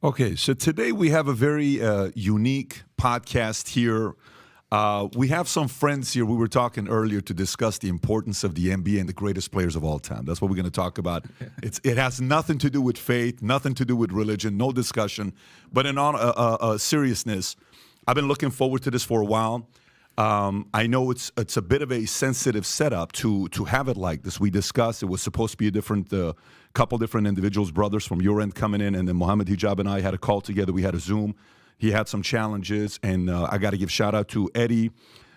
Okay, so today we have a very unique podcast here. We have some friends here. We were talking earlier to discuss the importance of the NBA and the greatest players of all time. That's what we're going to talk about. It has nothing to do with faith, nothing to do with religion, no discussion. But in all seriousness, I've been looking forward to this for a while. I know it's a bit of a sensitive setup to have it like this. We discussed it was supposed to be a different couple different individuals, brothers from your end coming in, and then Mohammed Hijab and I had a call together. We had a Zoom. He had some challenges, and I got to give shout out to Eddie,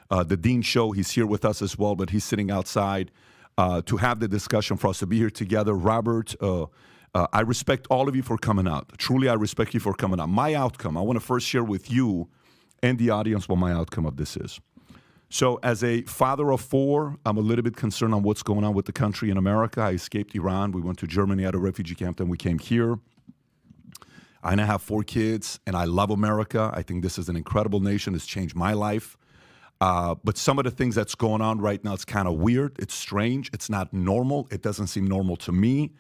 the Dean Show. He's here with us as well, but he's sitting outside to have the discussion for us to be here together. Robert, I respect all of you for coming out. Truly, I respect you for coming out. My outcome, I want to first share with you and the audience what my outcome of this is. So as a father of four, I'm a little bit concerned on what's going on with the country in America. I escaped Iran. We went to Germany at a refugee camp, then we came here. I now have 4 kids, and I love America. I think this is an incredible nation. It's changed my life. But some of the things that's going on right now, it's kind of weird. It's strange. It's not normal. It doesn't seem normal to me.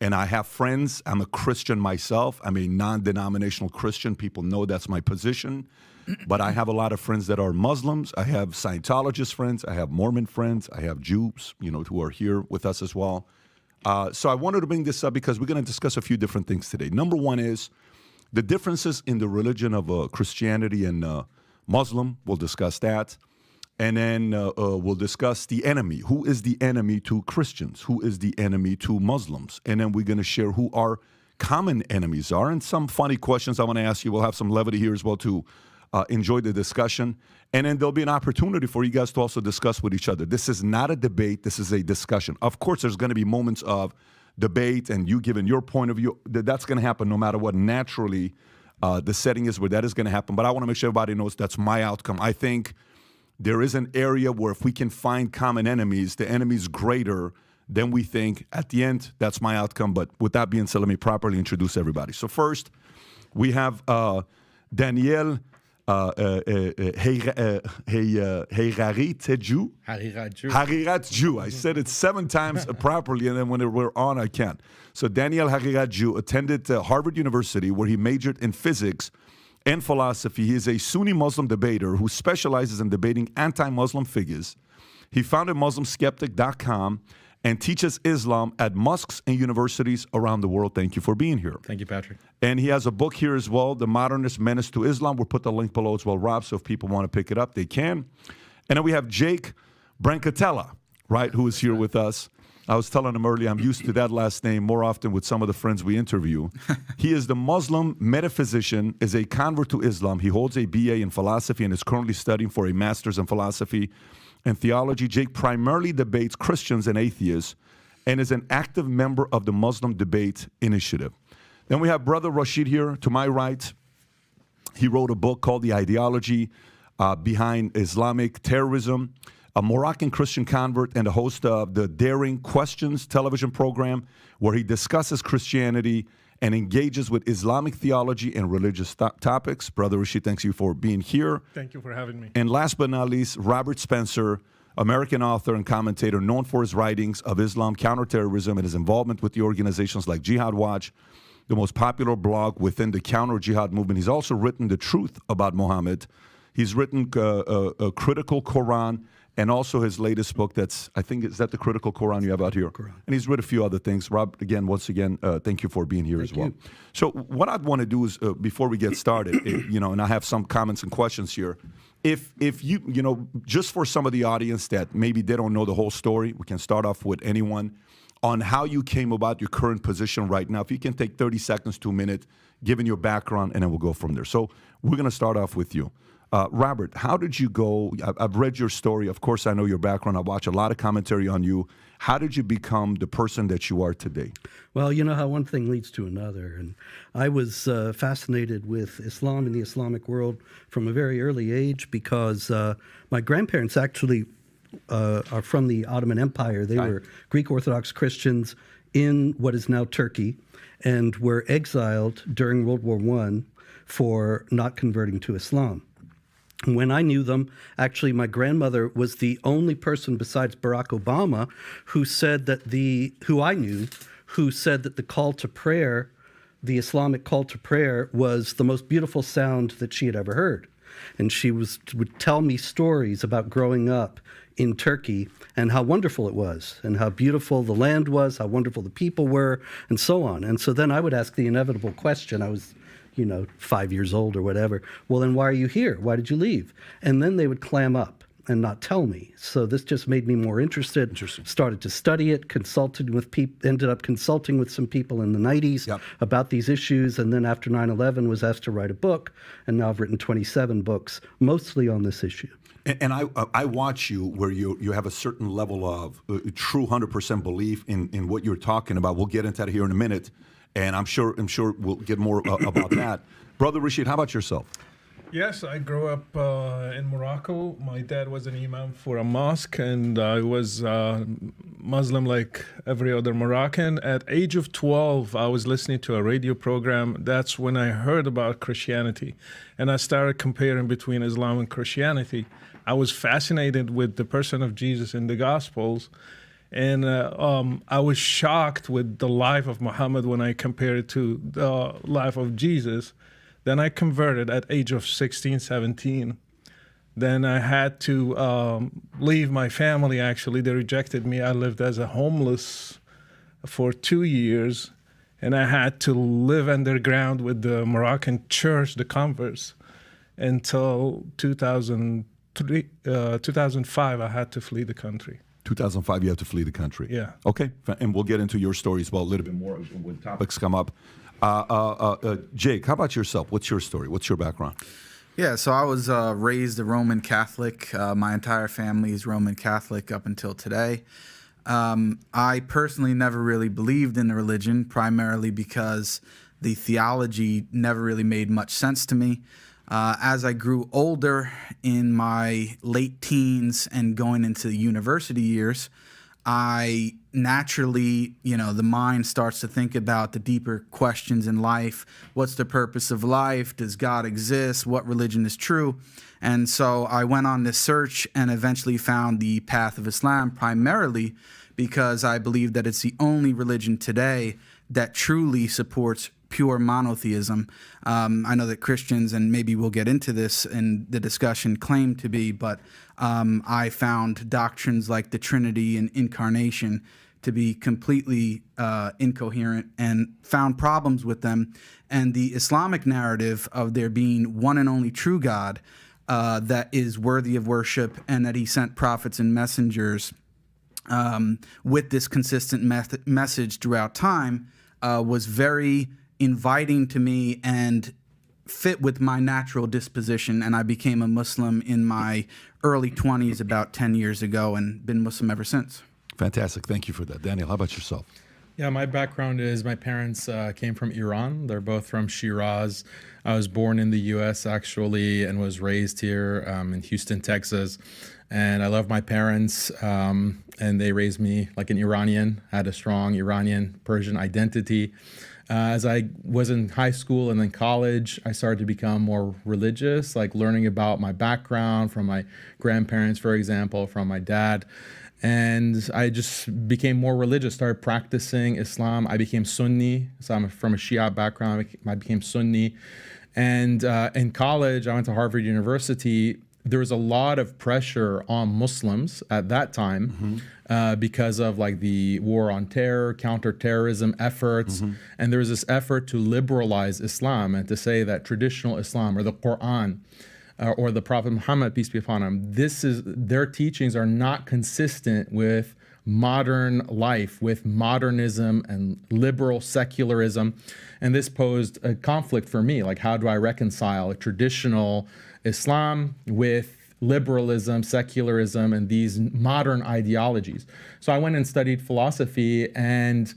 And I have friends. I'm a Christian myself. I'm a non-denominational Christian. People know that's my position. But I have a lot of friends that are Muslims. I have Scientologist friends. I have Mormon friends. I have Jews, who are here with us as well. So I wanted to bring this up because we're going to discuss a few different things today. Number one is the differences in the religion of Christianity and Muslim. We'll discuss that. And then we'll discuss the enemy. Who is the enemy to Christians? Who is the enemy to Muslims? And then we're going to share who our common enemies are. And some funny questions I want to ask you. We'll have some levity here as well to enjoy the discussion. And then there'll be an opportunity for you guys to also discuss with each other. This is not a debate. This is a discussion. Of course, there's going to be moments of debate and you giving your point of view. That's going to happen no matter what. Naturally, the setting is where that is going to happen. But I want to make sure everybody knows that's my outcome. I think there is an area where if we can find common enemies, the enemy's greater than we think. At the end, that's my outcome. But with that being said, let me properly introduce everybody. So first, we have Daniel حقيقتجو. I said it 7 times properly, and then when we're on, I can't. So Daniel حقيقتجو attended Harvard University, where he majored in physics and philosophy. He is a Sunni Muslim debater who specializes in debating anti-Muslim figures. He founded MuslimSkeptic.com and teaches Islam at mosques and universities around the world. Thank you for being here. Thank you, Patrick. And he has a book here as well, The Modernist Menace to Islam. We'll put the link below as well, Rob, so if people want to pick it up, they can. And then we have Jake Brancatella, right, who is here with us. I was telling him earlier, I'm used to that last name more often with some of the friends we interview. He is the Muslim metaphysician, is a convert to Islam. He holds a BA in philosophy and is currently studying for a master's in philosophy and theology. Jake primarily debates Christians and atheists and is an active member of the Muslim Debate Initiative. Then we have Brother Rashid here to my right. He wrote a book called The Ideology Behind Islamic Terrorism, a Moroccan Christian convert and a host of the Daring Questions television program, where he discusses Christianity and engages with Islamic theology and religious topics. Brother Rashid, thanks you for being here. Thank you for having me. And last but not least, Robert Spencer, American author and commentator known for his writings of Islam, counterterrorism, and his involvement with the organizations like Jihad Watch, the most popular blog within the counter-jihad movement. He's also written The Truth About Muhammad. He's written a Critical Quran, and also his latest book that's, I think, is that the Critical Quran you have out here? Quran. And he's written a few other things. Rob, again, once again, thank you for being here as well. You. So what I'd want to do is, before we get started, and I have some comments and questions here, if you, just for some of the audience that maybe they don't know the whole story, we can start off with anyone on how you came about your current position right now. If you can take 30 seconds to a minute, given your background, and then we'll go from there. So we're going to start off with you. Robert, how did you go? I've read your story. Of course, I know your background. I watch a lot of commentary on you. How did you become the person that you are today? Well, you know how one thing leads to another. And I was fascinated with Islam and the Islamic world from a very early age because my grandparents actually are from the Ottoman Empire. They were Greek Orthodox Christians in what is now Turkey and were exiled during World War I for not converting to Islam. When I knew them, actually, my grandmother was the only person besides Barack Obama who said that who said that the call to prayer the Islamic call to prayer was the most beautiful sound that she had ever heard. And she would tell me stories about growing up in Turkey and how wonderful it was and how beautiful the land was, how wonderful the people were, and so on. And so then I would ask the inevitable question. I was, 5 years old or whatever. Well, then why are you here? Why did you leave? And then they would clam up and not tell me. So this just made me more interested. Interesting. Started to study it, consulted with people, ended up consulting with some people in the 90s about these issues, and then after 9/11 was asked to write a book, and now I've written 27 books, mostly on this issue. And I watch you where you have a certain level of true 100% belief in what you're talking about. We'll get into that here in a minute, and I'm sure we'll get more about that. Brother Rashid, how about yourself? Yes, I grew up in Morocco. My dad was an imam for a mosque, and I was Muslim like every other Moroccan. At age of 12, I was listening to a radio program. That's when I heard about Christianity, and I started comparing between Islam and Christianity. I was fascinated with the person of Jesus in the Gospels, and I was shocked with the life of Muhammad when I compared it to the life of Jesus. Then I converted at age of 16, 17. Then I had to leave my family, actually. They rejected me. I lived as a homeless for 2 years, and I had to live underground with the Moroccan church, the converts, until 2005, I had to flee the country. 2005, you have to flee the country. Yeah. Okay, and we'll get into your story as well a little bit more when topics come up. Jake, how about yourself? What's your story? What's your background? Yeah, so I was raised a Roman Catholic. My entire family is Roman Catholic up until today. I personally never really believed in the religion, primarily because the theology never really made much sense to me. As I grew older in my late teens and going into the university years, I naturally, the mind starts to think about the deeper questions in life. What's the purpose of life? Does God exist? What religion is true? And so I went on this search and eventually found the path of Islam, primarily because I believe that it's the only religion today that truly supports pure monotheism. I know that Christians, and maybe we'll get into this in the discussion, claim to be, but I found doctrines like the Trinity and incarnation to be completely incoherent and found problems with them. And the Islamic narrative of there being one and only true God that is worthy of worship and that he sent prophets and messengers with this consistent message throughout time was very inviting to me and fit with my natural disposition, and I became a Muslim in my early 20s about 10 years ago and been Muslim ever since. Fantastic. Thank you for that. Daniel, how about yourself? Yeah, my background is my parents came from Iran. They're both from Shiraz. I was born in the U.S. actually and was raised here in Houston, Texas. And I love my parents, and they raised me like an Iranian, had a strong Iranian Persian identity. As I was in high school and then college, I started to become more religious, like learning about my background from my grandparents, for example, from my dad. And I just became more religious, started practicing Islam. I became Sunni, so I'm from a Shia background. I became Sunni. And in college, I went to Harvard University. There was a lot of pressure on Muslims at that time because of like the war on terror, counterterrorism efforts. And there was this effort to liberalize Islam and to say that traditional Islam or the Quran or the Prophet Muhammad, peace be upon him, their teachings are not consistent with modern life, with modernism and liberal secularism. And this posed a conflict for me. Like, how do I reconcile a traditional Islam with liberalism, secularism, and these modern ideologies? So I went and studied philosophy, and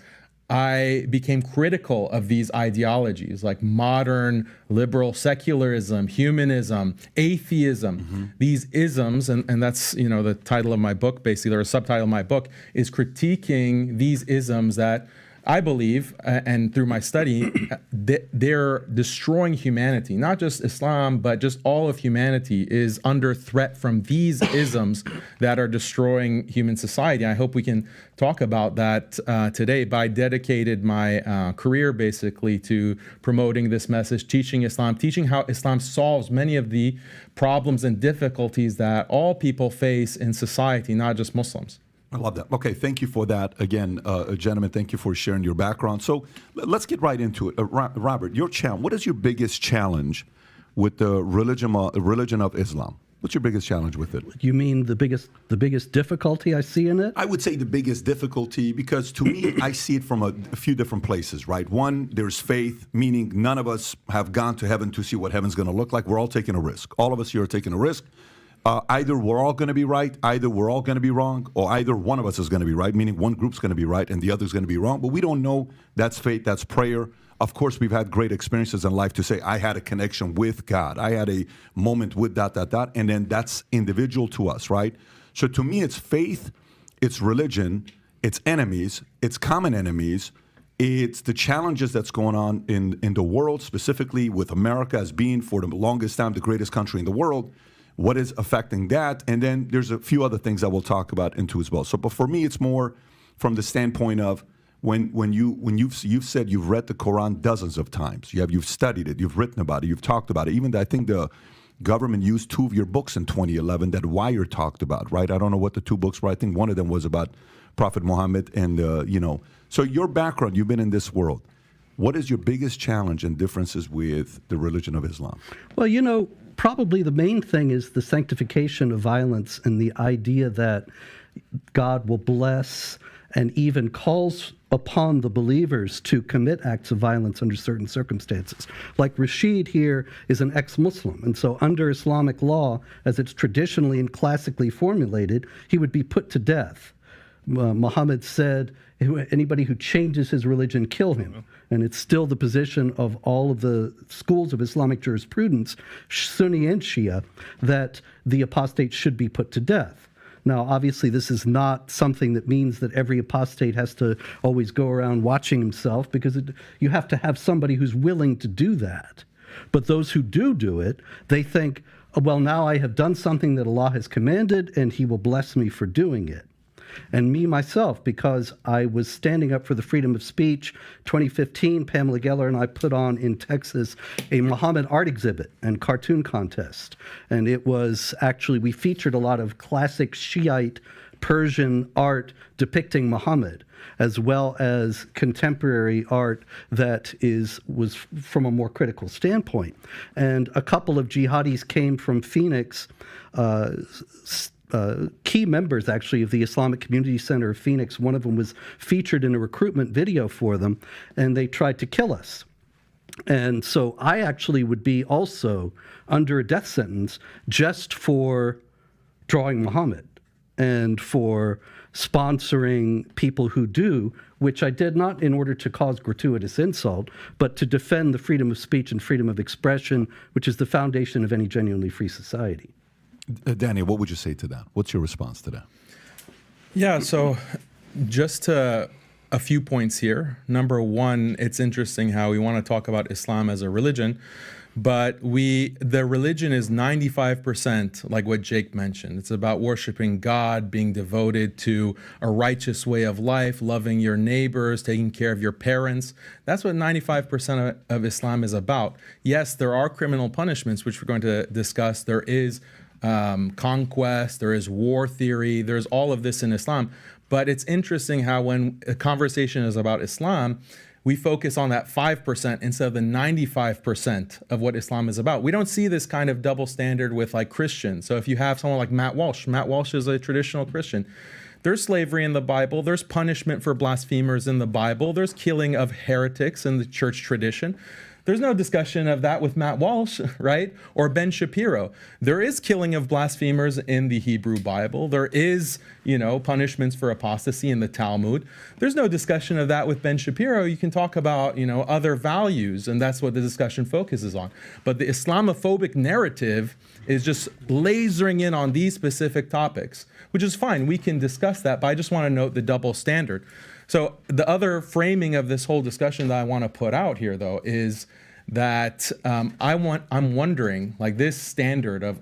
I became critical of these ideologies like modern liberal secularism, humanism, atheism, these isms, and that's, the title of my book, basically, or a subtitle of my book, is critiquing these isms that I believe, and through my study, they're destroying humanity. Not just Islam, but just all of humanity is under threat from these isms that are destroying human society. I hope we can talk about that today. But I dedicated my career basically to promoting this message, teaching Islam, teaching how Islam solves many of the problems and difficulties that all people face in society, not just Muslims. I love that. Okay, thank you for that. Again, gentlemen, thank you for sharing your background. So let's get right into it. Robert, your challenge. What is your biggest challenge with the religion of Islam? What's your biggest challenge with it? You mean the biggest difficulty I see in it? I would say the biggest difficulty, because to me, I see it from a few different places, right? One, there's faith, meaning none of us have gone to heaven to see what heaven's going to look like. We're all taking a risk. All of us here are taking a risk. Either we're all going to be right, either we're all going to be wrong, or either one of us is going to be right, meaning one group's going to be right and the other's going to be wrong. But we don't know. That's faith, that's prayer. Of course, we've had great experiences in life to say, I had a connection with God. I had a moment with ... And then that's individual to us, right? So to me, it's faith, it's religion, it's enemies, it's common enemies. It's the challenges that's going on in the world, specifically with America as being, for the longest time, the greatest country in the world. What is affecting that? And then there's a few other things that we'll talk about into as well. So, but for me, it's more from the standpoint of when you've said you've read the Quran dozens of times, you've studied it, you've written about it, you've talked about it. Even I think the government used 2 of your books in 2011 that Wired talked about, right? I don't know what the 2 books were. I think one of them was about Prophet Muhammad, and So your background, you've been in this world. What is your biggest challenge and differences with the religion of Islam? Well, probably the main thing is the sanctification of violence and the idea that God will bless and even calls upon the believers to commit acts of violence under certain circumstances. Like Rashid here is an ex-Muslim, and so under Islamic law, as it's traditionally and classically formulated, he would be put to death. Muhammad said, anybody who changes his religion, kill him. And it's still the position of all of the schools of Islamic jurisprudence, Sunni and Shia, that the apostate should be put to death. Now, obviously, this is not something that means that every apostate has to always go around watching himself, because you have to have somebody who's willing to do that. But those who do it, they think, well, now I have done something that Allah has commanded, and He will bless me for doing it. And me, myself, because I was standing up for the freedom of speech, 2015, Pamela Geller and I put on in Texas a Muhammad art exhibit and cartoon contest. And it was actually, we featured a lot of classic Shiite Persian art depicting Muhammad, as well as contemporary art that was from a more critical standpoint. And a couple of jihadis came from Phoenix, key members, actually, of the Islamic Community Center of Phoenix. One of them was featured in a recruitment video for them, and they tried to kill us. And so I actually would be also under a death sentence just for drawing Muhammad and for sponsoring people who do, which I did not in order to cause gratuitous insult, but to defend the freedom of speech and freedom of expression, which is the foundation of any genuinely free society. Daniel, what would you say to that? What's your response to that? Yeah, so just a few points here. Number one, it's interesting how we want to talk about Islam as a religion, but the religion is 95%, like what Jake mentioned. It's about worshiping God, being devoted to a righteous way of life, loving your neighbors, taking care of your parents. That's what 95% of Islam is about. Yes, there are criminal punishments, which we're going to discuss. There is conquest, there is war theory, there's all of this in Islam. But it's interesting how when a conversation is about Islam, we focus on that 5% instead of the 95% of what Islam is about. We don't see this kind of double standard with like Christians. So if you have someone like Matt Walsh is a traditional Christian. There's slavery in the Bible, there's punishment for blasphemers in the Bible, there's killing of heretics in the church tradition. There's no discussion of that with Matt Walsh, right? Or Ben Shapiro. There is killing of blasphemers in the Hebrew Bible. There is, punishments for apostasy in the Talmud. There's no discussion of that with Ben Shapiro. You can talk about, other values, and that's what the discussion focuses on. But the Islamophobic narrative is just lasering in on these specific topics, which is fine. We can discuss that, but I just want to note the double standard. So the other framing of this whole discussion that I want to put out here, though, is that I'm wondering, like, this standard of,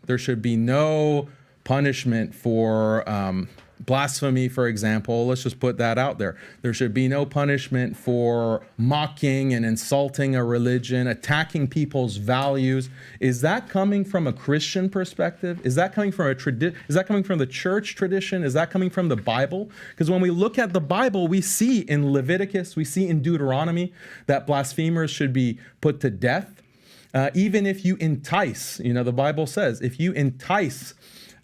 there should be no punishment for blasphemy, for example. Let's just put that out there. There should be no punishment for mocking and insulting a religion, attacking people's values. Is that coming from a Christian perspective? Is that coming from is that coming from the church tradition? Is that coming from the Bible? Because when we look at the Bible, we see in Leviticus, we see in Deuteronomy that blasphemers should be put to death. Even if you entice, the Bible says, if you entice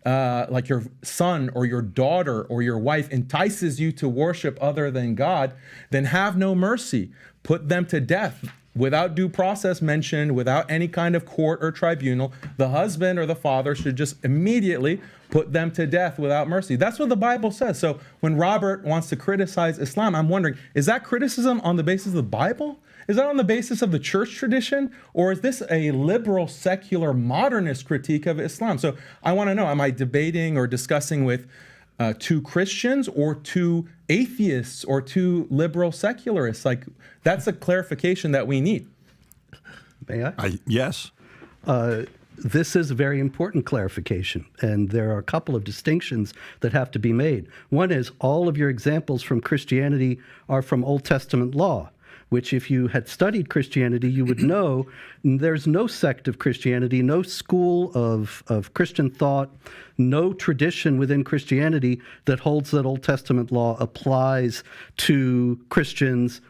like your son or your daughter or your wife entices you to worship other than God, then have no mercy. Put them to death without due process mentioned, without any kind of court or tribunal. The husband or the father should just immediately put them to death without mercy. That's what the Bible says. So when Robert wants to criticize Islam, I'm wondering, is that criticism on the basis of the Bible? Is that on the basis of the church tradition? Or is this a liberal, secular, modernist critique of Islam? So I want to know, am I debating or discussing with two Christians or two atheists or two liberal secularists? Like, that's a clarification that we need. May I? Yes. This is a very important clarification, and there are a couple of distinctions that have to be made. One is all of your examples from Christianity are from Old Testament law, which if you had studied Christianity, you would know there's no sect of Christianity, no school of Christian thought, no tradition within Christianity that holds that Old Testament law applies to Christians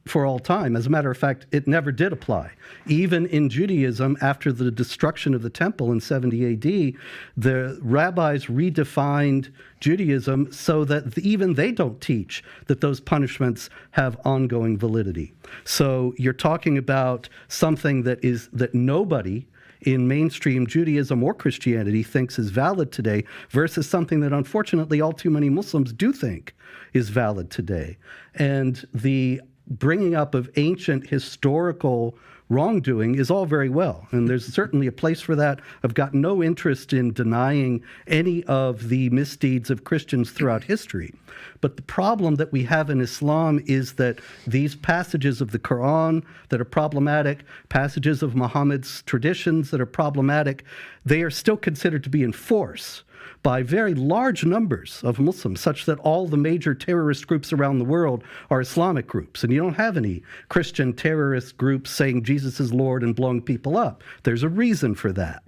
for all time. As a matter of fact, it never did apply. Even in Judaism, after the destruction of the temple in 70 AD, the rabbis redefined Judaism so that even they don't teach that those punishments have ongoing validity. So you're talking about something that nobody in mainstream Judaism or Christianity thinks is valid today versus something that unfortunately all too many Muslims do think is valid today. And the bringing up of ancient historical wrongdoing is all very well, and there's certainly a place for that. I've got no interest in denying any of the misdeeds of Christians throughout history. But the problem that we have in Islam is that these passages of the Quran that are problematic, passages of Muhammad's traditions that are problematic, they are still considered to be in force by very large numbers of Muslims, such that all the major terrorist groups around the world are Islamic groups. And you don't have any Christian terrorist groups saying Jesus is Lord and blowing people up. There's a reason for that.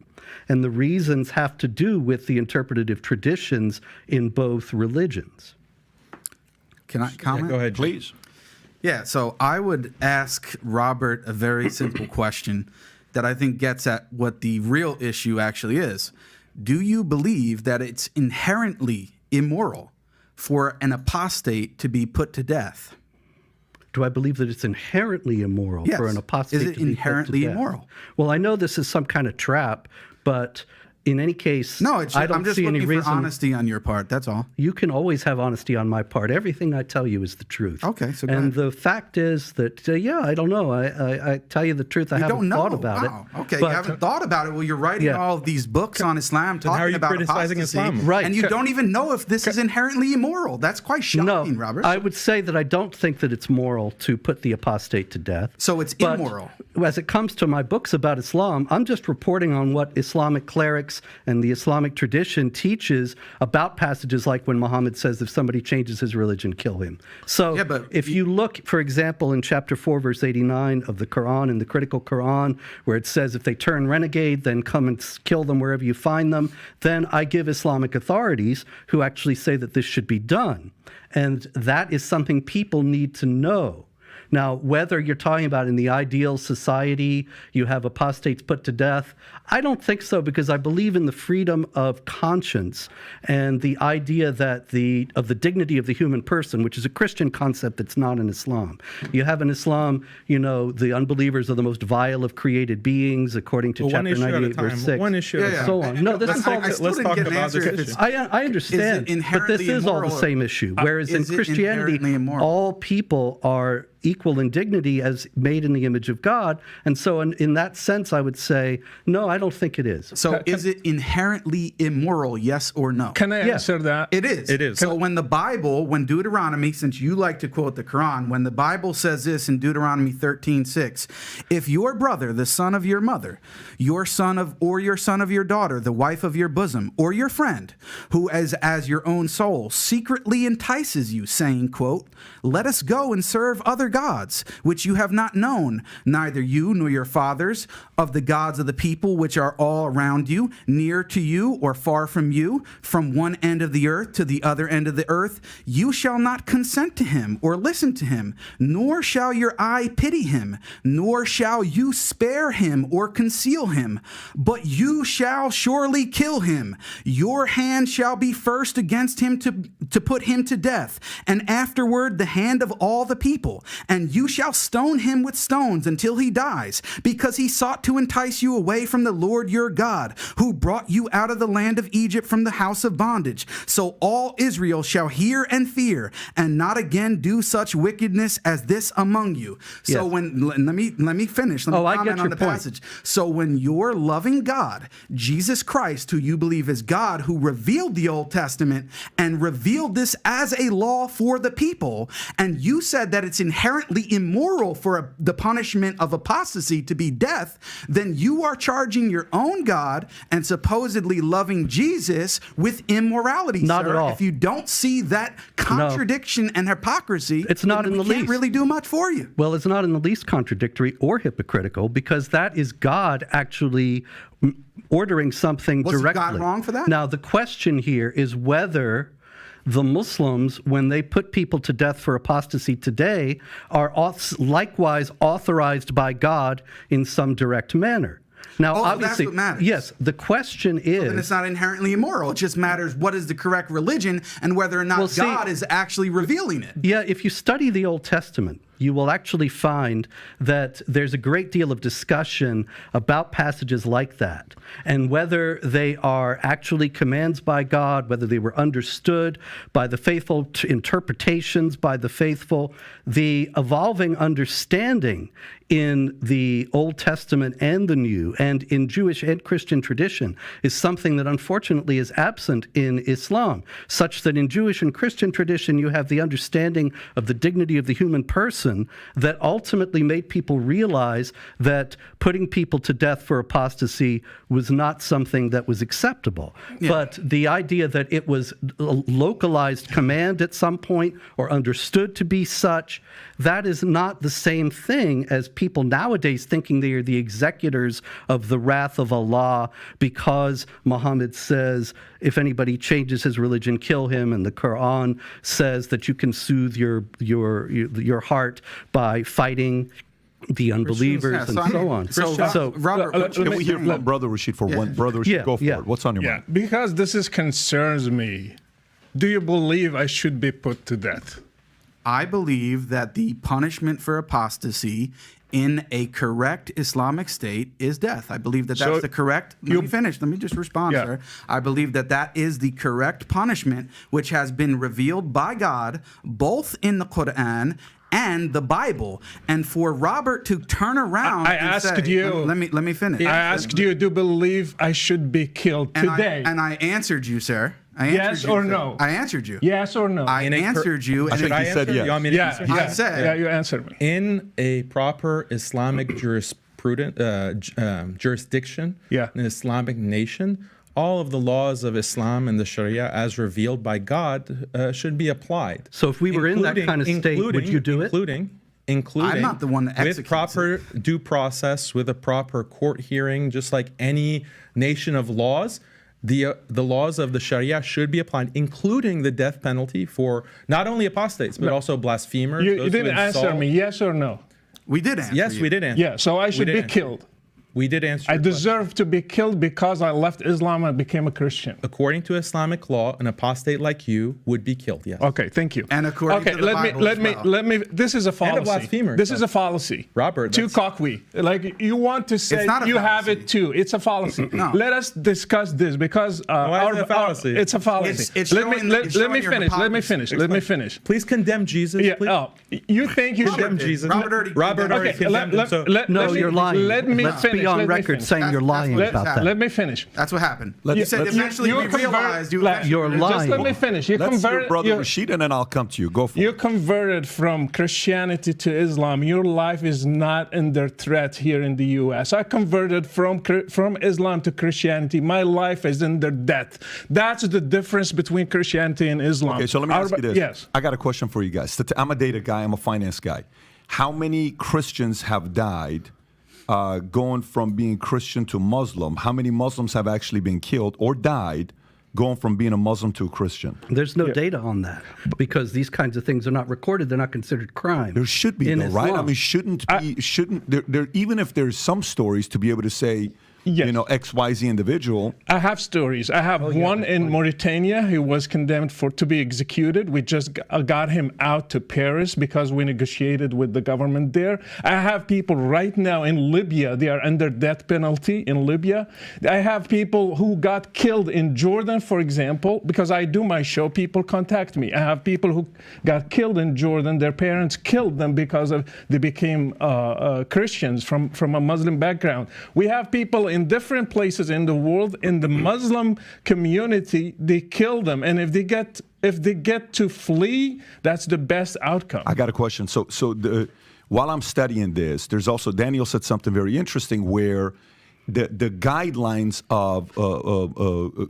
And the reasons have to do with the interpretative traditions in both religions. Can I comment? Yeah, go ahead, Please. Yeah, so I would ask Robert a very simple question that I think gets at what the real issue actually is. Do you believe that it's inherently immoral for an apostate to be put to death? Do I believe that it's inherently immoral for an apostate to be put to death? Is it inherently immoral? Well, I know this is some kind of trap, but in any case, No, I don't I'm just see any looking for reason. honesty on your part, that's all. You can always have honesty on my part. Everything I tell you is the truth. Okay, so go and ahead. the fact is that, I don't know. I tell you the truth. I You haven't don't know. thought about Wow. it. Okay, But- you haven't thought about it. Well, you're writing Yeah. all of these books on Islam how are talking you about criticizing apostasy, Islam? Right. and you don't even know if this is inherently immoral. That's quite shocking, No, Robert. I would say that I don't think that it's moral to put the apostate to death. So it's But immoral. As it comes to my books about Islam, I'm just reporting on what Islamic clerics and the Islamic tradition teaches about passages like when Muhammad says, if somebody changes his religion, kill him. So Yeah, but if you look, for example, in chapter 4, verse 89 of the Quran, in the critical Quran, where it says, if they turn renegade, then come and kill them wherever you find them, then I give Islamic authorities who actually say that this should be done. And that is something people need to know. Now, whether you're talking about in the ideal society, you have apostates put to death, I don't think so, because I believe in the freedom of conscience and the idea that of the dignity of the human person, which is a Christian concept that's not in Islam. You have in Islam, the unbelievers are the most vile of created beings, according to Well, one chapter issue at a 98, verse time. 6. One issue at a Yeah, time. So on. No, this is all. I still let's didn't talk get an about answer this if it's- issue. I understand, but this inherently is all the immoral? same issue. Whereas in Is it Christianity, inherently immoral? all people are equal in dignity as made in the image of God. And so in that sense, I would say, no, I don't think it is. So is it inherently immoral, yes or no? Can I answer that? It is. It is. So when Deuteronomy, since you like to quote the Quran, when the Bible says this in Deuteronomy 13:6, if your brother, the son of your mother, your son of your daughter, the wife of your bosom, or your friend, who as your own soul secretly entices you, saying, quote, let us go and serve other gods, which you have not known, neither you nor your fathers, of the gods of the people which are all around you, near to you or far from you, from one end of the earth to the other end of the earth, you shall not consent to him or listen to him, nor shall your eye pity him, nor shall you spare him or conceal him, but you shall surely kill him. Your hand shall be first against him to put him to death, and afterward the hand of all the people, and you shall stone him with stones until he dies, because he sought to entice you away from the Lord your God, who brought you out of the land of Egypt from the house of bondage. So all Israel shall hear and fear, and not again do such wickedness as this among you. So let me finish. Let me comment on the passage. So when your loving God, Jesus Christ, who you believe is God, who revealed the Old Testament and revealed this as a law for the people, and you said that it's inherently immoral for the punishment of apostasy to be death, then you are charging your own God and supposedly loving Jesus with immorality. Not sir. at all. If you don't see that contradiction and hypocrisy, it's not in the least. Can't really do much for you. Well, it's not in the least contradictory or hypocritical, because that is God actually ordering something directly. Was God wrong for that? Now, the question here is whether the Muslims, when they put people to death for apostasy today, are likewise authorized by God in some direct manner. Now, obviously, that's what matters. Yes, the question is... And it's not inherently immoral. It just matters what is the correct religion and whether or not God is actually revealing it. Yeah, if you study the Old Testament, you will actually find that there's a great deal of discussion about passages like that, and whether they are actually commands by God, whether they were understood by the faithful, interpretations by the faithful. The evolving understanding in the Old Testament and the New, and in Jewish and Christian tradition, is something that unfortunately is absent in Islam, such that in Jewish and Christian tradition you have the understanding of the dignity of the human person that ultimately made people realize that putting people to death for apostasy was not something that was acceptable. Yeah. But the idea that it was a localized command at some point or understood to be such, that is not the same thing as people nowadays thinking they are the executors of the wrath of Allah because Muhammad says, if anybody changes his religion, kill him, and the Quran says that you can soothe your heart by fighting the unbelievers and so on. So Robert, can we hear from Brother Rashid for one? Brother Rashid, go for it. What's on your mind? Because this concerns me. Do you believe I should be put to death? I believe that the punishment for apostasy in a correct Islamic state is death. I believe that that's the correct... Let me finish. Let me just respond, sir. I believe that that is the correct punishment which has been revealed by God both in the Quran and the Bible. And for Robert to turn around I asked you... Let me finish. I asked you, do you believe I should be killed today? And I answered you, sir. Yes or no? I answered you. Yes or no? I answered you. I think he said yes. You want me to answer? I said. Yeah, you answered me. In a proper Islamic jurisdiction, an Islamic nation, all of the laws of Islam and the Sharia, as revealed by God, should be applied. So if we were in that kind of state, would you do it? Including I'm not the one that with proper due process, with a proper court hearing, just like any nation of laws. The laws of the Sharia should be applied, including the death penalty for not only apostates, but also blasphemers. You didn't answer me, yes or no? We did answer Yes, you. we did answer. Yeah, so I should be killed. We did answer I your question. deserve to be killed because I left Islam and became a Christian. According to Islamic law, an apostate like you would be killed, yes. Okay, thank you. And according to the Bible as well. let me. This is a fallacy. blasphemer, This so. is a fallacy. Robert, Too that's- cocky. Like you want to say not a you have fallacy. it too. It's a fallacy. No. Let us discuss this because Why is it a fallacy? it's a fallacy. It's let me showing- let, it's let showing me your finish. Let me hypocrisy. finish. Let me finish. Please condemn Jesus. Yeah. please. Oh, you think you Condemn should? Jesus. Robert Robert already Okay, condemned him. So No, you're lying. Let me Let's finish. be on let me record finish. saying you're That's lying what about happened. that. Let me finish. That's what happened. Let- You said let's- eventually you we realized you convert- You're Just lying. let me finish. You Let's hear converted. Brother you- Rashid, and then I'll come to you. Go for You it. converted from Christianity to Islam. Your life is not under threat here in the U.S. I converted from Islam to Christianity. My life is under death. That's the difference between Christianity and Islam. Okay, so let me ask you this. Yes. I got a question for you guys. I'm a data guy. I'm a finance guy. How many Christians have died going from being Christian to Muslim? How many Muslims have actually been killed or died going from being a Muslim to a Christian? There's no data on that because these kinds of things are not recorded. They're not considered crime. There should be, in though, right? I Islam. mean, shouldn't there even if there's some stories to be able to say, Yes. you know, XYZ individual. I have stories. I have one in Mauritania who was condemned to be executed. We just got him out to Paris because we negotiated with the government there. I have people right now in Libya. They are under death penalty in Libya. I have people who got killed in Jordan, for example, because I do my show. People contact me. I have people who got killed in Jordan. Their parents killed them because they became Christians from a Muslim background. We have people in different places in the world, in the Muslim community, they kill them, and if they get to flee, that's the best outcome. I got a question. While I'm studying this, there's also Daniel said something very interesting where the guidelines of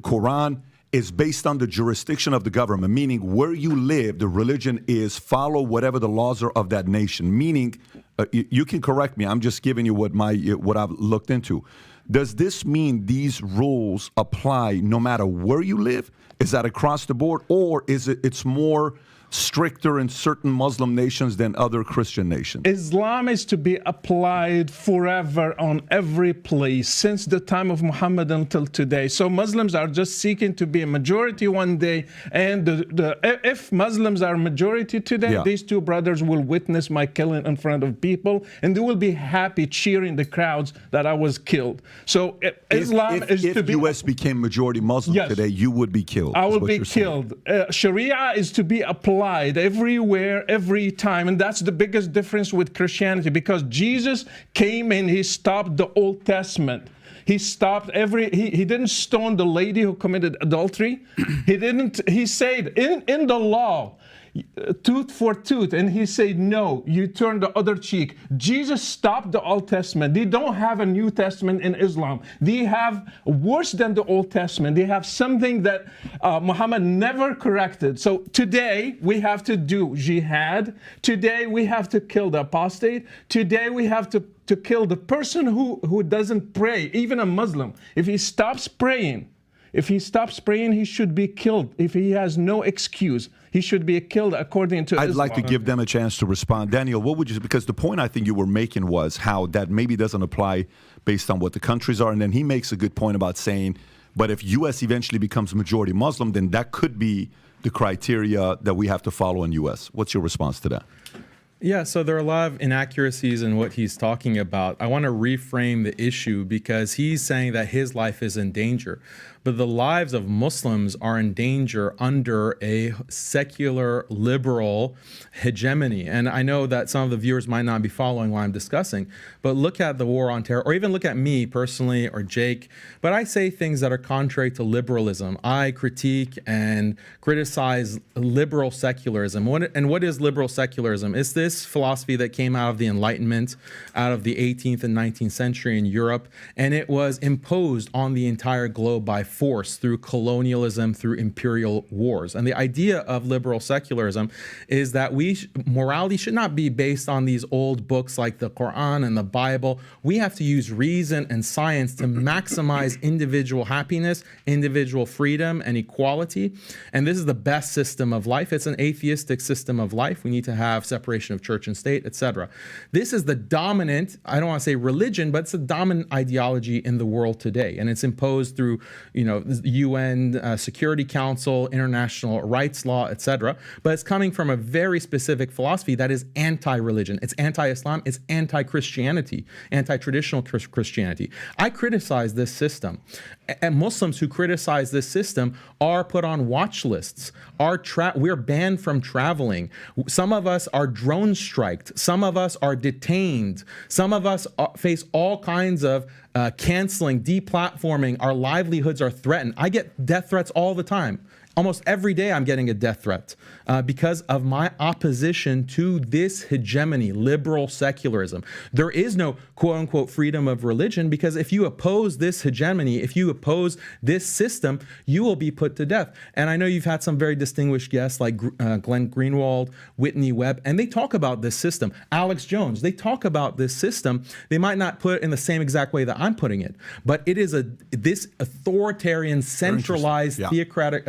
Quran is based on the jurisdiction of the government, meaning where you live, the religion is follow whatever the laws are of that nation. Meaning, you can correct me. I'm just giving you what I've looked into. Does this mean these rules apply no matter where you live? Is that across the board, or is it's more stricter in certain Muslim nations than other Christian nations? Islam is to be applied forever on every place since the time of Muhammad until today. So Muslims are just seeking to be a majority one day, and if Muslims are majority today, these two brothers will witness my killing in front of people, and they will be happy cheering the crowds that I was killed. So Islam is to be. If U.S. became majority Muslim today, you would be killed. I will be killed. Sharia is to be applied everywhere, every time. And that's the biggest difference with Christianity, because Jesus came and he stopped the Old Testament. He stopped he didn't stone the lady who committed adultery. He said in the law, tooth for tooth, and he said, no, you turn the other cheek. Jesus stopped the Old Testament. They don't have a New Testament in Islam. They have worse than the Old Testament. They have something that Muhammad never corrected. So today we have to do jihad. Today we have to kill the apostate. Today we have to kill the person who doesn't pray, even a Muslim. If he stops praying, he should be killed. If he has no excuse, he should be killed according to Islam. I'd like to give them a chance to respond. Daniel, what would you, because the point I think you were making was how that maybe doesn't apply based on what the countries are. And then he makes a good point about saying, but if U.S. eventually becomes majority Muslim, then that could be the criteria that we have to follow in U.S. What's your response to that? Yeah, so there are a lot of inaccuracies in what he's talking about. I want to reframe the issue because he's saying that his life is in danger. But the lives of Muslims are in danger under a secular, liberal hegemony. And I know that some of the viewers might not be following what I'm discussing, but look at the war on terror, or even look at me personally, or Jake. But I say things that are contrary to liberalism. I critique and criticize liberal secularism. What is liberal secularism? It's this philosophy that came out of the Enlightenment, out of the 18th and 19th century in Europe, and it was imposed on the entire globe by force through colonialism, through imperial wars. And the idea of liberal secularism is that morality should not be based on these old books like the Quran and the Bible. We have to use reason and science to maximize individual happiness, individual freedom, and equality. And this is the best system of life. It's an atheistic system of life. We need to have separation of church and state, etc. This is the dominant, I don't want to say religion, but it's the dominant ideology in the world today. And it's imposed through, the UN Security Council, international rights law, etc. But it's coming from a very specific philosophy that is anti-religion. It's anti-Islam. It's anti-Christianity, anti-traditional Christianity. I criticize this system. And Muslims who criticize this system are put on watch lists. We're banned from traveling. Some of us are drone striked. Some of us are detained. Some of us face all kinds of canceling, deplatforming. Our livelihoods are threatened. I get death threats all the time. Almost every day I'm getting a death threat because of my opposition to this hegemony, liberal secularism. There is no quote-unquote freedom of religion because if you oppose this hegemony, if you oppose this system, you will be put to death. And I know you've had some very distinguished guests like Glenn Greenwald, Whitney Webb, and they talk about this system. Alex Jones, they talk about this system. They might not put it in the same exact way that I'm putting it, but it is this authoritarian, centralized, theocratic,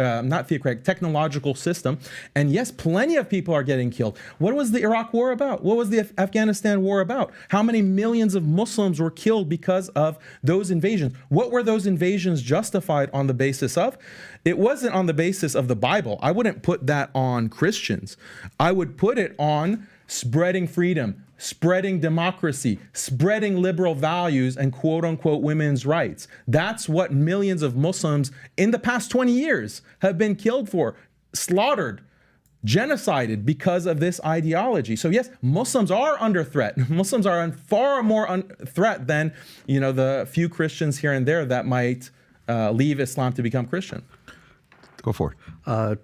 technological system. And yes, plenty of people are getting killed. What was the Iraq war about? What was the Afghanistan war about? How many millions of Muslims were killed because of those invasions? What were those invasions justified on the basis of? It wasn't on the basis of the Bible. I wouldn't put that on Christians. I would put it on spreading freedom, spreading democracy, spreading liberal values and quote-unquote women's rights. That's what millions of Muslims in the past 20 years have been killed for, slaughtered, genocided because of this ideology. So yes, Muslims are under threat. Muslims are far more threat than the few Christians here and there that might leave Islam to become Christian. Go for it.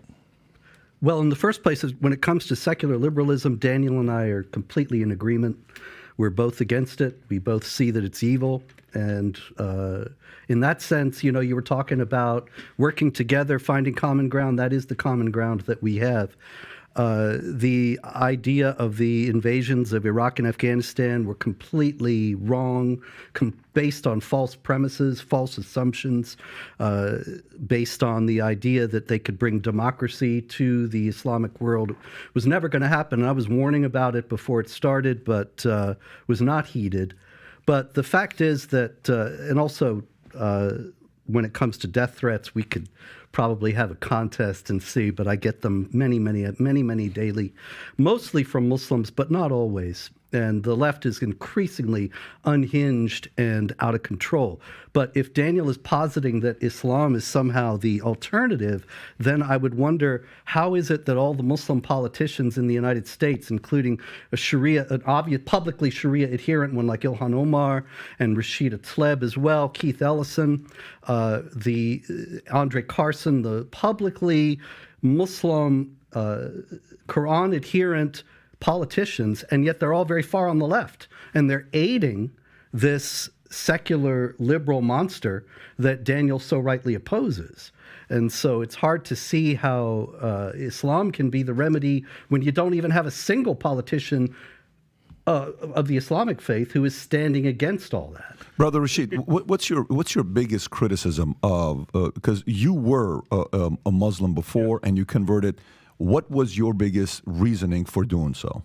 Well, in the first place, when it comes to secular liberalism, Daniel and I are completely in agreement. We're both against it. We both see that it's evil. And in that sense, you were talking about working together, finding common ground. That is the common ground that we have. The idea of the invasions of Iraq and Afghanistan were completely wrong, based on false premises, false assumptions, based on the idea that they could bring democracy to the Islamic world. It was never going to happen. And I was warning about it before it started, but was not heeded. But the fact is that, and also when it comes to death threats, we could probably have a contest and see, but I get them many daily, mostly from Muslims, but not always. And the left is increasingly unhinged and out of control. But if Daniel is positing that Islam is somehow the alternative, then I would wonder, how is it that all the Muslim politicians in the United States, including an obvious publicly Sharia adherent one like Ilhan Omar and Rashid Tlaib as well, Keith Ellison, the Andre Carson, the publicly Muslim Quran adherent politicians, and yet they're all very far on the left, and they're aiding this secular liberal monster that Daniel so rightly opposes. And so it's hard to see how Islam can be the remedy when you don't even have a single politician of the Islamic faith who is standing against all that. Brother Rashid, what's your biggest criticism of, because you were a Muslim before and you converted. What was your biggest reasoning for doing so?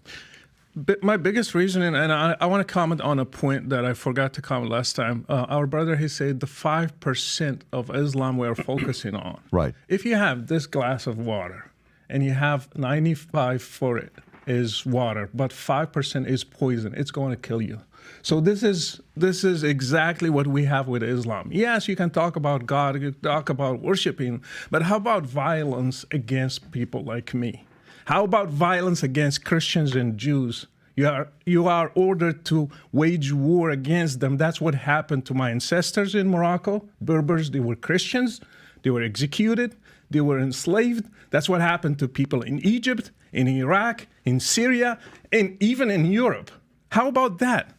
My biggest reasoning, and I want to comment on a point that I forgot to comment last time. Our brother, he said the 5% of Islam we're focusing on. Right. If you have this glass of water and you have 95 for it is water, but 5% is poison, it's going to kill you. So this is exactly what we have with Islam. Yes, you can talk about God, you can talk about worshiping, but how about violence against people like me? How about violence against Christians and Jews? You are ordered to wage war against them. That's what happened to my ancestors in Morocco. Berbers, they were Christians, they were executed, they were enslaved. That's what happened to people in Egypt, in Iraq, in Syria, and even in Europe. How about that?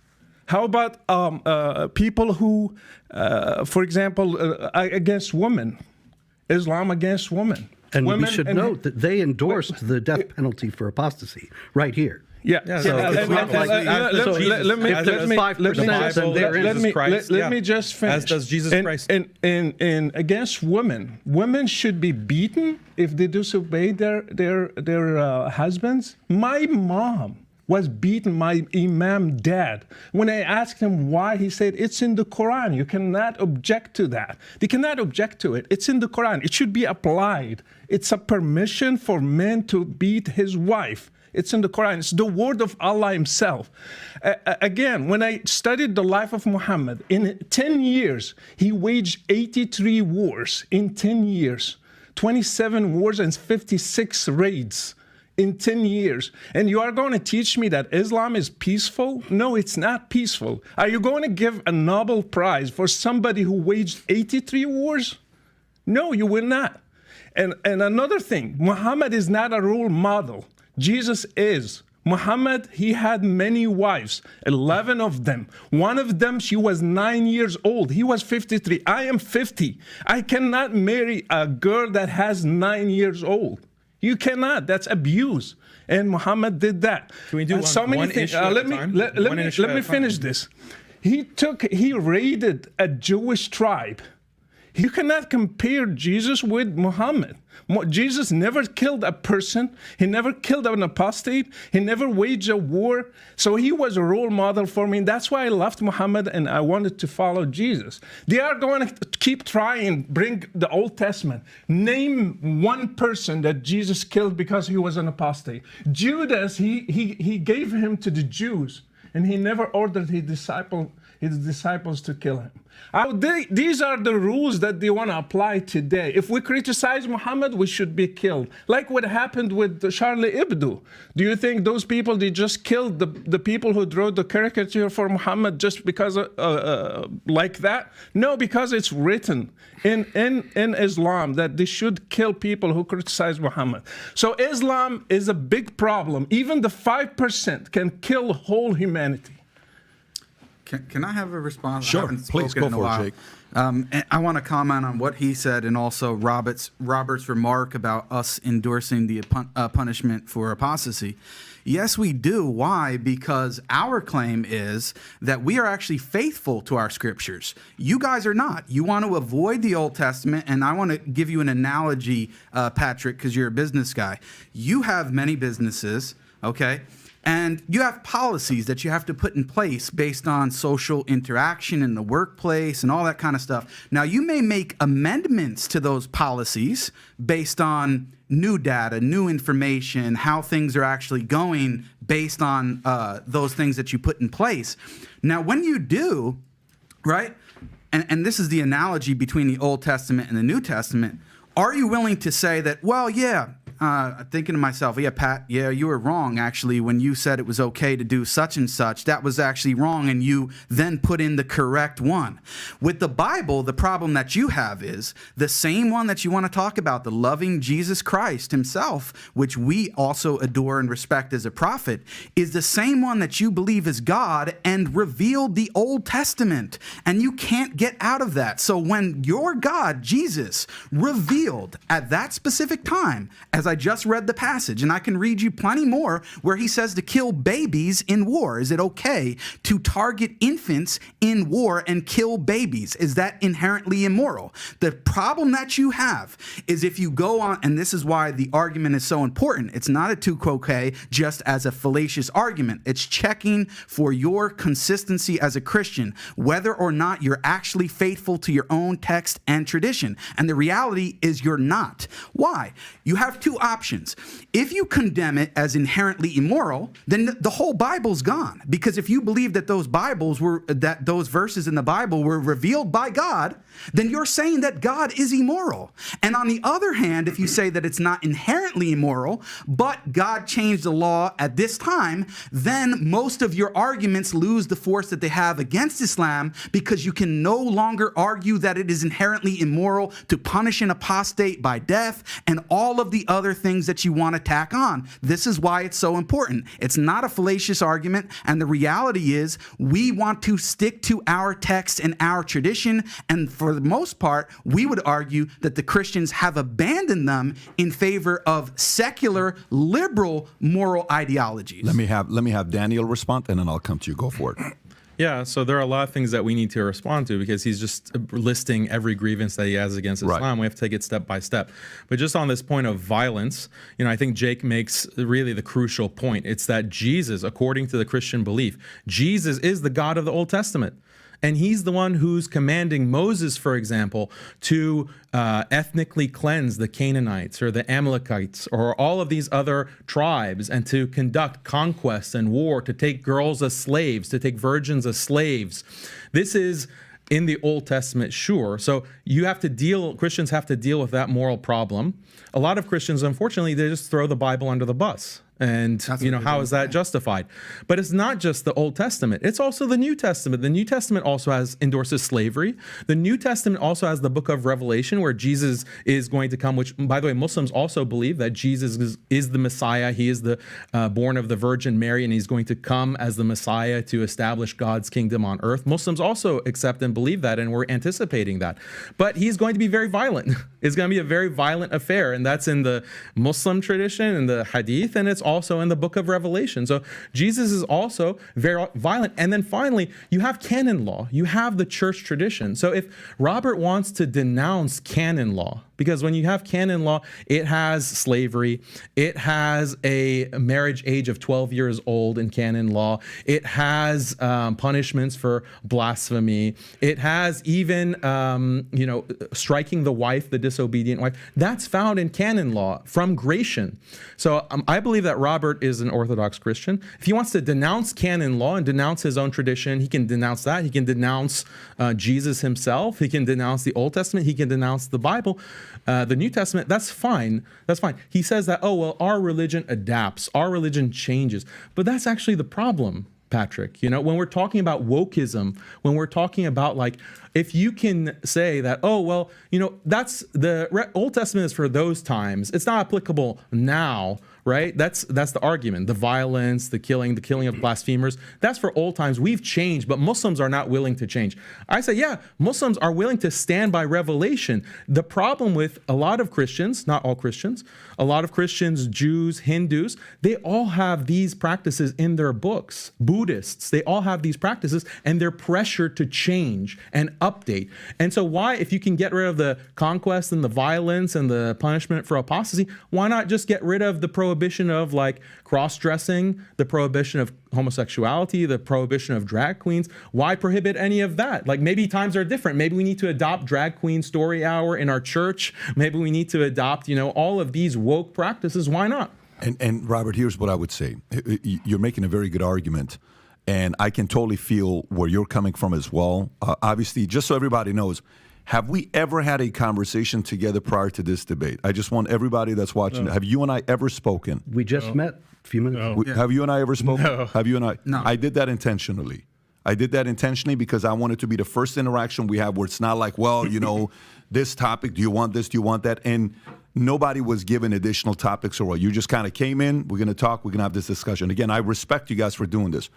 How about people who, for example, against women, Islam against women? And women, we should note that they endorsed the death penalty for apostasy right here. Yeah. So it's not like let me just finish. As does Jesus Christ. And against women, women should be beaten if they disobey their husbands. My mom was beaten, my imam dad. When I asked him why, he said, it's in the Quran. You cannot object to that. They cannot object to it. It's in the Quran. It should be applied. It's a permission for men to beat his wife. It's in the Quran. It's the word of Allah himself. Again, when I studied the life of Muhammad, in 10 years, he waged 83 wars in 10 years, 27 wars and 56 raids in 10 years. And you are going to teach me that Islam is peaceful? No, it's not peaceful. Are you going to give a Nobel Prize for somebody who waged 83 wars? No, you will not. And another thing, Muhammad is not a role model. Jesus is. Muhammad, he had many wives, 11 of them. One of them, she was 9 years old. He was 53. I am 50. I cannot marry a girl that has 9 years old. You cannot. That's abuse. And Muhammad did that. Can we do one issue at a time? Let me finish this. He raided a Jewish tribe. You cannot compare Jesus with Muhammad. Jesus never killed a person. He never killed an apostate. He never waged a war. So he was a role model for me. That's why I loved Muhammad and I wanted to follow Jesus. They are going to keep trying, bring the Old Testament. Name one person that Jesus killed because he was an apostate. Judas, he gave him to the Jews, and he never ordered his disciples to kill him. These are the rules that they want to apply today. If we criticize Muhammad, we should be killed. Like what happened with Charlie Hebdo. Do you think those people, they just killed the people who drew the caricature for Muhammad just because like that? No, because it's written in Islam that they should kill people who criticize Muhammad. So Islam is a big problem. Even the 5% can kill whole humanity. Can I have a response? Sure, please go for it, Jake. And I want to comment on what he said and also Robert's remark about us endorsing the punishment for apostasy. Yes, we do. Why? Because our claim is that we are actually faithful to our scriptures. You guys are not. You want to avoid the Old Testament, and I want to give you an analogy, Patrick, because you're a business guy. You have many businesses, okay? And you have policies that you have to put in place based on social interaction in the workplace and all that kind of stuff. Now, you may make amendments to those policies based on new data, new information, how things are actually going based on those things that you put in place. Now, when you do, right, and this is the analogy between the Old Testament and the New Testament, are you willing to say that, well, yeah, thinking to myself, yeah, Pat, yeah, you were wrong, actually, when you said it was okay to do such and such. That was actually wrong, and you then put in the correct one. With the Bible, the problem that you have is the same one that you want to talk about, the loving Jesus Christ himself, which we also adore and respect as a prophet, is the same one that you believe is God and revealed the Old Testament. And you can't get out of that. So when your God, Jesus, revealed at that specific time, as I just read the passage, and I can read you plenty more where he says to kill babies in war. Is it okay to target infants in war and kill babies? Is that inherently immoral? The problem that you have is if you go on, and this is why the argument is so important. It's not a tu quoque just as a fallacious argument. It's checking for your consistency as a Christian, whether or not you're actually faithful to your own text and tradition. And the reality is you're not. Why? You have two options. If you condemn it as inherently immoral, then the whole Bible's gone. Because if you believe that those verses in the Bible were revealed by God, then you're saying that God is immoral. And on the other hand, if you say that it's not inherently immoral, but God changed the law at this time, then most of your arguments lose the force that they have against Islam, because you can no longer argue that it is inherently immoral to punish an apostate by death and all of the other other things that you want to tack on. This is why it's so important. It's not a fallacious argument, and the reality is we want to stick to our text and our tradition, and for the most part, we would argue that the Christians have abandoned them in favor of secular, liberal, moral ideologies. Let me have Daniel respond, and then I'll come to you. Go for it. Yeah, so there are a lot of things that we need to respond to because he's just listing every grievance that he has against Islam. Right. We have to take it step by step. But just on this point of violence, I think Jake makes really the crucial point. It's that Jesus, according to the Christian belief, Jesus is the God of the Old Testament. And he's the one who's commanding Moses, for example, to ethnically cleanse the Canaanites or the Amalekites or all of these other tribes and to conduct conquest and war, to take girls as slaves, to take virgins as slaves. This is in the Old Testament, sure. So Christians have to deal with that moral problem. A lot of Christians, unfortunately, they just throw the Bible under the bus. And, how is that justified? But it's not just the Old Testament. It's also the New Testament. The New Testament also endorses slavery. The New Testament also has the book of Revelation where Jesus is going to come, which, by the way, Muslims also believe that Jesus is the Messiah. He is the born of the Virgin Mary, and he's going to come as the Messiah to establish God's kingdom on earth. Muslims also accept and believe that, and we're anticipating that. But he's going to be very violent. It's going to be a very violent affair, and that's in the Muslim tradition and the Hadith, and it's also in the book of Revelation. So Jesus is also very violent. And then finally, you have canon law. You have the church tradition. So if Robert wants to denounce canon law, because when you have canon law, it has slavery, it has a marriage age of 12 years old in canon law, it has punishments for blasphemy, it has even striking the wife, the disobedient wife. That's found in canon law from Gratian. So I believe that Robert is an Orthodox Christian. If he wants to denounce canon law and denounce his own tradition, he can denounce that. He can denounce Jesus himself. He can denounce the Old Testament. He can denounce the Bible. The New Testament, that's fine. That's fine. He says that, our religion adapts, our religion changes. But that's actually the problem, Patrick. When we're talking about wokeism, when we're talking about if you can say that, that's the Old Testament is for those times, it's not applicable now, right? That's the argument. The violence, the killing of blasphemers, that's for old times. We've changed, but Muslims are not willing to change. I say, yeah, Muslims are willing to stand by revelation. The problem with a lot of Christians, not all Christians, a lot of Christians, Jews, Hindus, they all have these practices in their books. Buddhists, they all have these practices, and they're pressured to change and update. And so if you can get rid of the conquest and the violence and the punishment for apostasy, why not just get rid of the prohibition of cross-dressing, the prohibition of homosexuality, the prohibition of drag queens? Why prohibit any of that? Maybe times are different. Maybe we need to adopt drag queen story hour in our church. Maybe we need to adopt, all of these woke practices. Why not? And Robert, here's what I would say. You're making a very good argument, and I can totally feel where you're coming from as well. Obviously, just so everybody knows, have we ever had a conversation together prior to this debate? I just want everybody that's watching. No. Have you and I ever spoken? We just met a few minutes ago. No. Have you and I ever spoken? No. Have you and I? No. I did that intentionally. Because I wanted to be the first interaction we have where it's not this topic, do you want this, do you want that? And nobody was given additional topics or what. You just kind of came in, we're going to talk, we're going to have this discussion. Again, I respect you guys for doing this.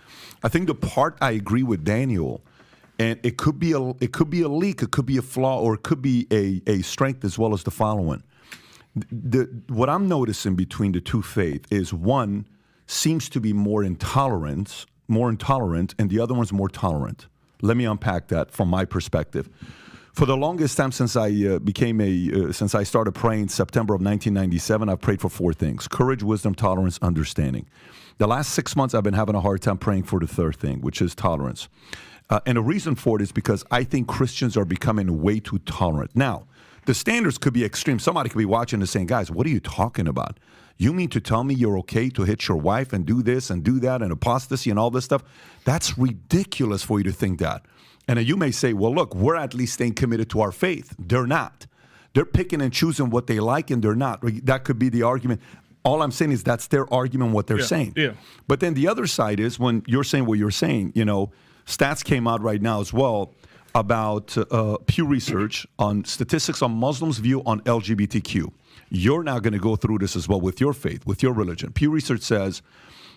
I think the part I agree with Daniel, and it could be a leak, it could be a flaw, or it could be a strength as well as the following. What I'm noticing between the two faiths is one seems to be more intolerant, and the other one's more tolerant. Let me unpack that from my perspective. For the longest time since I started praying September of 1997, I've prayed for four things: courage, wisdom, tolerance, understanding. The last 6 months, I've been having a hard time praying for the third thing, which is tolerance. And the reason for it is because I think Christians are becoming way too tolerant. Now, the standards could be extreme. Somebody could be watching and saying, guys, what are you talking about? You mean to tell me you're okay to hit your wife and do this and do that and apostasy and all this stuff? That's ridiculous for you to think that. And then you may say, well, look, we're at least staying committed to our faith. They're not. They're picking and choosing what they like, and they're not. That could be the argument. All I'm saying is that's their argument, what they're saying. Yeah. But then the other side is when you're saying what you're saying, stats came out right now as well about Pew Research on statistics on Muslims' view on LGBTQ. you're now going to go through this as well with your faith, with your religion. Pew Research says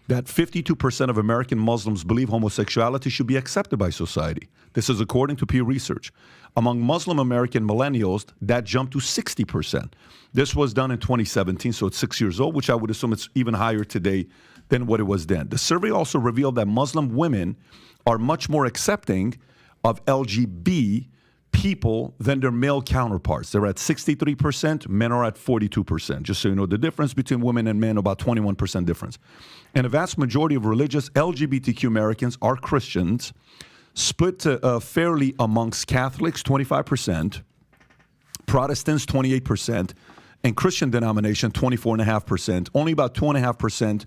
that 52% of American Muslims believe homosexuality should be accepted by society. This is according to Pew Research. Among Muslim American millennials, that jumped to 60%. This was done in 2017, so it's 6 years old, which I would assume it's even higher today than what it was then. The survey also revealed that Muslim women are much more accepting of LGBT people than their male counterparts. They're at 63%, men are at 42%. Just so you know, the difference between women and men, about 21% difference. And a vast majority of religious LGBTQ Americans are Christians, split fairly amongst Catholics, 25%, Protestants, 28%, and Christian denomination, 24.5%. Only about 2.5%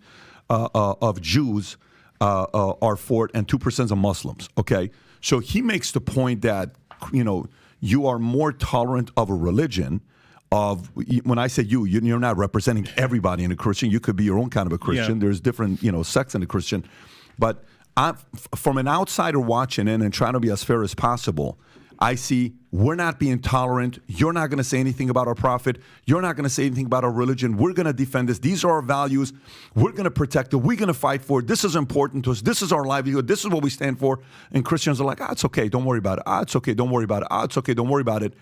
of Jews are for it, and 2% of Muslims, okay? So he makes the point that, you know, you are more tolerant of a religion of, when I say you're not representing everybody in a Christian. You could be your own kind of a Christian. Yeah. There's different, you know, sects in a Christian. But from an outsider watching in and trying to be as fair as possible, I see we're not being tolerant. You're not going to say anything about our prophet. You're not going to say anything about our religion. We're going to defend this. These are our values. We're going to protect it. We're going to fight for it. This is important to us. This is our livelihood. This is what we stand for. And Christians are like, it's okay. Don't worry about it. It's okay. Don't worry about it. It's okay. Don't worry about it.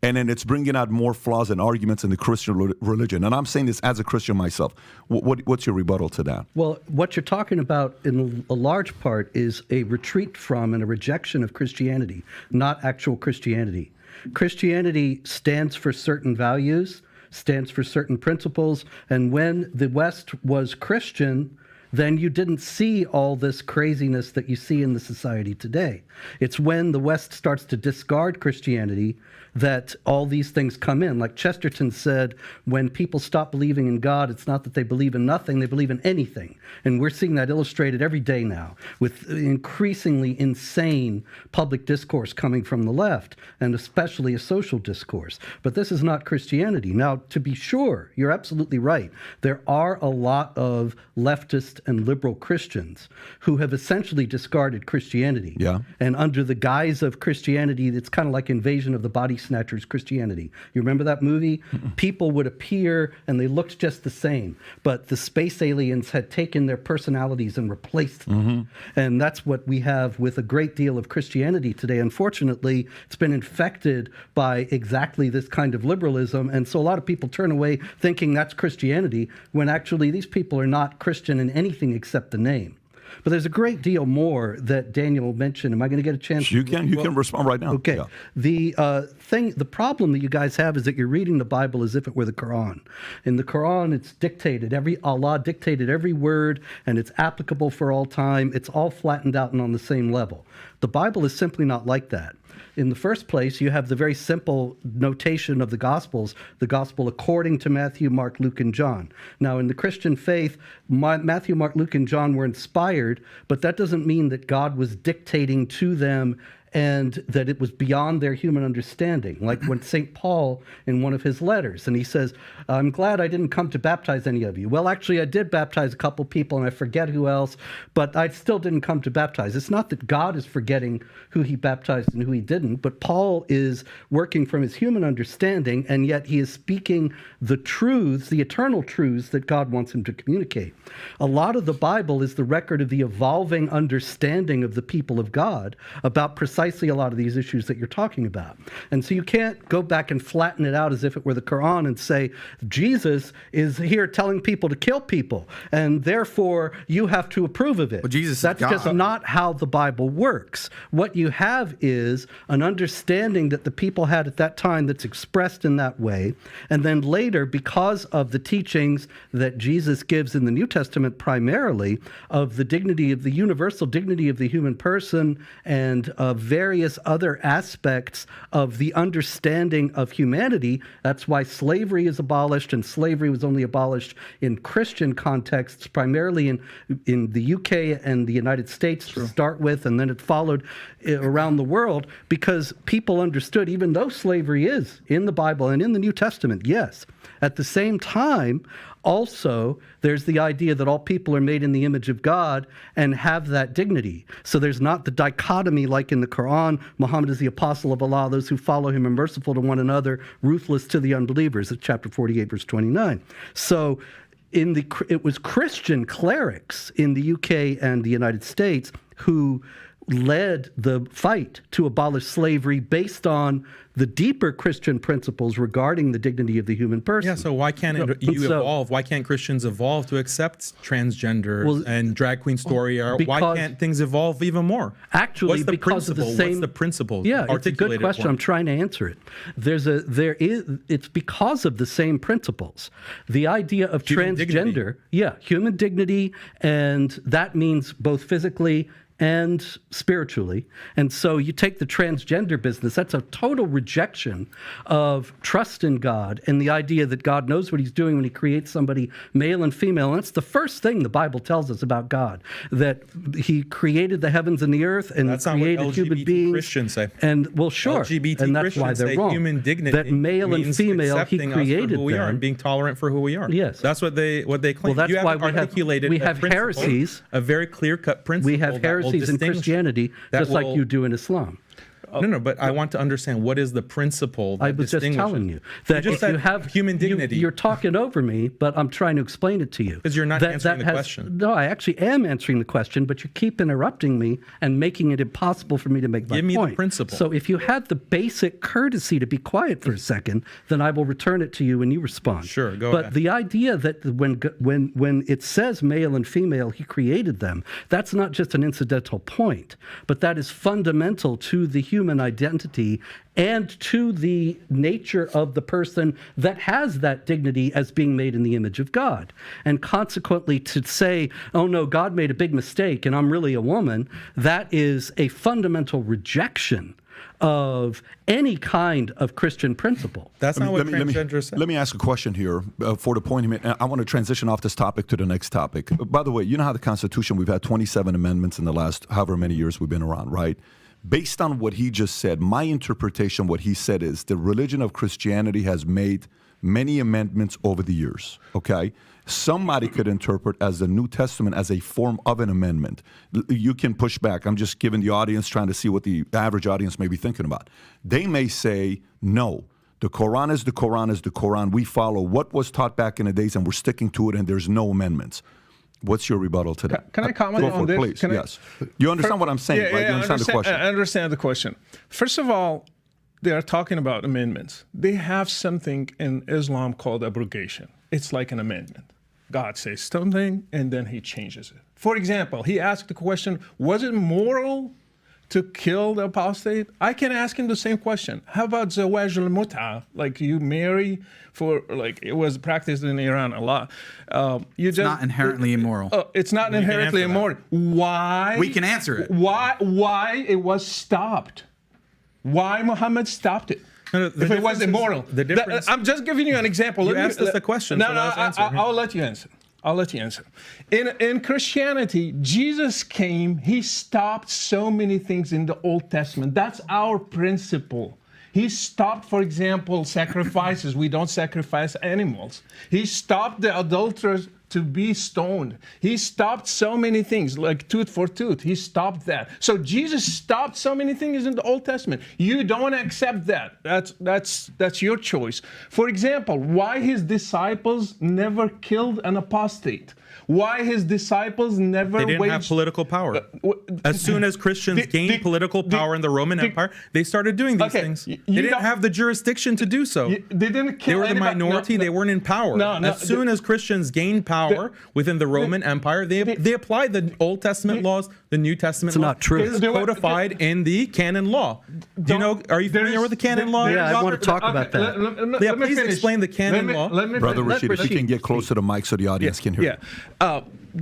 And then it's bringing out more flaws and arguments in the Christian religion. And I'm saying this as a Christian myself. What's your rebuttal to that? Well, what you're talking about in a large part is a retreat from and a rejection of Christianity, not actual Christianity. Christianity stands for certain values, stands for certain principles, and when the West was Christian, then you didn't see all this craziness that you see in the society today. It's when the West starts to discard Christianity that all these things come in. Like Chesterton said, when people stop believing in God, it's not that they believe in nothing, they believe in anything. And we're seeing that illustrated every day now with increasingly insane public discourse coming from the left, and especially a social discourse. But this is not Christianity. Now, to be sure, you're absolutely right. There are a lot of leftist and liberal Christians who have essentially discarded Christianity. Yeah. And under the guise of Christianity, it's kind of like Invasion of the Body Snatchers Christianity. You remember that movie? People would appear and they looked just the same, but the space aliens had taken their personalities and replaced them. And that's what we have with a great deal of Christianity today. Unfortunately, it's been infected by exactly this kind of liberalism, and so a lot of people turn away thinking that's Christianity, when actually these people are not Christian in anything except the name. But there's a great deal more that Daniel mentioned. Am I going to get a chance? You can respond right now. Okay. Yeah. The problem that you guys have is that you're reading the Bible as if it were the Quran. In the Quran, it's dictated. Allah dictated every word, and it's applicable for all time. It's all flattened out and on the same level. The Bible is simply not like that. In the first place, you have the very simple notation of the Gospels, the Gospel according to Matthew, Mark, Luke, and John. Now, in the Christian faith, Matthew, Mark, Luke, and John were inspired, but that doesn't mean that God was dictating to them and that it was beyond their human understanding. Like when St. Paul, in one of his letters, and he says, I'm glad I didn't come to baptize any of you. Well, actually, I did baptize a couple people, and I forget who else, but I still didn't come to baptize. It's not that God is forgetting who he baptized and who he didn't, but Paul is working from his human understanding, and yet he is speaking the truths, the eternal truths that God wants him to communicate. A lot of the Bible is the record of the evolving understanding of the people of God about precisely a lot of these issues that you're talking about. And so you can't go back and flatten it out as if it were the Quran and say, Jesus is here telling people to kill people, and therefore you have to approve of it. Well, Jesus is That's God. just not how the Bible works. What you have is an understanding that the people had at that time that's expressed in that way, and then later, because of the teachings that Jesus gives in the New Testament primarily, of the dignity of the universal dignity of the human person, and of various other aspects of the understanding of humanity. That's why slavery is abolished, and slavery was only abolished in Christian contexts, primarily in the UK and the United States to start with, and then it followed around the world, because people understood, even though slavery is in the Bible and in the New Testament, yes, at the same time, Also, there's the idea that all people are made in the image of God and have that dignity. So there's not the dichotomy like in the Quran, Muhammad is the apostle of Allah, those who follow him are merciful to one another, ruthless to the unbelievers, chapter 48, verse 29. So it was Christian clerics in the UK and the United States who led the fight to abolish slavery based on the deeper Christian principles regarding the dignity of the human person. Yeah, so why can't you evolve? Why can't Christians evolve to accept transgender and drag queen story? Or why can't things evolve even more? Actually, what's the because principle? of the same, what's the principle? Yeah, it's a good question. I'm trying to answer it. It's because of the same principles. The idea of human transgender, dignity. Human dignity, and that means both physically and spiritually. And so you take the transgender business, that's a total rejection of trust in God and the idea that God knows what he's doing when he creates somebody male and female. And that's the first thing the Bible tells us about God, that he created the heavens and the earth and that's created not what LGBT human beings. Christians say. And well, sure. LGBT and that's Christians why they're say wrong. Human dignity that male and means female, he accepting us created for who we are them. and being tolerant for who we are. Yes. That's what they claim. Well, that's you why haven't articulated we a have principle, heresies. a very clear-cut principle. We have heresies in Christianity, just like you do in Islam. No, but I want to understand what is the principle that I was just telling you that if you have human dignity. You're talking over me, but I'm trying to explain it to you. Because you're not answering the question. No, I actually am answering the question, but you keep interrupting me and making it impossible for me to make my point. Give me the principle. So if you had the basic courtesy to be quiet for a second, then I will return it to you when you respond. Sure, go ahead. But the idea that when it says male and female, he created them, that's not just an incidental point, but that is fundamental to the human identity and to the nature of the person that has that dignity as being made in the image of God. And consequently, to say, oh no, God made a big mistake and I'm really a woman, that is a fundamental rejection of any kind of Christian principle. That's not what transgender said. Let me ask a question here for the point he made. I want to transition off this topic to the next topic. By the way, you know how the Constitution, we've had 27 amendments in the last however many years we've been around, right? Based on what he just said, my interpretation, what he said is the religion of Christianity has made many amendments over the years, okay? Somebody could interpret as the New Testament as a form of an amendment. You can push back. I'm just giving the audience, trying to see what the average audience may be thinking about. They may say, no, the Quran is the Quran is the Quran. We follow what was taught back in the days and we're sticking to it and there's no amendments. What's your rebuttal to that? Can I comment on this? Please, yes. You understand what I'm saying, right? You understand the question? I understand the question. First of all, they are talking about amendments. They have something in Islam called abrogation. It's like an amendment. God says something, and then he changes it. For example, he asked the question, was it moral to kill the apostate? I can ask him the same question. How about zawaj al-mut'a? Like you marry for, like it was practiced in Iran a lot. It's not inherently immoral. It's not inherently immoral. Why? We can answer it. Why it was stopped? Why Muhammad stopped it? No, if it was immoral. The difference, I'm just giving you an example. You asked us the question. No, I'll let you answer. I'll let you answer. In Christianity, Jesus came, he stopped so many things in the Old Testament. That's our principle. He stopped, for example, sacrifices. We don't sacrifice animals. He stopped the adulterers to be stoned. He stopped so many things, like tooth for tooth. He stopped that. So Jesus stopped so many things in the Old Testament. You don't accept that. That's your choice. For example, why his disciples never killed an apostate? Why his disciples never They didn't have political power. As soon as Christians gained political power in the Roman Empire, they started doing these things. They didn't have the jurisdiction to do so. They didn't kill They were the minority. They weren't in power. As soon as Christians gained power within the Roman Empire, they applied the Old Testament laws, the New Testament laws. It's not true. It's codified in the canon law. Do you know? Are you familiar with the canon law? Yeah, I want to talk about that. Yeah, please explain the canon law. Brother Rashid, if you can get close to the mic so the audience can hear.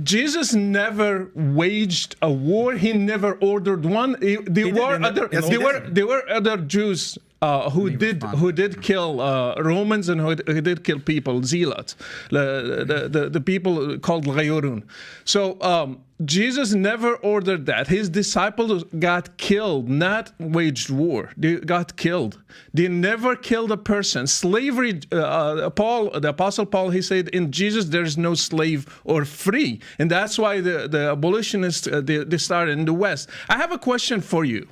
Jesus never waged a war. He never ordered one. There were other Jews who did kill Romans and who did kill people, zealots, the people called Ghayurun. So Jesus never ordered that. His disciples got killed, not waged war. They got killed. They never killed a person. Slavery, the Apostle Paul, he said, in Jesus there's no slave or free. And that's why the abolitionists, they started in the West. I have a question for you.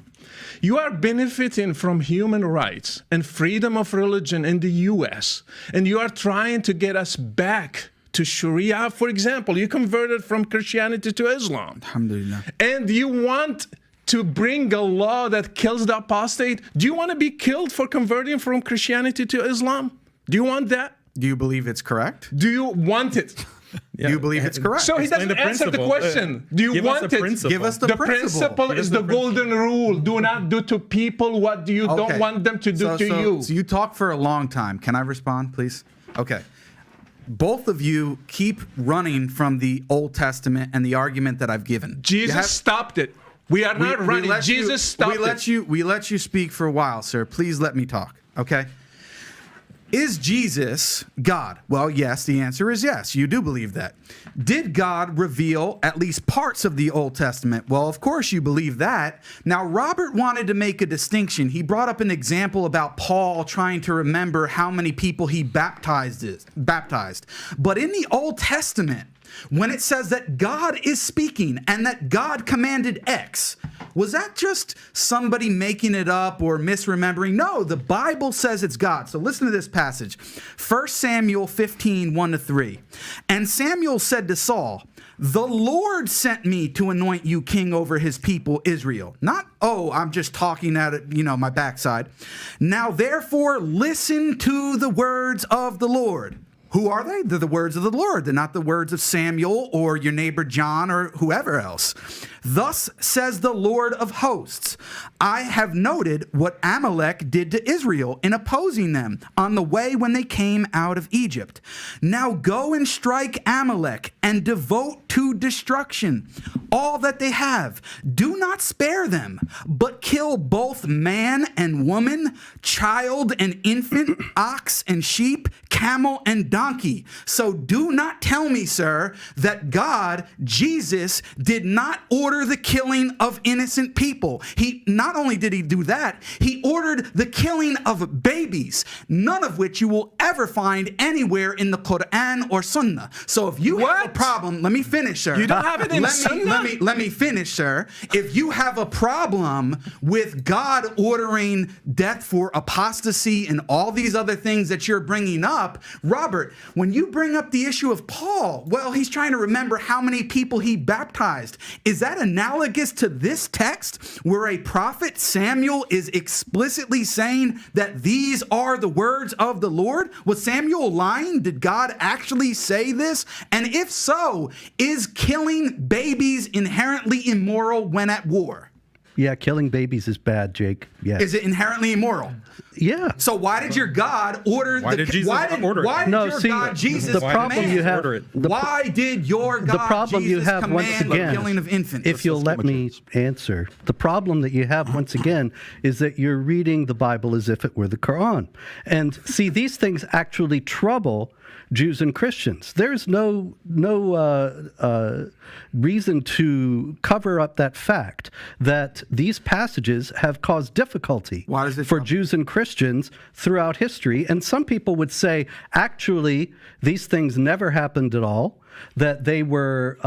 You are benefiting from human rights and freedom of religion in the U.S., and you are trying to get us back to Sharia. For example, you converted from Christianity to Islam. Alhamdulillah. And you want to bring a law that kills the apostate. Do you want to be killed for converting from Christianity to Islam? Do you want that? Do you believe it's correct? Do you want it? Do you believe it's correct? So he doesn't answer the question. Do you want it? Give us the principle is the golden rule. Do not do to people what you don't want them to do to you. So you talk for a long time. Can I respond, please? Okay. Both of you keep running from the Old Testament and the argument that I've given. Jesus stopped it. We are not running. Jesus stopped it. We let you speak for a while, sir. Please let me talk, okay? Is Jesus God? Well, yes, the answer is yes. You do believe that. Did God reveal at least parts of the Old Testament? Well, of course you believe that. Now, Robert wanted to make a distinction. He brought up an example about Paul trying to remember how many people he baptized. But in the Old Testament, when it says that God is speaking and that God commanded X, was that just somebody making it up or misremembering? No, the Bible says it's God. So listen to this passage. 1 Samuel 15, 1-3. And Samuel said to Saul, the Lord sent me to anoint you king over his people Israel. Not, oh, I'm just talking at it, my backside. Now therefore listen to the words of the Lord. Who are they? They're the words of the Lord. They're not the words of Samuel or your neighbor John or whoever else. Thus says the Lord of hosts, I have noted what Amalek did to Israel in opposing them on the way when they came out of Egypt. Now go and strike Amalek and devote to destruction all that they have. Do not spare them, but kill both man and woman, child and infant, ox and sheep, camel and donkey. So do not tell me, sir, that God, Jesus, did not order the killing of innocent people. He not only did he do that, he ordered the killing of babies, none of which you will ever find anywhere in the Quran or Sunnah. So if you have a problem, let me finish, sir. You don't have it in Sunnah? Let me finish, sir. If you have a problem with God ordering death for apostasy and all these other things that you're bringing up, Robert, when you bring up the issue of Paul, well, he's trying to remember how many people he baptized. Is that analogous to this text where a prophet, Samuel, is explicitly saying that these are the words of the Lord? Was Samuel lying? Did God actually say this? And if so, is killing babies inherently immoral when at war? Yeah, killing babies is bad, Jake. Yeah. Is it inherently immoral? Yeah. So why did your God order Why did Jesus order it? Why did your God Jesus the problem command? you have, Why did your God the problem Jesus you have command once again, the killing of infants? if you'll let me answer, the problem that you have once again is that you're reading the Bible as if it were the Quran. And see, these things actually trouble Jews and Christians. There's no reason to cover up that fact that these passages have caused difficulty for Jews and Christians throughout history. And some people would say, actually, these things never happened at all. That they were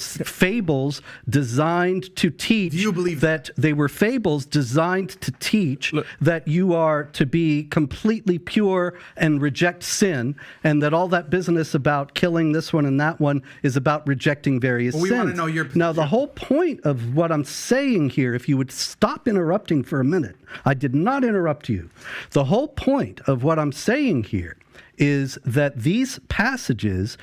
fables designed to teach. Do you believe that they were fables designed to teach that you are to be completely pure and reject sin, and that all that business about killing this one and that one is about rejecting various sins. We want to know your position. Now, the whole point of what I'm saying here, if you would stop interrupting for a minute, I did not interrupt you. The whole point of what I'm saying here is that these passages,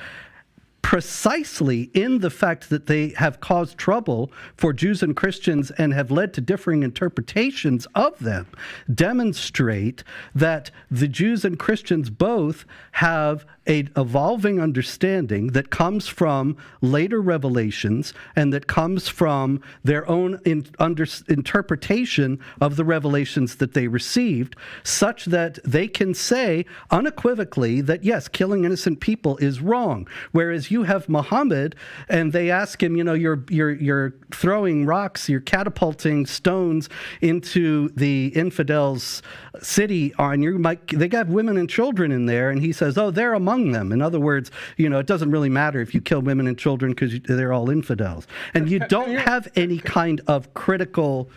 precisely in the fact that they have caused trouble for Jews and Christians and have led to differing interpretations of them, demonstrate that the Jews and Christians both have an evolving understanding that comes from later revelations and that comes from their own interpretation of the revelations that they received, such that they can say unequivocally that, yes, killing innocent people is wrong. Whereas you have Muhammad, and they ask him, you're throwing rocks, you're catapulting stones into the infidels' city, they got women and children in there, and he says, oh, they're among them. In other words, it doesn't really matter if you kill women and children because they're all infidels. And you don't have any kind of critical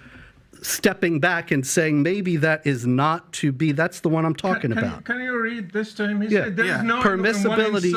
stepping back and saying maybe that is not to be. That's the one I'm talking about. Can you read this to him? He Yeah. said there's no Permissibility.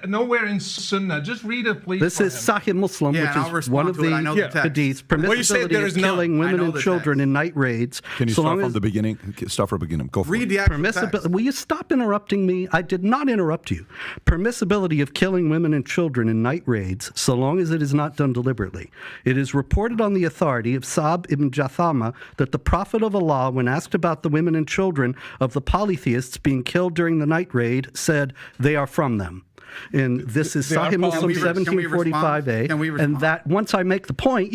nowhere in Sunnah. Just read it, please. This is Sahih Muslim, Yeah, which and I'll is one of respond to it. I know the the text. hadiths. Well, you said Permissibility there of is none. killing I women know and the children text. in night raids. Can you so start long from as the beginning? Start from the beginning. Go for Read it. the actual text. permissibility. Will you stop interrupting me? I did not interrupt you. Permissibility of killing women and children in night raids, so long as it is not done deliberately. It is reported on the authority of Sa'b ibn Jathama that the Prophet of Allah, when asked about the women and children of the polytheists being killed during the night raid, said they are from them. And this is They are Sahih Muslim polytheists. Can we respond? 1745a. Can we And respond? that, once I make the point,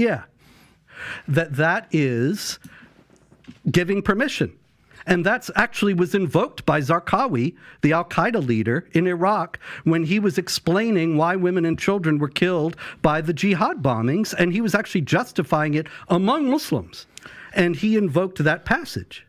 that is giving permission. And that's actually was invoked by Zarqawi, the Al-Qaeda leader in Iraq, when he was explaining why women and children were killed by the jihad bombings, and he was actually justifying it among Muslims. And he invoked that passage.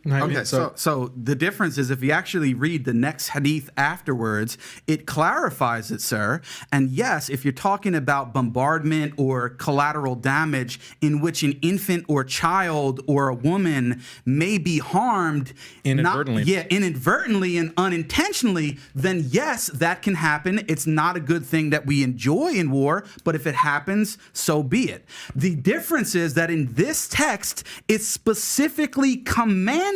Okay, so the difference is if you actually read the next hadith afterwards, it clarifies it, sir. And yes, if you're talking about bombardment or collateral damage in which an infant or child or a woman may be harmed Inadvertently. inadvertently and unintentionally, then yes, that can happen. It's not a good thing that we enjoy in war, but if it happens, so be it. The difference is that in this text, it's specifically commanding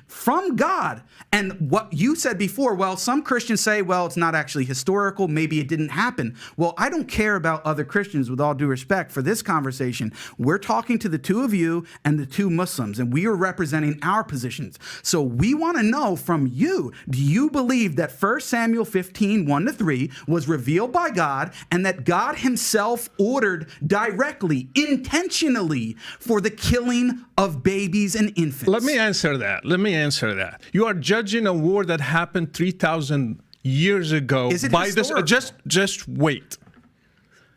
from God. And what you said before, well, some Christians say, well, it's not actually historical. Maybe it didn't happen. Well, I don't care about other Christians, with all due respect. For this conversation, we're talking to the two of you and the two Muslims, and we are representing our positions. So we want to know from you, do you believe that 1 Samuel 15, 1-3 was revealed by God and that God himself ordered directly, intentionally for the killing of babies and infants? Let me answer that. You are judging a war that happened 3,000 years ago. Is it by this? historical? Just wait.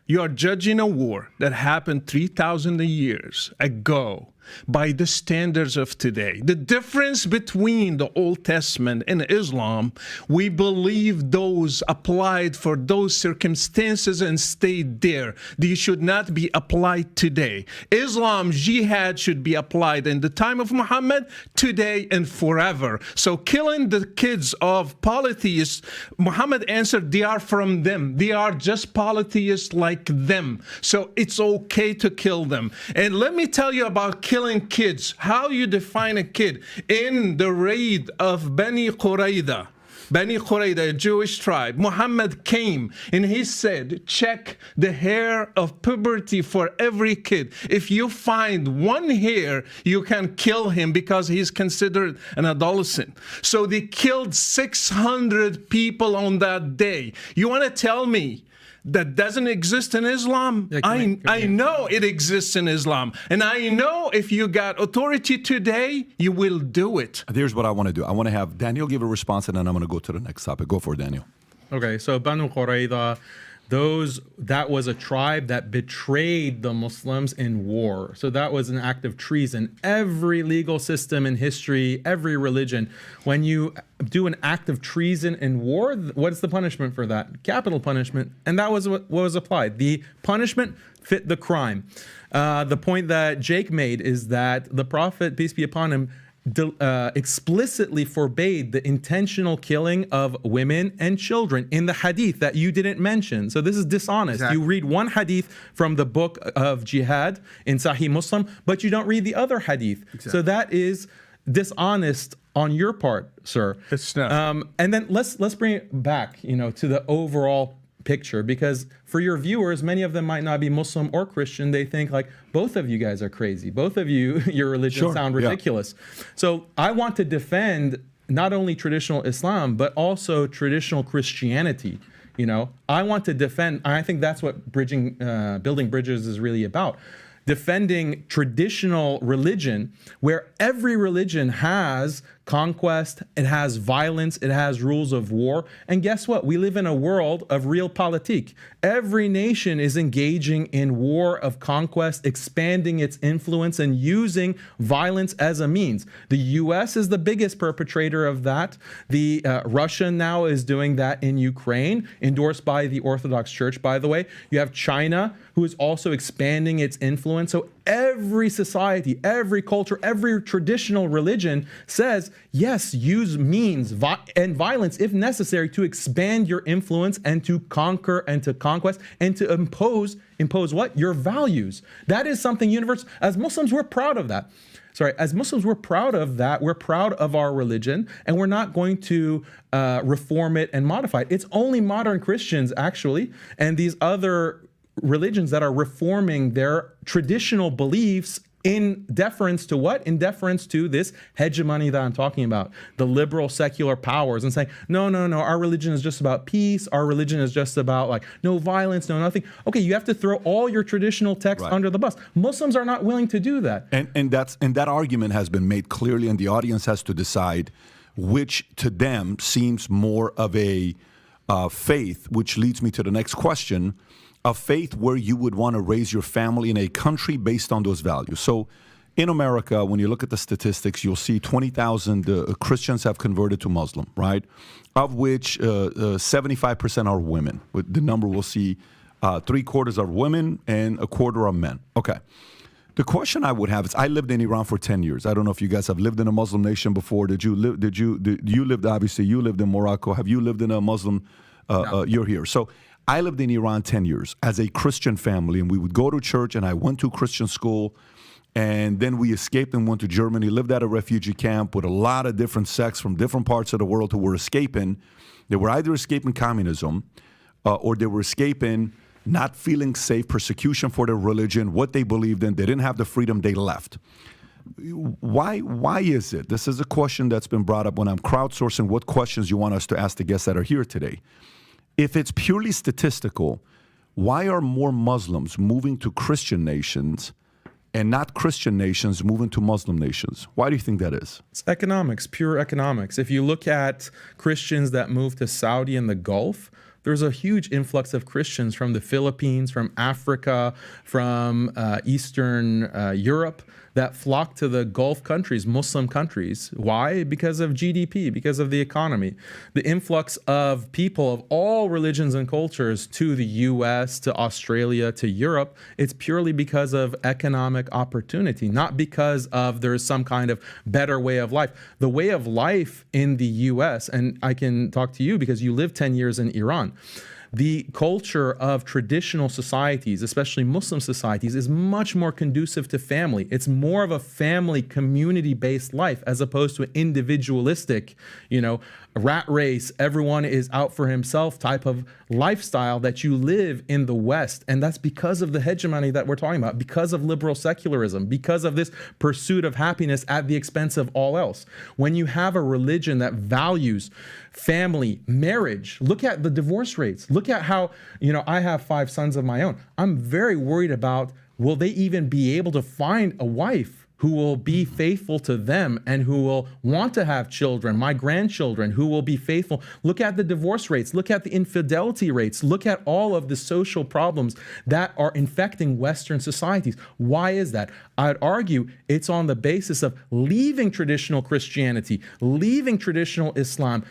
You are judging a war that happened 3,000 years ago by the standards of today. The difference between the Old Testament and Islam, we believe those applied for those circumstances and stayed there. These should not be applied today. Islam, jihad should be applied in the time of Muhammad, today and forever. So killing the kids of polytheists, Muhammad answered, they are from them. They are just polytheists like them. So it's okay to kill them. And let me tell you about killing kids. How you define a kid? In the raid of Bani Qurayza, a Jewish tribe, Muhammad came and he said, check the hair of puberty for every kid. If you find one hair, you can kill him because he's considered an adolescent. So they killed 600 people on that day. You want to tell me that doesn't exist in Islam? Yeah, I know it exists in Islam. And I know if you got authority today, you will do it. Here's what I want to do. I want to have Daniel give a response, and then I'm going to go to the next topic. Go for it, Daniel. Okay, so Banu Qurayza, that was a tribe that betrayed the Muslims in war. So that was an act of treason. Every legal system in history, every religion, when you do an act of treason in war, what's the punishment for that? Capital punishment. And that was what was applied. The punishment fit the crime. The point that Jake made is that the Prophet, peace be upon him, explicitly forbade the intentional killing of women and children in the hadith that you didn't mention. So this is dishonest. Exactly. You read one hadith from the book of jihad in Sahih Muslim, but you don't read the other hadith. Exactly. So that is dishonest on your part, sir. It's not. And then let's bring it back, to the overall picture, because for your viewers, many of them might not be Muslim or Christian. They think like, both of you guys are crazy. Both of you, your religion sound ridiculous. So I want to defend not only traditional Islam, but also traditional Christianity. You know, I want to defend, I think that's what building bridges is really about. Defending traditional religion, where every religion has conquest, it has violence, it has rules of war. And guess what? We live in a world of realpolitik. Every nation is engaging in war of conquest, expanding its influence and using violence as a means. The US is the biggest perpetrator of that. The Russia now is doing that in Ukraine, endorsed by the Orthodox Church, by the way. You have China, who is also expanding its influence. So every society, every culture, every traditional religion says, yes, use means and violence if necessary to expand your influence and to conquer and to conquest and to impose what? Your values. That is something universal. As Muslims, we're proud of that. As Muslims, we're proud of that. We're proud of our religion, and we're not going to reform it and modify it. It's only modern Christians, actually, and these other religions that are reforming their traditional beliefs in deference to what? In deference to this hegemony that I'm talking about, the liberal secular powers, and saying, no, our religion is just about peace. Our religion is just about like no violence, no nothing. Okay, you have to throw all your traditional texts under the bus. Muslims are not willing to do that. And that argument has been made clearly, and the audience has to decide which to them seems more of a faith, which leads me to the next question. A faith where you would want to raise your family in a country based on those values. So in America, when you look at the statistics, you'll see 20,000 Christians have converted to Muslim, right? Of which 75% are women. The number we'll see 3/4 are women and 1/4 are men. Okay. The question I would have is, I lived in Iran for 10 years. I don't know if you guys have lived in a Muslim nation before. You lived, obviously, you lived in Morocco. Have you lived in a Muslim? No. You're here. So I lived in Iran 10 years as a Christian family, and we would go to church, and I went to Christian school, and then we escaped and went to Germany, lived at a refugee camp with a lot of different sects from different parts of the world who were escaping. They were either escaping communism or they were escaping not feeling safe, persecution for their religion, what they believed in. They didn't have the freedom, they left. Why is it? This is a question that's been brought up when I'm crowdsourcing what questions you want us to ask the guests that are here today. If it's purely statistical, why are more Muslims moving to Christian nations and not Christian nations moving to Muslim nations? Why do you think that is? It's economics, pure economics. If you look at Christians that move to Saudi and the Gulf, there's a huge influx of Christians from the Philippines, from Africa, from Eastern Europe that flock to the Gulf countries, Muslim countries. Why? Because of GDP, because of the economy. The influx of people of all religions and cultures to the US, to Australia, to Europe, it's purely because of economic opportunity, not because of there's some kind of better way of life. The way of life in the US, and I can talk to you because you lived 10 years in Iran, the culture of traditional societies, especially Muslim societies, is much more conducive to family. It's more of a family, community-based life as opposed to an individualistic, rat race, everyone is out for himself type of lifestyle that you live in the West. And that's because of the hegemony that we're talking about, because of liberal secularism, because of this pursuit of happiness at the expense of all else. When you have a religion that values family, marriage, look at the divorce rates. Look at how, I have 5 sons of my own. I'm very worried about, will they even be able to find a wife who will be faithful to them and who will want to have children, my grandchildren, who will be faithful. Look at the divorce rates. Look at the infidelity rates. Look at all of the social problems that are infecting Western societies. Why is that? I'd argue it's on the basis of leaving traditional Christianity, leaving traditional Islam,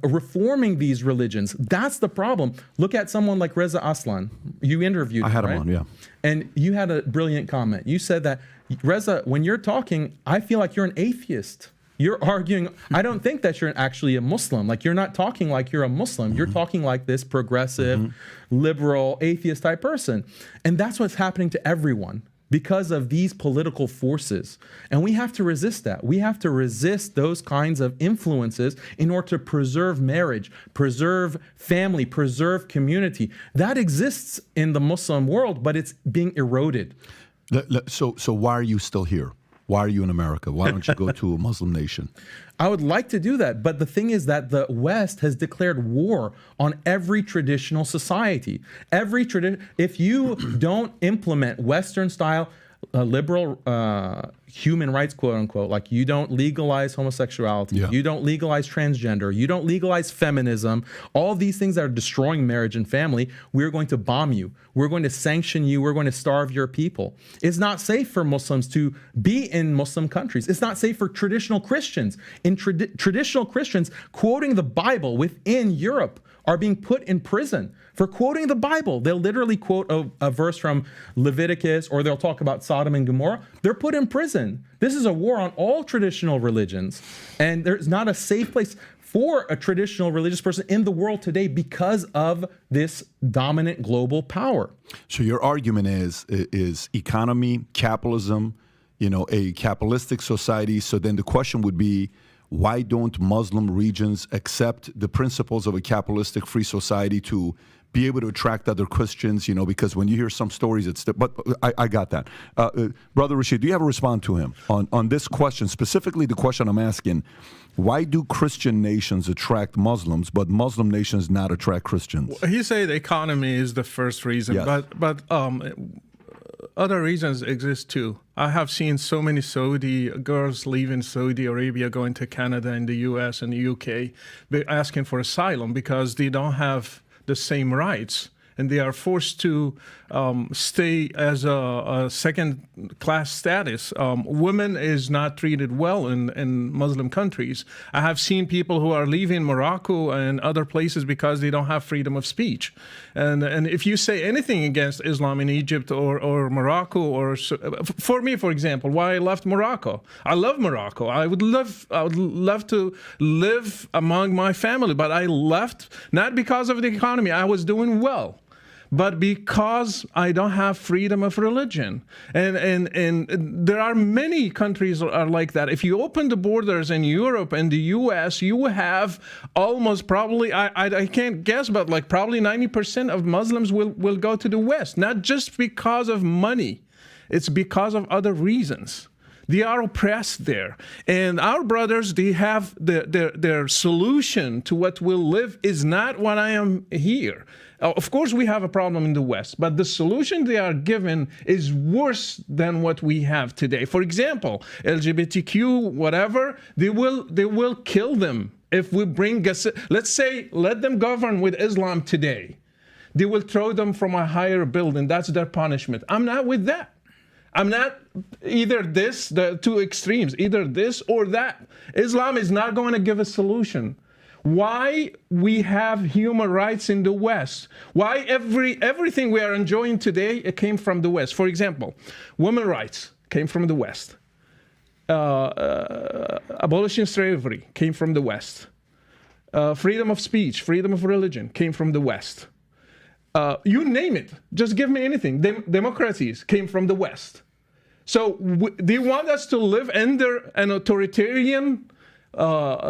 reforming these religions. That's the problem. Look at someone like Reza Aslan. You interviewed him, I had him right? on, yeah. And you had a brilliant comment. You said that, Reza, when you're talking, I feel like you're an atheist. You're arguing, I don't think that you're actually a Muslim. Like, you're not talking like you're a Muslim. You're talking like this progressive, liberal, atheist type person. And that's what's happening to everyone because of these political forces. And we have to resist that. We have to resist those kinds of influences in order to preserve marriage, preserve family, preserve community. That exists in the Muslim world, but it's being eroded. So why are you still here? Why are you in America? Why don't you go to a Muslim nation? I would like to do that, but the thing is that the West has declared war on every traditional society. If you don't implement Western-style liberal human rights, quote unquote, like you don't legalize homosexuality, you don't legalize transgender, you don't legalize feminism, all these things that are destroying marriage and family, we're going to bomb you. We're going to sanction you. We're going to starve your people. It's not safe for Muslims to be in Muslim countries. It's not safe for traditional Christians. Traditional Christians quoting the Bible within Europe are being put in prison for quoting the Bible. They'll literally quote a verse from Leviticus, or they'll talk about Sodom and Gomorrah. They're put in prison. This is a war on all traditional religions. And there's not a safe place for a traditional religious person in the world today because of this dominant global power. So your argument is economy, capitalism, a capitalistic society. So then the question would be, why don't Muslim regions accept the principles of a capitalistic free society to be able to attract other Christians? Because when you hear some stories, but I got that. Brother Rashid, do you have a response to him on this question? Specifically, the question I'm asking, why do Christian nations attract Muslims, but Muslim nations not attract Christians? He said the economy is the first reason, Yes. but other reasons exist too. I have seen so many Saudi girls leaving Saudi Arabia, going to Canada and the US and the UK, asking for asylum because they don't have the same rights. And they are forced to stay as a second-class status. Women is not treated well in Muslim countries. I have seen people who are leaving Morocco and other places because they don't have freedom of speech. And if you say anything against Islam in Egypt or Morocco, or for me, for example, why I left Morocco. I love Morocco. I would love to live among my family, but I left not because of the economy. I was doing well, but because I don't have freedom of religion. And there are many countries that are like that. If you open the borders in Europe and the US, you have almost probably, I can't guess, but like probably 90% of Muslims will go to the West, not just because of money. It's because of other reasons. They are oppressed there. And our brothers, they have their solution to what will live is not what I am here. Of course, we have a problem in the West, but the solution they are given is worse than what we have today. For example, LGBTQ, whatever, they will kill them if we bring, let's say, let them govern with Islam today. They will throw them from a higher building. That's their punishment. I'm not with that. I'm not either this, the two extremes, either this or that. Islam is not going to give a solution. Why we have human rights in the West? Why everything we are enjoying today, it came from the West. For example, women's rights came from the West. Abolishing slavery came from the West. Freedom of speech, freedom of religion came from the West. You name it. Just give me anything. Democracies came from the West. So they want us to live under an authoritarian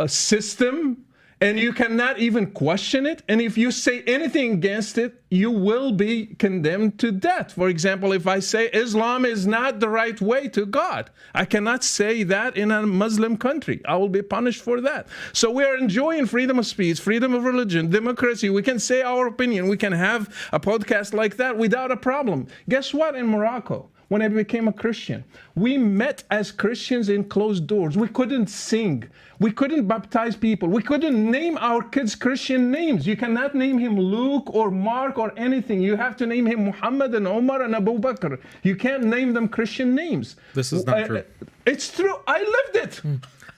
system, and you cannot even question it. And if you say anything against it, you will be condemned to death. For example, if I say Islam is not the right way to God, I cannot say that in a Muslim country. I will be punished for that. So we are enjoying freedom of speech, freedom of religion, democracy. We can say our opinion. We can have a podcast like that without a problem. Guess what? In Morocco, when I became a Christian, we met as Christians in closed doors. We couldn't sing. We couldn't baptize people. We couldn't name our kids Christian names. You cannot name him Luke or Mark or anything. You have to name him Muhammad and Omar and Abu Bakr. You can't name them Christian names. This is not true. It's true. I lived it.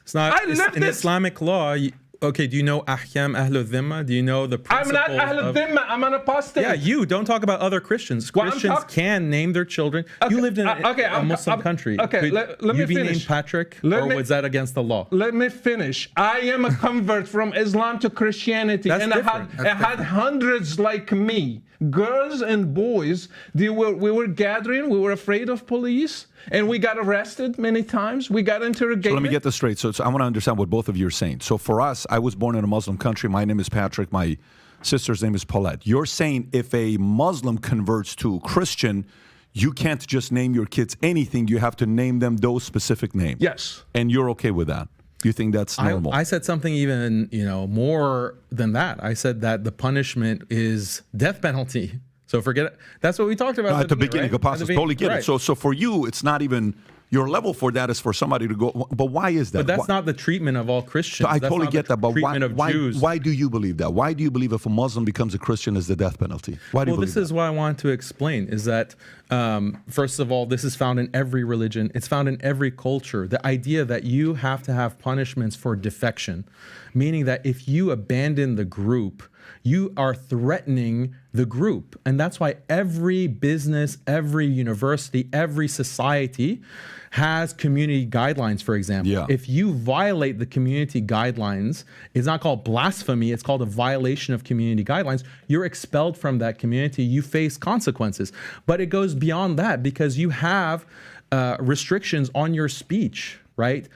It's not. I lived in it. Islamic law. Okay, do you know Ahkam Ahlul Dhimma? Do you know the I'm principles not Ahlul Dhimma. I'm an apostate. Yeah, you don't talk about other Christians. Well, Christians can name their children. Okay, You lived in a Muslim country. Okay, Could let you me be finish. named Patrick, Let or me- was that against the law? Let me finish. I am a convert from Islam to Christianity, That's and different. I had hundreds like me, girls and boys. We were gathering. We were afraid of police, and we got arrested many times. We got interrogated. So let me get this straight. So I want to understand what both of you are saying. So for us, I was born in a Muslim country. My name is Patrick. My sister's name is Paulette. You're saying if a Muslim converts to Christian, you can't just name your kids anything. You have to name them those specific names. Yes. And you're okay with that? You think that's normal? I said something even, more than that. I said that the punishment is death penalty. So forget it. That's what we talked about at the beginning. right? Apostles, totally get it. So for you, it's not even your level for that is for somebody to go. But why is that? But that's not the treatment of all Christians. So I totally get that. But Jews. Why do you believe that? Why do you believe if a Muslim becomes a Christian is the death penalty? Why do you believe this is what I wanted to explain is that, first of all, this is found in every religion. It's found in every culture. The idea that you have to have punishments for defection, meaning that if you abandon the group, you are threatening the group. And that's why every business, every university, every society has community guidelines, for example. Yeah. If you violate the community guidelines, it's not called blasphemy, it's called a violation of community guidelines. You're expelled from that community, you face consequences. But it goes beyond that because you have restrictions on your speech. Right?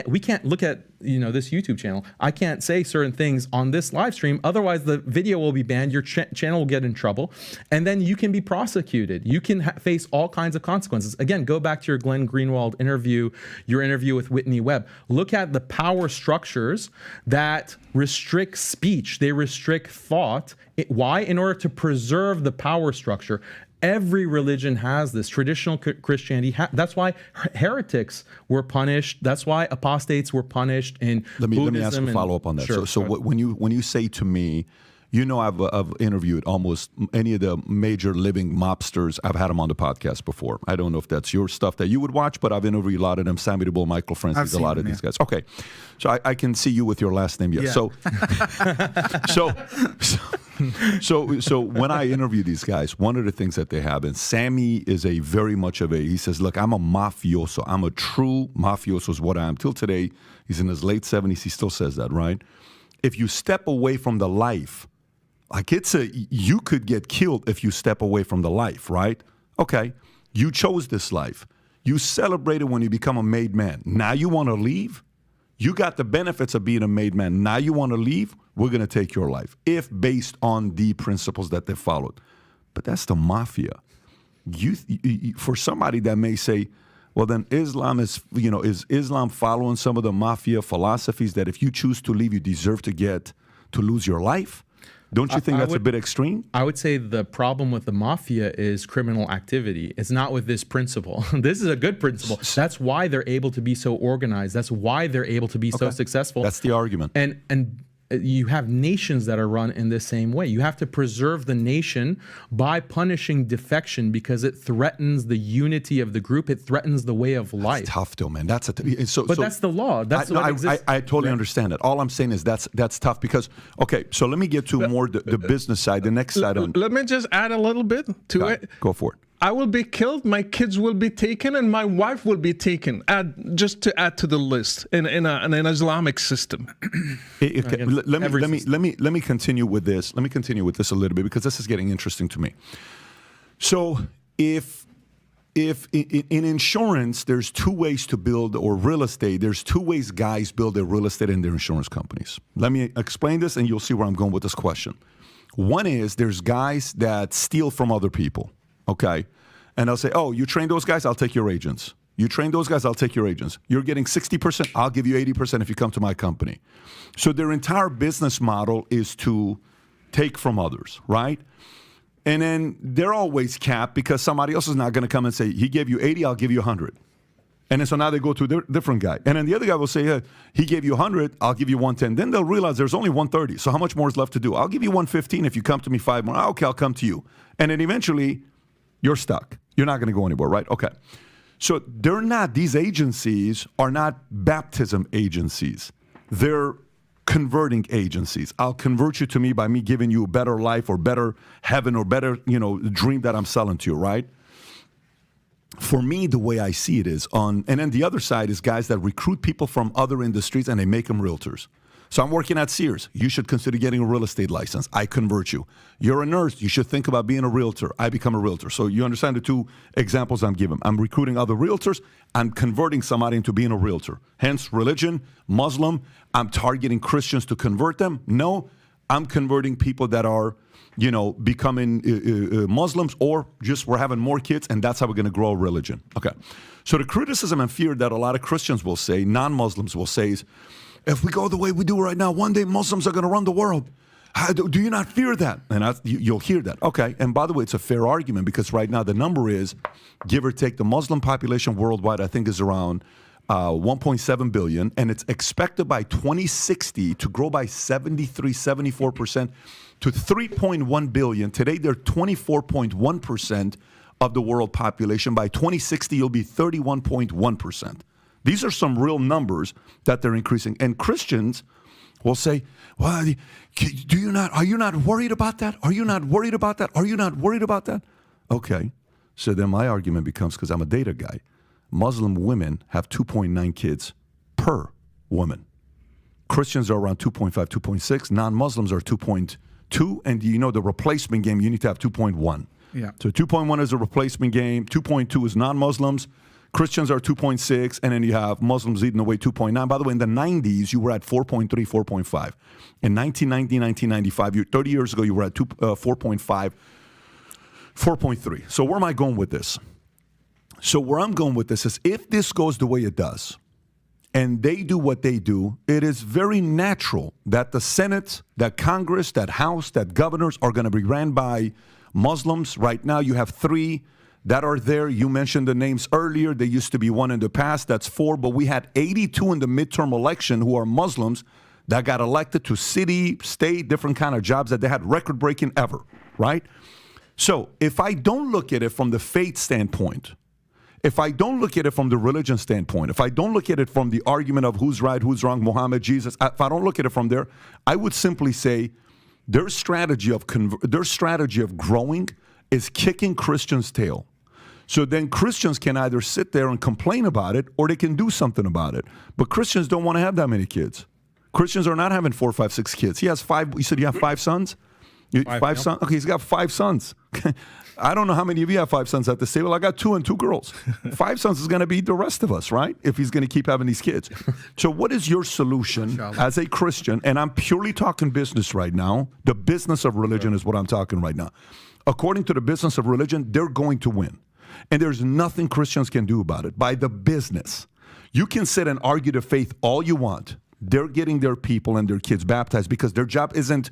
We can't look at, this YouTube channel. I can't say certain things on this live stream. Otherwise, the video will be banned. Your channel will get in trouble. And then you can be prosecuted. You can face all kinds of consequences. Again, go back to your Glenn Greenwald interview, your interview with Whitney Webb. Look at the power structures that restrict speech. They restrict thought. Why? In order to preserve the power structure. Every religion has this. Traditional Christianity, that's why heretics were punished. That's why apostates were punished in Buddhism. Let me ask a follow-up on that. Sure, so when you say to me, I've interviewed almost any of the major living mobsters. I've had them on the podcast before. I don't know if that's your stuff that you would watch, but I've interviewed a lot of them. Sammy the Bull, Michael Francis, a lot of these guys. Okay, so I can see you with your last name. Yes. Yeah. So when I interview these guys, one of the things that they have, and Sammy is he says, look, I'm a mafioso. I'm a true mafioso is what I am. Till today, he's in his late 70s. He still says that, right? If you step away from the life, you could get killed if you step away from the life, right? Okay, you chose this life. You celebrated when you become a made man. Now you want to leave? You got the benefits of being a made man. Now you want to leave? We're going to take your life, if based on the principles that they followed. But that's the mafia. For somebody that may say, well, then Islam is Islam following some of the mafia philosophies that if you choose to leave, you deserve to lose your life? Don't you think that's a bit extreme? I would say the problem with the mafia is criminal activity. It's not with this principle. This is a good principle. That's why they're able to be so organized. That's why they're able to be so successful. That's the argument. And you have nations that are run in the same way. You have to preserve the nation by punishing defection because it threatens the unity of the group. It threatens the way of life. That's tough, though, man. But that's the law. That's what exists. I totally understand it. All I'm saying is that's tough because, okay, so let me get to more the business side, the next side. Let me just add a little bit to it. Go for it. I will be killed, my kids will be taken, and my wife will be taken. Just to add to the list in an Islamic system. Let me continue with this. Let me continue with this a little bit because this is getting interesting to me. So if in insurance, there's two ways to build, or real estate, there's two ways guys build their real estate and their insurance companies. Let me explain this, and you'll see where I'm going with this question. One is there's guys that steal from other people. Okay. And I'll say, oh, you train those guys, I'll take your agents. You train those guys, I'll take your agents. You're getting 60%, I'll give you 80% if you come to my company. So their entire business model is to take from others, right? And then they're always capped because somebody else is not going to come and say, he gave you 80, I'll give you 100. And then so now they go to a different guy. And then the other guy will say, hey, he gave you 100, I'll give you 110. Then they'll realize there's only 130. So how much more is left to do? I'll give you 115 if you come to me 5 more. Okay, I'll come to you. And then eventually you're stuck. You're not going to go anywhere, right? Okay. So these agencies are not baptism agencies. They're converting agencies. I'll convert you to me by me giving you a better life or better heaven or better, dream that I'm selling to you, right? For me, the way I see it is and then the other side is guys that recruit people from other industries and they make them realtors. So I'm working at Sears. You should consider getting a real estate license. I convert you. You're a nurse. You should think about being a realtor. I become a realtor. So you understand the two examples I'm giving. I'm recruiting other realtors. I'm converting somebody into being a realtor. Hence, religion, Muslim. I'm targeting Christians to convert them. No, I'm converting people that are, becoming Muslims, or just we're having more kids, and that's how we're going to grow a religion. Okay. So the criticism and fear that a lot of Christians will say, non-Muslims will say, is, if we go the way we do right now, one day Muslims are going to run the world. Do you not fear that? And you'll hear that. Okay. And by the way, it's a fair argument, because right now the number is, give or take, the Muslim population worldwide, I think, is around 1.7 billion, and it's expected by 2060 to grow by 74% to 3.1 billion. Today, they're 24.1% of the world population. By 2060, you'll be 31.1%. These are some real numbers that they're increasing. And Christians will say, well, are you not worried about that? Are you not worried about that? Are you not worried about that? Okay. So then my argument becomes, because I'm a data guy, Muslim women have 2.9 kids per woman. Christians are around 2.5, 2.6. Non-Muslims are 2.2. And the replacement game, you need to have 2.1. Yeah. So 2.1 is a replacement game. 2.2 is non-Muslims. Christians are 2.6, and then you have Muslims eating away 2.9. By the way, in the 90s, you were at 4.3, 4.5. In 1990, 1995, 30 years ago, you were at 4.5, 4.3. So where am I going with this? So where I'm going with this is, if this goes the way it does, and they do what they do, it is very natural that the Senate, that Congress, that House, that governors are going to be ran by Muslims. Right now, you have 3 that are there. You mentioned the names earlier. There used to be 1 in the past. That's 4. But we had 82 in the midterm election who are Muslims that got elected to city, state, different kind of jobs that they had record-breaking ever, right? So if I don't look at it from the faith standpoint, if I don't look at it from the religion standpoint, if I don't look at it from the argument of who's right, who's wrong, Muhammad, Jesus, if I don't look at it from there, I would simply say their strategy of growing is kicking Christians' tail. So then Christians can either sit there and complain about it, or they can do something about it. But Christians don't want to have that many kids. Christians are not having 4, 5, 6 kids. He has 5. You said you have 5 sons? 5 sons? Okay, he's got 5 sons. I don't know how many of you have 5 sons at this table. I got 2 and 2 girls. 5 sons is going to be the rest of us, right? If he's going to keep having these kids. So what is your solution as a Christian? And I'm purely talking business right now. The business of religion is what I'm talking right now. According to the business of religion, they're going to win. And there's nothing Christians can do about it. By the business, you can sit and argue the faith all you want. They're getting their people and their kids baptized, because their job isn't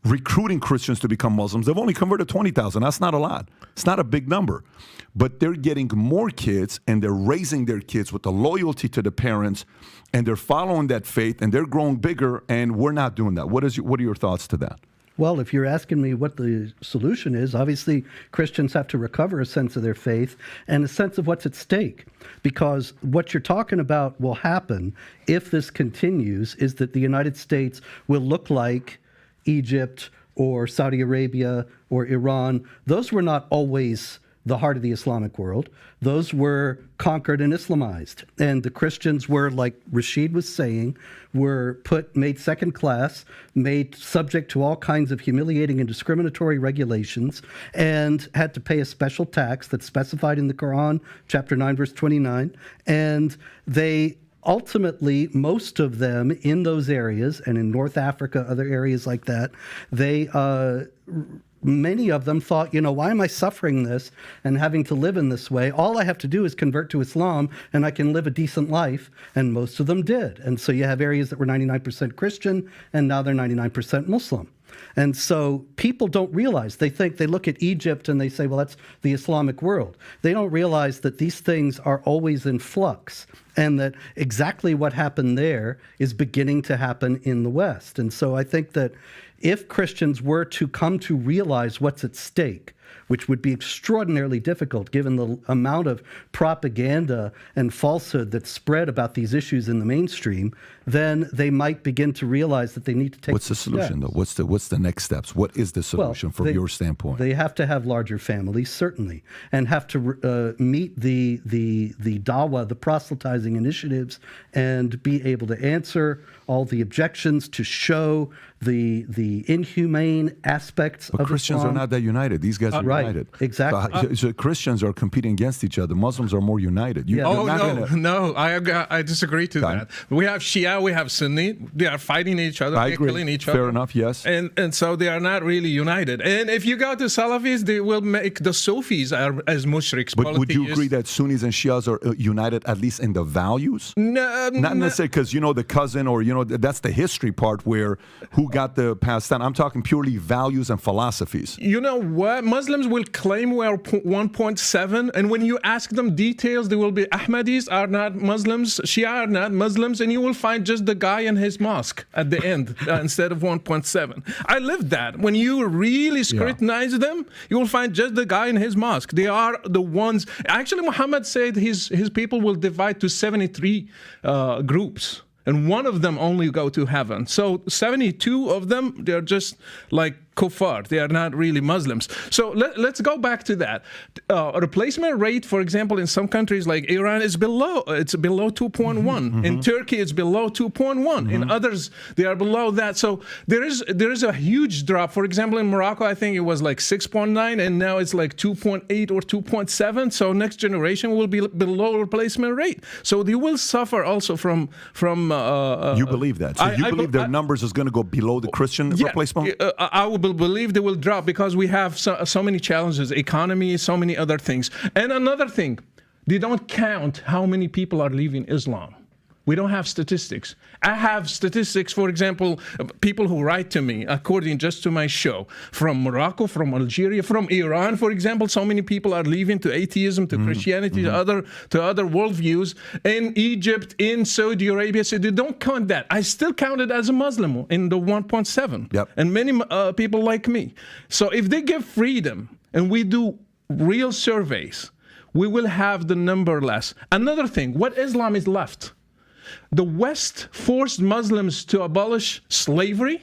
recruiting Christians to become Muslims. They've only converted 20,000. That's not a lot. It's not a big number. But they're getting more kids, and they're raising their kids with the loyalty to the parents, and they're following that faith, and they're growing bigger, and we're not doing that. What are your thoughts to that? Well, if you're asking me what the solution is, obviously Christians have to recover a sense of their faith and a sense of what's at stake. Because what you're talking about will happen if this continues, is that the United States will look like Egypt or Saudi Arabia or Iran. Those were not always the heart of the Islamic world. Those were conquered and Islamized. And the Christians were, like Rashid was saying, were made second class, made subject to all kinds of humiliating and discriminatory regulations, and had to pay a special tax that's specified in the Quran, chapter 9, verse 29. And they ultimately, most of them in those areas, and in North Africa, other areas like that, many of them thought, why am I suffering this and having to live in this way? All I have to do is convert to Islam and I can live a decent life. And most of them did. And so you have areas that were 99% Christian, and now they're 99% Muslim. And so people don't realize, they look at Egypt and they say, well, that's the Islamic world. They don't realize that these things are always in flux, and that exactly what happened there is beginning to happen in the West. And so I think that if Christians were to come to realize what's at stake, which would be extraordinarily difficult given the amount of propaganda and falsehood that's spread about these issues in the mainstream, then they might begin to realize that they need to take What's the solution, though? What's the next steps? What is the solution from your standpoint? They have to have larger families, certainly, and have to meet the dawah, the proselytizing initiatives, and be able to answer all the objections, to show the inhumane aspects of Christians Islam. are not that united. These guys are Right, united. exactly. So Christians are competing against each other. Muslims are more united. Yeah. Oh, they're not gonna- no, I disagree to Okay. that. We have Shia, we have Sunni. They are fighting each other. I They're agree. killing each Fair other. enough, yes. And so they are not really united. And if you go to Salafis, they will make the Sufis as mushriks. But would you polytheists. agree that Sunnis and Shias are united at least in the values? No, Not necessarily because, the cousin or, that's the history part where who got the passed down. I'm talking purely values and philosophies. You know what? Muslims will claim we are 1.7, and when you ask them details, they will be Ahmadis are not Muslims, Shia are not Muslims, and you will find just the guy in his mosque at the end instead of 1.7. I lived that. When you really scrutinize them, you will find just the guy in his mosque. They are the ones. Actually, Muhammad said his people will divide to 73 groups. And one of them only go to heaven. So 72 of them, they're just like kuffar. They are not really Muslims. So let's go back to that. Replacement rate, for example, in some countries like Iran is below 2.1. In Turkey, it's below 2.1. In others, they are below that. So there is a huge drop. For example, in Morocco, I think it was like 6.9, and now it's like 2.8 or 2.7. So next generation will be below replacement rate. So they will suffer also from. You believe that? So you believe their numbers is going to go below the Christian replacement? I will believe they will drop because we have so many challenges, economy, so many other things. And another thing, they don't count how many people are leaving Islam. We don't have statistics. I have statistics, for example, people who write to me, according just to my show, from Morocco, from Algeria, from Iran, for example. So many people are leaving to atheism, to Christianity, to other worldviews. In Egypt, in Saudi Arabia, so they don't count that. I still count it as a Muslim in the 1.7. Yep. And many people like me. So if they give freedom and we do real surveys, we will have the number less. Another thing, what Islam is left? The West forced Muslims to abolish slavery,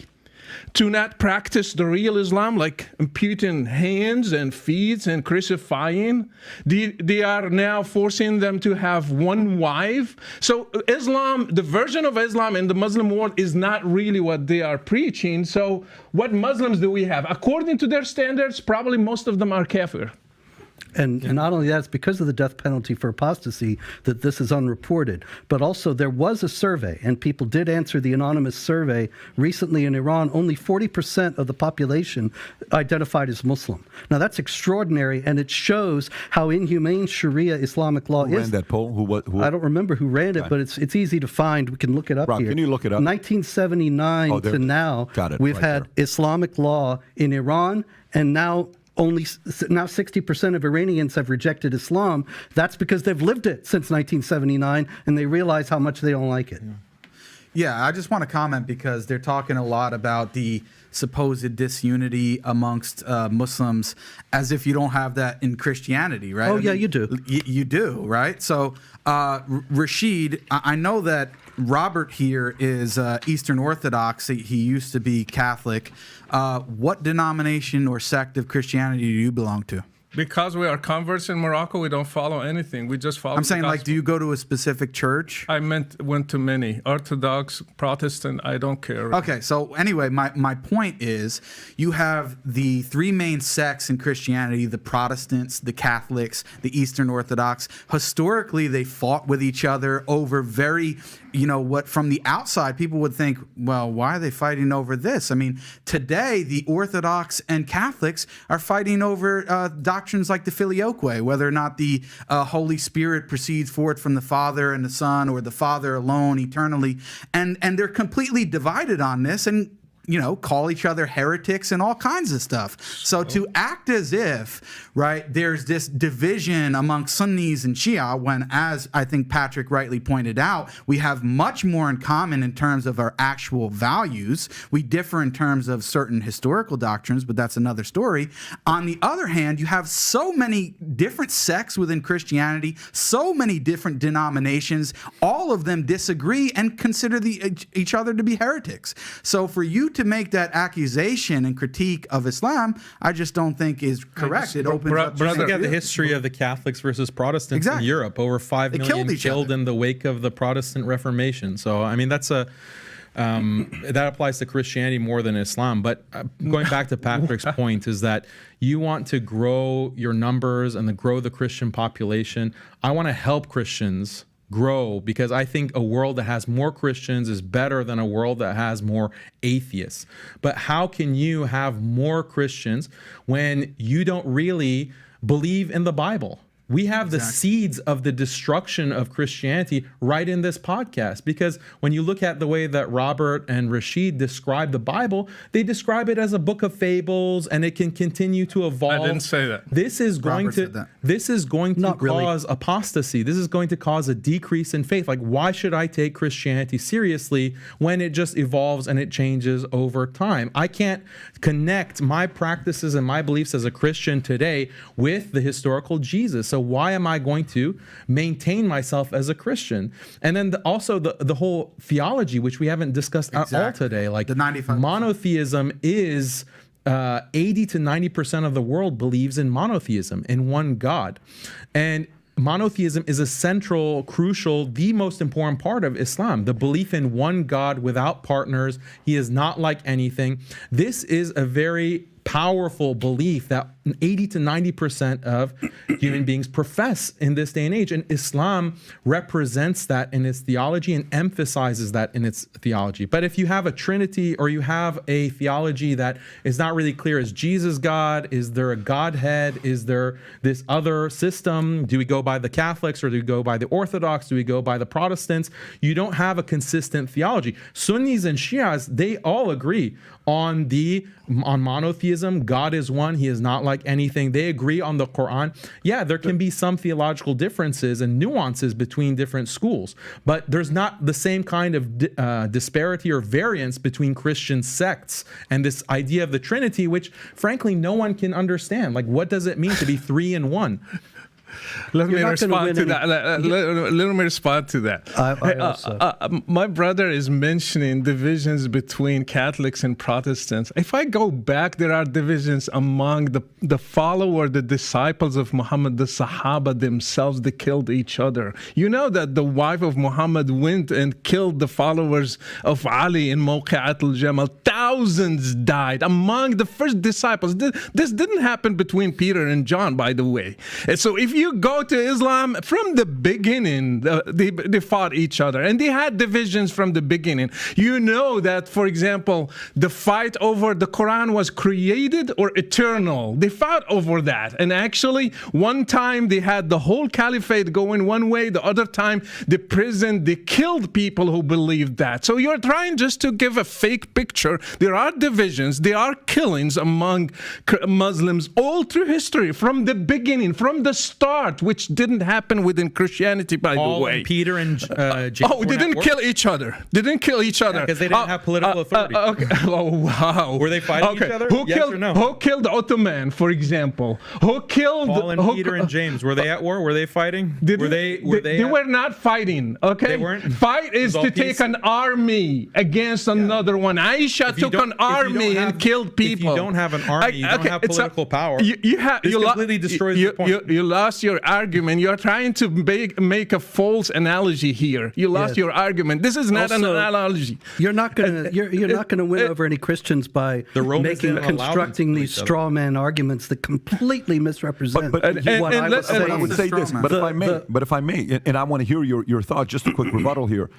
to not practice the real Islam, like amputing hands and feet and crucifying. They are now forcing them to have one wife. So Islam, the version of Islam in the Muslim world is not really what they are preaching. So what Muslims do we have? According to their standards, probably most of them are kafir. And not only that, it's because of the death penalty for apostasy that this is unreported. But also there was a survey, and people did answer the anonymous survey recently in Iran. Only 40% of the population identified as Muslim. Now that's extraordinary, and it shows how inhumane Sharia Islamic law Who is. ran that poll? Who? I don't remember who ran it, but it's easy to find. We can look it up Rob, here. can you look it up? 1979 to now, Got it, we've right had there. Islamic law in Iran, and now 60% of Iranians have rejected Islam. That's because they've lived it since 1979, and they realize how much they don't like it. Yeah, I just want to comment because they're talking a lot about the supposed disunity amongst Muslims as if you don't have that in Christianity, right? Oh, yeah, you do. You do, right? So, Rashid, I know that Robert here is Eastern Orthodox. He used to be Catholic. What denomination or sect of Christianity do you belong to? Because we are converts in Morocco, we don't follow anything. We just follow I'm saying, the like, gospel. do you go to a specific church? I went to many. Orthodox, Protestant, I don't care. Okay, so anyway, my point is you have the three main sects in Christianity, the Protestants, the Catholics, the Eastern Orthodox. Historically, they fought with each other over very, what from the outside people would think, well, why are they fighting over this? I mean, today, the Orthodox and Catholics are fighting over doctrines like the filioque, whether or not the Holy Spirit proceeds forth from the Father and the Son, or the Father alone eternally. And they're completely divided on this, and call each other heretics and all kinds of stuff. So to act as if, right, there's this division among Sunnis and Shia, when, as I think Patrick rightly pointed out, we have much more in common in terms of our actual values. We differ in terms of certain historical doctrines, but that's another story. On the other hand, you have so many different sects within Christianity, so many different denominations, all of them disagree and consider each other to be heretics. So for you to make that accusation and critique of Islam, I just don't think is correct. It opens up. Look at the history of the Catholics versus Protestants in Europe. Over 5 million killed in the wake of the Protestant Reformation. So, I mean, that's a That applies to Christianity more than Islam. But going back to Patrick's point is that you want to grow your numbers and grow the Christian population. I want to help Christians grow because I think a world that has more Christians is better than a world that has more atheists. But how can you have more Christians when you don't really believe in the Bible? We have the seeds of the destruction of Christianity right in this podcast, because when you look at the way that Robert and Rashid describe the Bible, they describe it as a book of fables, and it can continue to evolve. I didn't say that. This is going to cause apostasy. This is going to cause a decrease in faith. Like, why should I take Christianity seriously when it just evolves and it changes over time? I can't connect my practices and my beliefs as a Christian today with the historical Jesus. So why am I going to maintain myself as a Christian? And then also the whole theology, which we haven't discussed at all today. Like, the 95%. Monotheism is 80 to 90% of the world believes in monotheism, in one God. And monotheism is a central, crucial, the most important part of Islam, the belief in one God without partners. He is not like anything. This is a very powerful belief that 80 to 90% of human beings profess in this day and age. And Islam represents that in its theology and emphasizes that in its theology. But if you have a Trinity, or you have a theology that is not really clear, is Jesus God? Is there a Godhead? Is there this other system? Do we go by the Catholics, or do we go by the Orthodox? Do we go by the Protestants? You don't have a consistent theology. Sunnis and Shias, they all agree on monotheism. God is one. He is not like anything. They agree on the Quran. Yeah, there can be some theological differences and nuances between different schools, but there's not the same kind of disparity or variance between Christian sects and this idea of the Trinity, which frankly no one can understand. Like, what does it mean to be three in one? Let me respond to that. Let me respond to that. My brother is mentioning divisions between Catholics and Protestants. If I go back, there are divisions among the followers, the disciples of Muhammad, the Sahaba themselves. They killed each other. You know that the wife of Muhammad went and killed the followers of Ali in Mawqi'at al-Jamal. Thousands died among the first disciples. This didn't happen between Peter and John, by the way. And so if you go to Islam, from the beginning, they fought each other, and they had divisions from the beginning. You know that, for example, the fight over the Quran was created or eternal. They fought over that. And actually, one time they had the whole caliphate going one way, the other time they killed people who believed that. So you're trying just to give a fake picture. There are divisions, there are killings among Muslims all through history, from the beginning, from the start, which didn't happen within Christianity, by the way. And Peter and James. Oh, they didn't kill each other. They didn't kill each other. Because they didn't have political authority. Okay. Oh, wow. Were they fighting each other? Yes or no? Who killed Ottoman, for example? Who killed Paul and Peter and James? Were they at war? Were they fighting? They were not fighting, okay? They weren't? Fight is to take an army against another one. Aisha took an army and killed people. If you don't have an army, you don't have political power. You completely destroys the point. You lost your argument. You're trying to make a false analogy here. You lost your argument. This is not an analogy. You're not going to win over any Christians by constructing these straw man arguments that completely misrepresent what I was saying. I would say this, but if I may, and I want to hear your thought. Just a quick rebuttal here.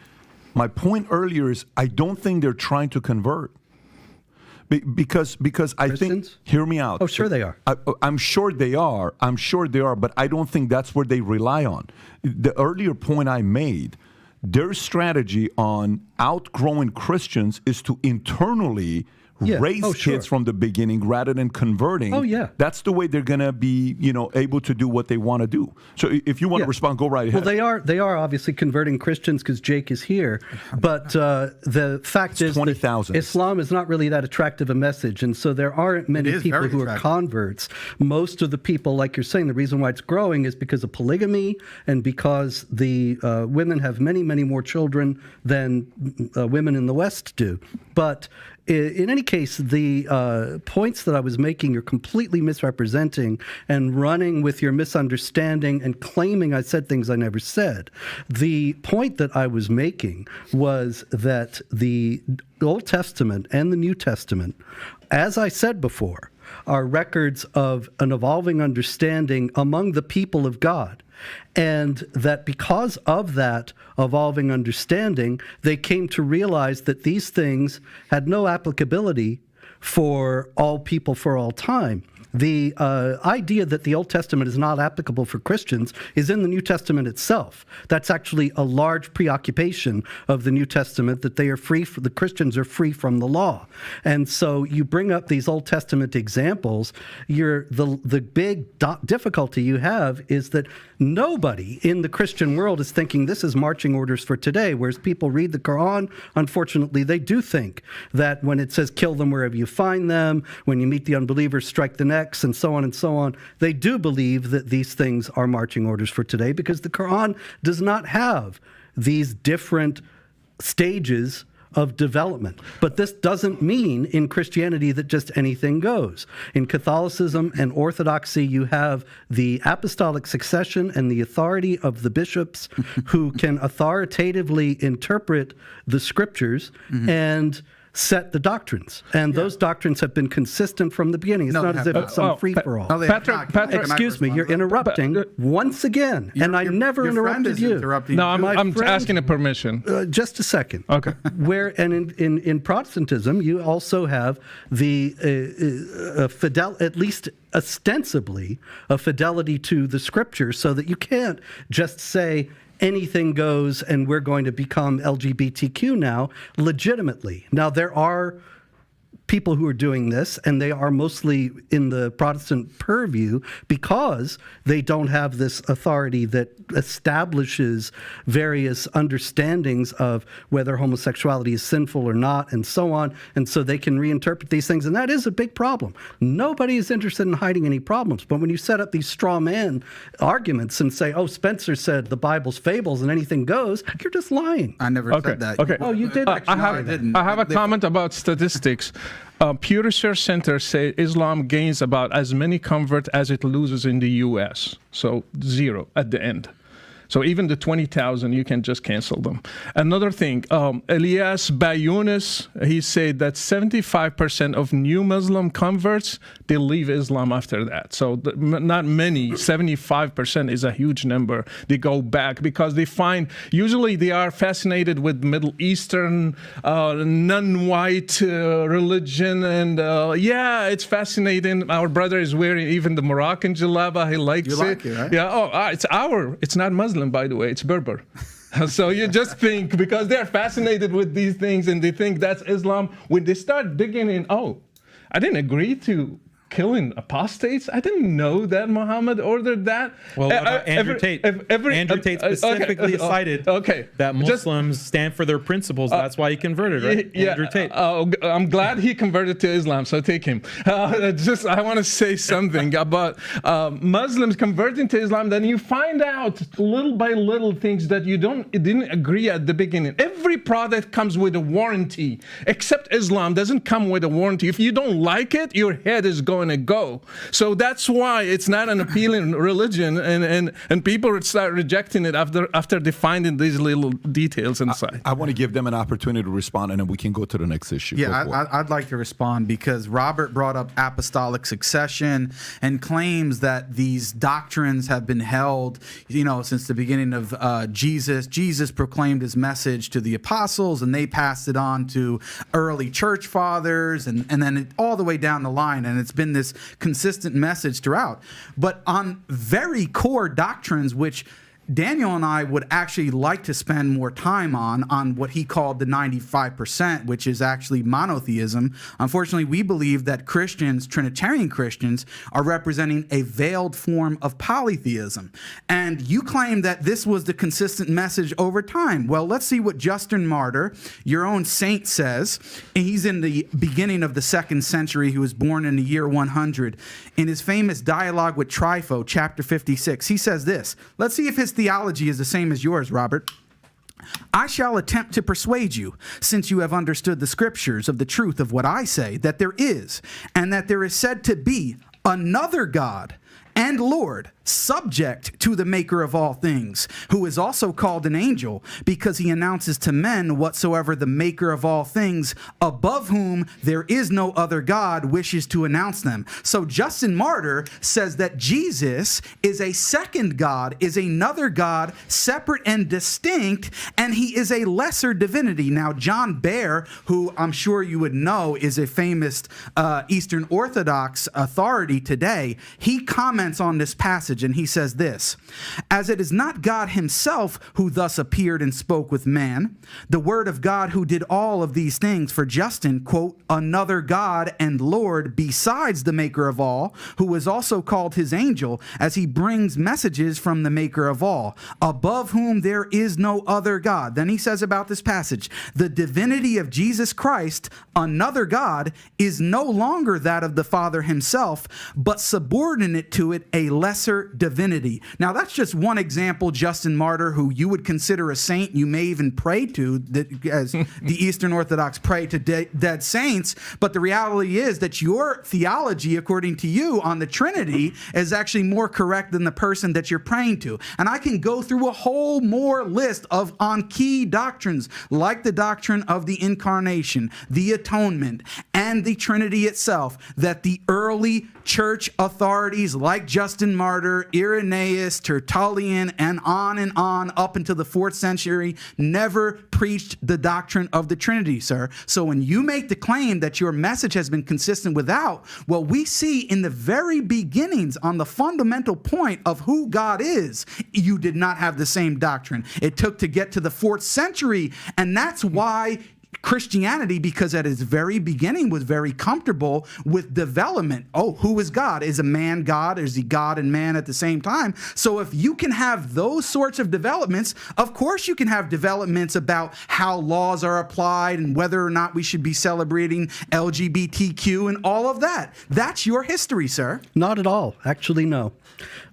My point earlier is I don't think they're trying to convert. Because I think, hear me out. Oh, sure they are. I'm sure they are. I'm sure they are, but I don't think that's where they rely on. The earlier point I made, their strategy on outgrowing Christians is to internally raise kids from the beginning rather than converting. Oh, yeah. That's the way they're going to be, able to do what they want to do. So if you want to respond, go right ahead. Well, they are obviously converting Christians because Jake is here. But the fact is 20,000. Islam is not really that attractive a message. And so there aren't many people who are converts. Most of the people, like you're saying, the reason why it's growing is because of polygamy and because the women have many, many more children than women in the West do. But in any case, the points that I was making, you're completely misrepresenting and running with your misunderstanding and claiming I said things I never said. The point that I was making was that the Old Testament and the New Testament, as I said before, are records of an evolving understanding among the people of God. And that because of that evolving understanding, they came to realize that these things had no applicability for all people for all time. The idea that the Old Testament is not applicable for Christians is in the New Testament itself. That's actually a large preoccupation of the New Testament, that they are free, the Christians are free from the law. And so you bring up these Old Testament examples, the big difficulty you have is that nobody in the Christian world is thinking this is marching orders for today, whereas people read the Quran, unfortunately, they do think that when it says kill them wherever you find them, when you meet the unbelievers, strike the neck, and so on, they do believe that these things are marching orders for today because the Quran does not have these different stages of development. But this doesn't mean in Christianity that just anything goes. In Catholicism and Orthodoxy, you have the apostolic succession and the authority of the bishops who can authoritatively interpret the scriptures and set the doctrines. And those doctrines have been consistent from the beginning. It's not as if it's some free-for-all. Patrick, excuse me, you're interrupting once again, and I never interrupted you. No, I'm asking a permission. Just a second. Okay. In Protestantism, you also have the at least ostensibly, a fidelity to the scriptures, so that you can't just say anything goes and we're going to become LGBTQ now legitimately. Now, there are people who are doing this, and they are mostly in the Protestant purview because they don't have this authority that establishes various understandings of whether homosexuality is sinful or not, and so on, and so they can reinterpret these things, and that is a big problem. Nobody is interested in hiding any problems, but when you set up these straw man arguments and say, oh, Spencer said the Bible's fables and anything goes, you're just lying. I never said that. Okay. Oh, you did? I have a comment about statistics. Pew Research Center say Islam gains about as many converts as it loses in the U.S. So 0 at the end. So even the 20,000, you can just cancel them. Another thing, Elias Bayunis, he said that 75% of new Muslim converts, they leave Islam after that. So not many, 75% is a huge number. They go back because they find, usually they are fascinated with Middle Eastern, non-white religion. And yeah, it's fascinating. Our brother is wearing even the Moroccan jalaba. He likes it. You like it, right? Yeah, it's not Muslim, by the way, it's Berber. So you just think, because they're fascinated with these things and they think that's Islam, when they start digging in, oh, I didn't agree to killing apostates. I didn't know that Muhammad ordered that. Well, what about Andrew Tate? Andrew Tate specifically cited that Muslims stand for their principles. That's why he converted, right? Andrew Tate. I'm glad he converted to Islam, so take him. I want to say something about Muslims converting to Islam. Then you find out little by little things that you didn't agree at the beginning. Every product comes with a warranty, except Islam doesn't come with a warranty. If you don't like it, your head is going to go. So that's why it's not an appealing religion, and people start rejecting it after defining these little details inside. I want to give them an opportunity to respond, and then we can go to the next issue. Yeah, I'd like to respond because Robert brought up apostolic succession and claims that these doctrines have been held, since the beginning of Jesus. Jesus proclaimed his message to the apostles, and they passed it on to early church fathers, and then all the way down the line, and it's been this consistent message throughout. But on very core doctrines, which Daniel and I would actually like to spend more time on what he called the 95%, which is actually monotheism. Unfortunately, we believe that Christians, Trinitarian Christians, are representing a veiled form of polytheism. And you claim that this was the consistent message over time. Well, let's see what Justin Martyr, your own saint, says. And he's in the beginning of the 2nd century. He was born in the year 100. In his famous dialogue with Trypho, chapter 56, he says this. Let's see if his theology is the same as yours, Robert. I shall attempt to persuade you, since you have understood the scriptures of the truth of what I say, that there is, and that there is said to be, another God and Lord, subject to the maker of all things, who is also called an angel, because he announces to men whatsoever the maker of all things, above whom there is no other God, wishes to announce them. So Justin Martyr says that Jesus is a second God, is another God, separate and distinct, and he is a lesser divinity. Now, John Baer, who I'm sure you would know is a famous Eastern Orthodox authority today, he comments on this passage, and he says this: as it is not God himself who thus appeared and spoke with man, the word of God who did all of these things, for Justin, quote, another God and Lord besides the maker of all, who is also called his angel, as he brings messages from the maker of all, above whom there is no other God. Then he says about this passage, the divinity of Jesus Christ, another God, is no longer that of the Father himself, but subordinate to it a lesser divinity. Now, that's just one example. Justin Martyr, who you would consider a saint, you may even pray to, as the Eastern Orthodox pray to dead saints, but the reality is that your theology, according to you, on the Trinity is actually more correct than the person that you're praying to. And I can go through a whole more list on key doctrines, like the doctrine of the incarnation, the atonement, and the Trinity itself, that the early church authorities like Justin Martyr, Irenaeus, Tertullian, and on up until the 4th century never preached the doctrine of the Trinity, sir. So when you make the claim that your message has been consistent without, what we see in the very beginnings on the fundamental point of who God is, you did not have the same doctrine. It took to get to the 4th century, and that's why Christianity, because at its very beginning was very comfortable with development. Oh, who is God? Is a man God? Is he God and man at the same time? So if you can have those sorts of developments, of course you can have developments about how laws are applied and whether or not we should be celebrating LGBTQ and all of that. That's your history, sir. Not at all. Actually, no.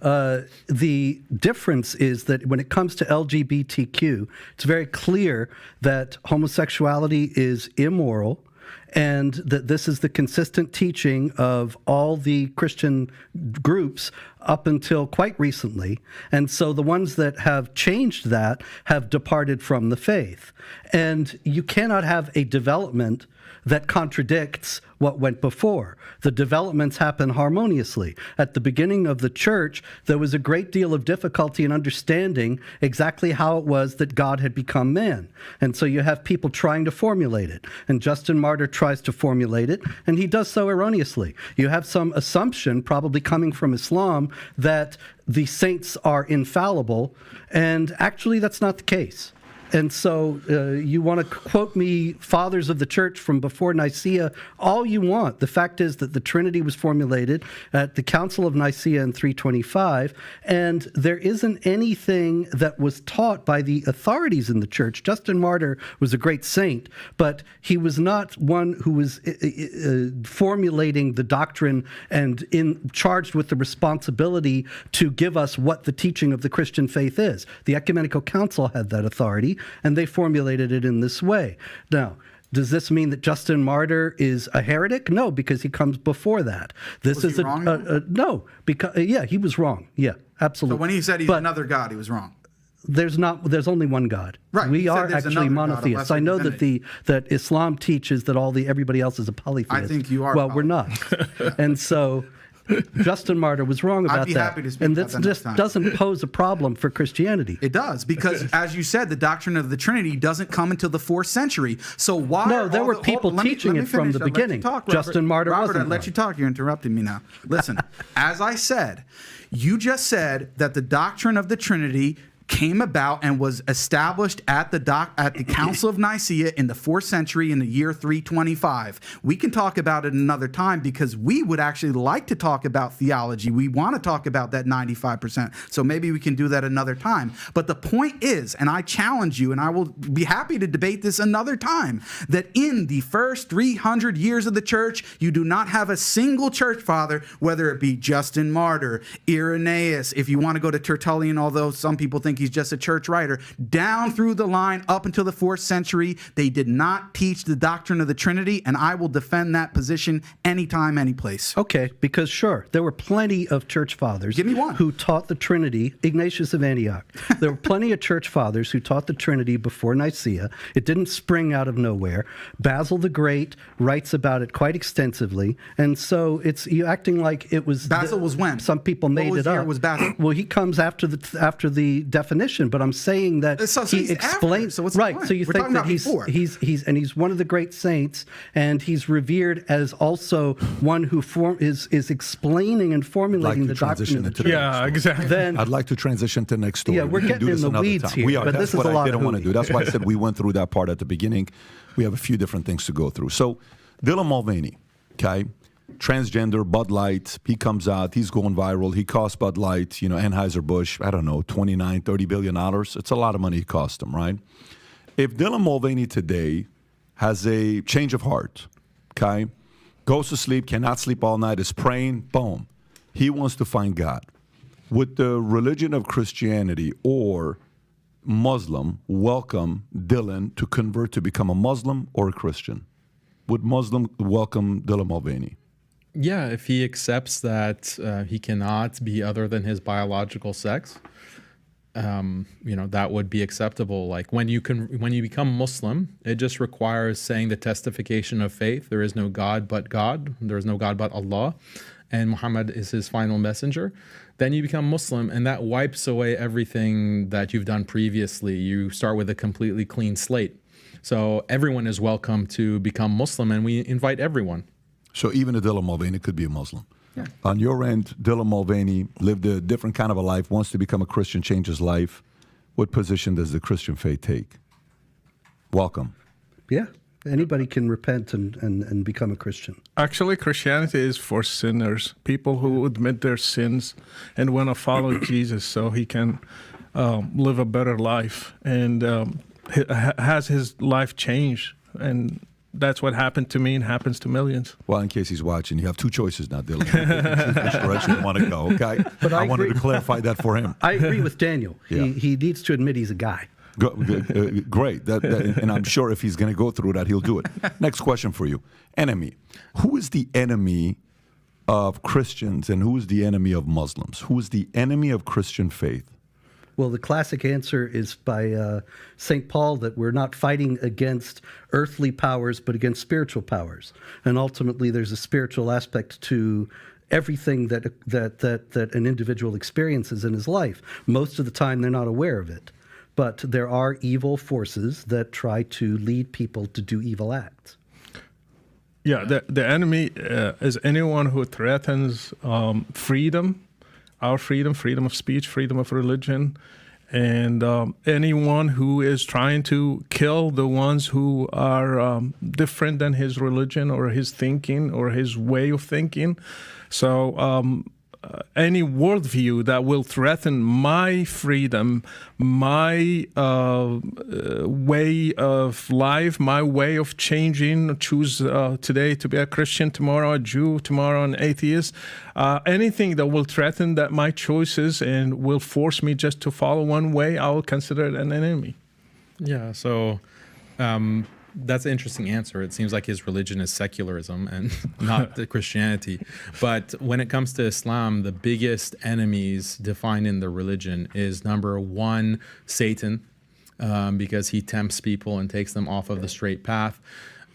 The difference is that when it comes to LGBTQ, it's very clear that homosexuality is immoral, and that this is the consistent teaching of all the Christian groups up until quite recently. And so the ones that have changed that have departed from the faith. And you cannot have a development that contradicts what went before. The developments happen harmoniously. At the beginning of the church, there was a great deal of difficulty in understanding exactly how it was that God had become man. And so you have people trying to formulate it. And Justin Martyr tries to formulate it, and he does so erroneously. You have some assumption, probably coming from Islam, that the saints are infallible, and actually that's not the case. And so you want to quote me fathers of the church from before Nicaea all you want. The fact is that the Trinity was formulated at the Council of Nicaea in 325, and there isn't anything that was taught by the authorities in the church. Justin Martyr was a great saint, but he was not one who was formulating the doctrine and charged with the responsibility to give us what the teaching of the Christian faith is. The Ecumenical Council had that authority, and they formulated it in this way. Now, does this mean that Justin Martyr is a heretic? No, because he comes before that. This is wrong? No, because he was wrong. Yeah, absolutely. So when he said he's another God, he was wrong. There's only one God. Right. We are actually monotheists. I know that Islam teaches that everybody else is a polytheist. I think you are. Well, we're not. And so Justin Martyr was wrong about that. I'd be happy to speak and about that that just next time. doesn't pose a problem for Christianity. It does, because as you said, the doctrine of the Trinity doesn't come until the 4th century. So why? No, there were people teaching it from the beginning. Justin Martyr wasn't. Robert, I let you talk. You're interrupting me now. Listen, as I said, you just said that the doctrine of the Trinity came about and was established at the Council of Nicaea in the 4th century in the year 325. We can talk about it another time, because we would actually like to talk about theology. We want to talk about that 95%. So maybe we can do that another time. But the point is, and I challenge you, and I will be happy to debate this another time, that in the first 300 years of the church, you do not have a single church father, whether it be Justin Martyr, Irenaeus, if you want to go to Tertullian, although some people think think he's just a church writer. Down through the line up until the 4th century, they did not teach the doctrine of the Trinity, and I will defend that position anytime, any place. Okay, because sure, there were plenty of church fathers Give me one. who taught the Trinity. Ignatius of Antioch. There were plenty of church fathers who taught the Trinity before Nicaea. It didn't spring out of nowhere. Basil the Great writes about it quite extensively, and so it's you acting like it was. Basil was when? Some people made it year up. was Basil? Well, he comes after the definition, but I'm saying that So he he's after, explains. so what's the right. point? So you We're think talking that about before. he's one of the great saints, and he's revered as also one who is explaining and formulating the doctrine of the Trinity. Yeah, exactly. Then I'd like to transition to the next story. Yeah, we're We can getting do this in the another weeds time. here, We are. but That's this is what a I lot of didn't want to hooey. do. That's why I said we went through that part at the beginning. We have a few different things to go through. So, Dylan Mulvaney, okay, transgender, Bud Light, he comes out, he's going viral. He cost Bud Light, Anheuser-Busch, I don't know, $29, $30 billion. It's a lot of money it cost him, right? If Dylan Mulvaney today has a change of heart, okay, goes to sleep, cannot sleep all night, is praying, boom, he wants to find God. Would the religion of Christianity or Muslim welcome Dylan to convert to become a Muslim or a Christian? Would Muslim welcome Dylan Mulvaney? Yeah, if he accepts that he cannot be other than his biological sex, that would be acceptable. Like when you become Muslim, it just requires saying the testification of faith. There is no God but God. There is no God but Allah, and Muhammad is his final messenger. Then you become Muslim, and that wipes away everything that you've done previously. You start with a completely clean slate. So everyone is welcome to become Muslim, and we invite everyone. So even a Dylan Mulvaney could be a Muslim. Yeah. On your end, Dylan Mulvaney lived a different kind of a life, wants to become a Christian, change his life. What position does the Christian faith take? Welcome. yeah, anybody can repent and become a Christian. Actually, Christianity is for sinners, people who admit their sins and want to follow Jesus so he can live a better life and has his life changed. And that's what happened to me and happens to millions. Well, in case he's watching, you have two choices now, Dylan. Which direction you want to go, okay? But I wanted agree. to clarify that for him. I agree with Daniel. Yeah. He needs to admit he's a guy. Great. And I'm sure if he's going to go through that, he'll do it. Next question for you. Enemy. Who is the enemy of Christians and who is the enemy of Muslims? Who is the enemy of Christian faith? Well, the classic answer is by St. Paul that we're not fighting against earthly powers, but against spiritual powers. And ultimately, there's a spiritual aspect to everything that an individual experiences in his life. Most of the time, they're not aware of it. But there are evil forces that try to lead people to do evil acts. Yeah, the enemy is anyone who threatens freedom, our freedom of speech, freedom of religion, and anyone who is trying to kill the ones who are different than his religion or his thinking or his way of thinking. So any worldview that will threaten my freedom, my way of life, my way of changing, choose today to be a Christian, tomorrow a Jew, tomorrow an atheist, anything that will threaten that my choices and will force me just to follow one way, I will consider it an enemy. Yeah, so that's an interesting answer. It seems like his religion is secularism and not the Christianity. But when it comes to Islam, the biggest enemies defined in the religion is number one, Satan, because he tempts people and takes them off of the straight path.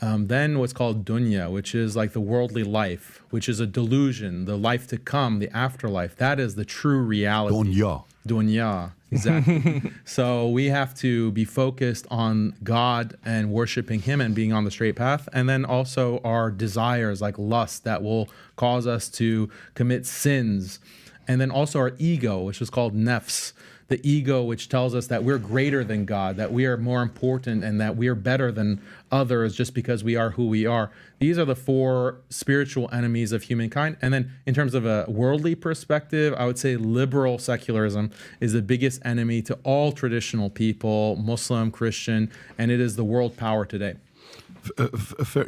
Then what's called dunya, which is like the worldly life, which is a delusion, the life to come, the afterlife. That is the true reality. Dunya, exactly. So we have to be focused on God and worshiping him and being on the straight path. And then also our desires like lust that will cause us to commit sins. And then also our ego, which is called nafs, the ego which tells us that we're greater than God, that we are more important and that we are better than others just because we are who we are. These are the four spiritual enemies of humankind. And then in terms of a worldly perspective, I would say liberal secularism is the biggest enemy to all traditional people, Muslim, Christian, and it is the world power today.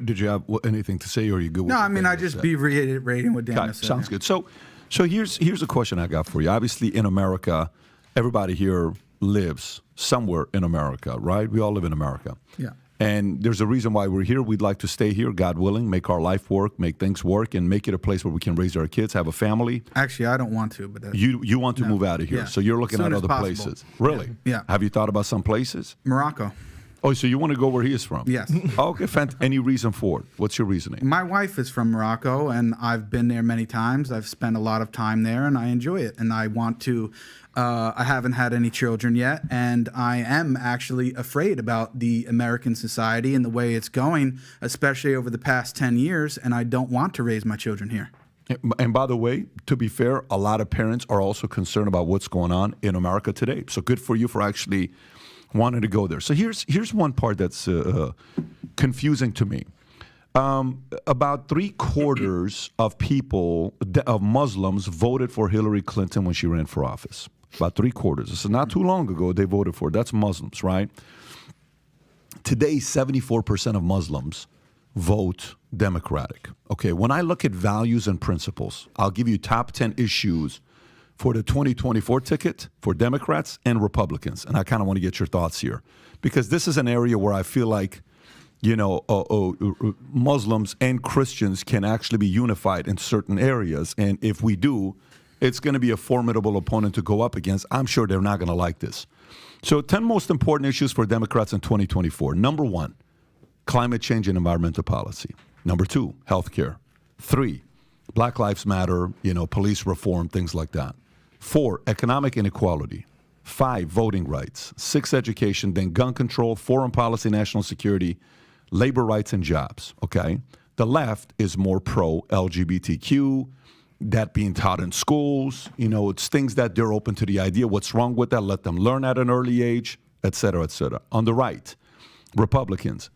Did you have anything to say, or are you good? No, I mean, I just be reiterating what Daniel said. Sounds good. So here's a question I got for you. Obviously, in America, everybody here lives somewhere in America, right? We all live in America. Yeah. And there's a reason why we're here. We'd like to stay here, God willing, make our life work, make things work, and make it a place where we can raise our kids, have a family. Actually, I don't want to, but You want to move out of here, Yeah. so you're looking Soon at as other possible. places. Really? Yeah. Have you thought about some places? Morocco. Oh, so you want to go where he is from? Yes. Okay, any reason for it? What's your reasoning? My wife is from Morocco, and I've been there many times. I've spent a lot of time there, and I enjoy it. And I want to. I haven't had any children yet, and I am actually afraid about the American society and the way it's going, especially over the past 10 years. And I don't want to raise my children here. And by the way, to be fair, a lot of parents are also concerned about what's going on in America today. So good for you for actually wanting to go there. So here's one part that's confusing to me. About 3/4 of people, of Muslims, voted for Hillary Clinton when she ran for office. About 3/4. This is not too long ago they voted for it. That's Muslims, right? Today, 74% of Muslims vote Democratic. Okay, when I look at values and principles, I'll give you top 10 issues for the 2024 ticket for Democrats and Republicans. And I kind of want to get your thoughts here because this is an area where I feel like, Muslims and Christians can actually be unified in certain areas. And if we do, it's going to be a formidable opponent to go up against. I'm sure they're not going to like this. So 10 most important issues for Democrats in 2024. Number 1, climate change and environmental policy. Number 2, healthcare. 3, Black Lives Matter, police reform, things like that. 4, economic inequality. 5, voting rights. 6, education, then gun control, foreign policy, national security, labor rights, and jobs, okay? The left is more pro-LGBTQ, that being taught in schools. It's things that they're open to the idea. What's wrong with that? Let them learn at an early age, et cetera, et cetera. On the right, Republicans,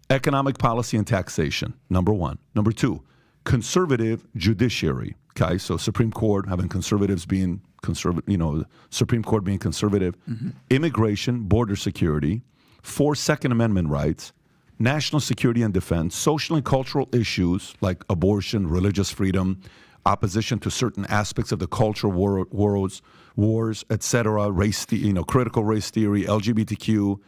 economic policy and taxation, number 1. Number 2, conservative judiciary, okay? So Supreme Court having conservatives being conservative, Supreme Court being conservative. Mm-hmm. Immigration, border security. 4, Second Amendment rights. National security and defense. Social and cultural issues like abortion, religious freedom, opposition to certain aspects of the cultural wars, etc., race, critical race theory, LGBTQ,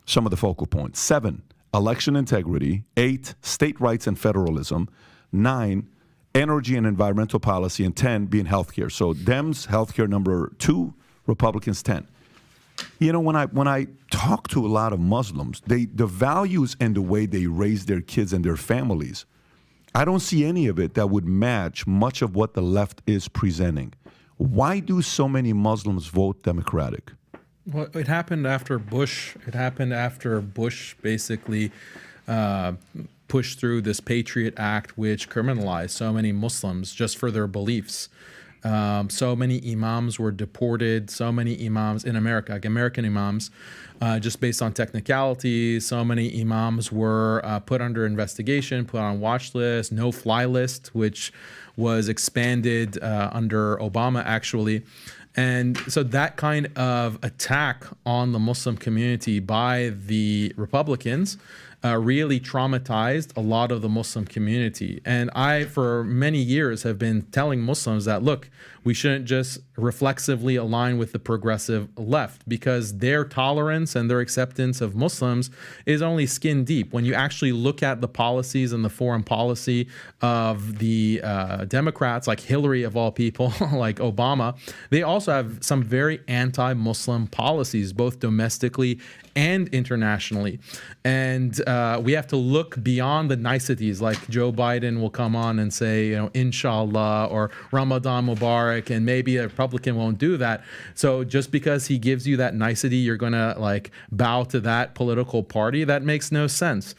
some of the focal points. 7, election integrity. 8, state rights and federalism. 9, energy and environmental policy. And 10 being healthcare. So Dems, healthcare number 2, Republicans 10. When I talk to a lot of Muslims, the values and the way they raise their kids and their families, I don't see any of it that would match much of what the left is presenting. Why do so many Muslims vote Democratic? Well, it happened after Bush. It happened after Bush basically pushed through this Patriot Act, which criminalized so many Muslims just for their beliefs. So many imams were deported, so many imams in America, like American imams, just based on technicalities. So many imams were put under investigation, put on watch list, no-fly list, which was expanded under Obama, actually. And so that kind of attack on the Muslim community by the Republicans really traumatized a lot of the Muslim community. And I, for many years, have been telling Muslims that, look, we shouldn't just reflexively align with the progressive left because their tolerance and their acceptance of Muslims is only skin deep. When you actually look at the policies and the foreign policy of the Democrats, like Hillary of all people, like Obama, they also have some very anti-Muslim policies, both domestically and internationally. And we have to look beyond the niceties, like Joe Biden will come on and say, Inshallah, or Ramadan Mubarak, and maybe a Republican won't do that. So just because he gives you that nicety, you're going to bow to that political party. That makes no sense.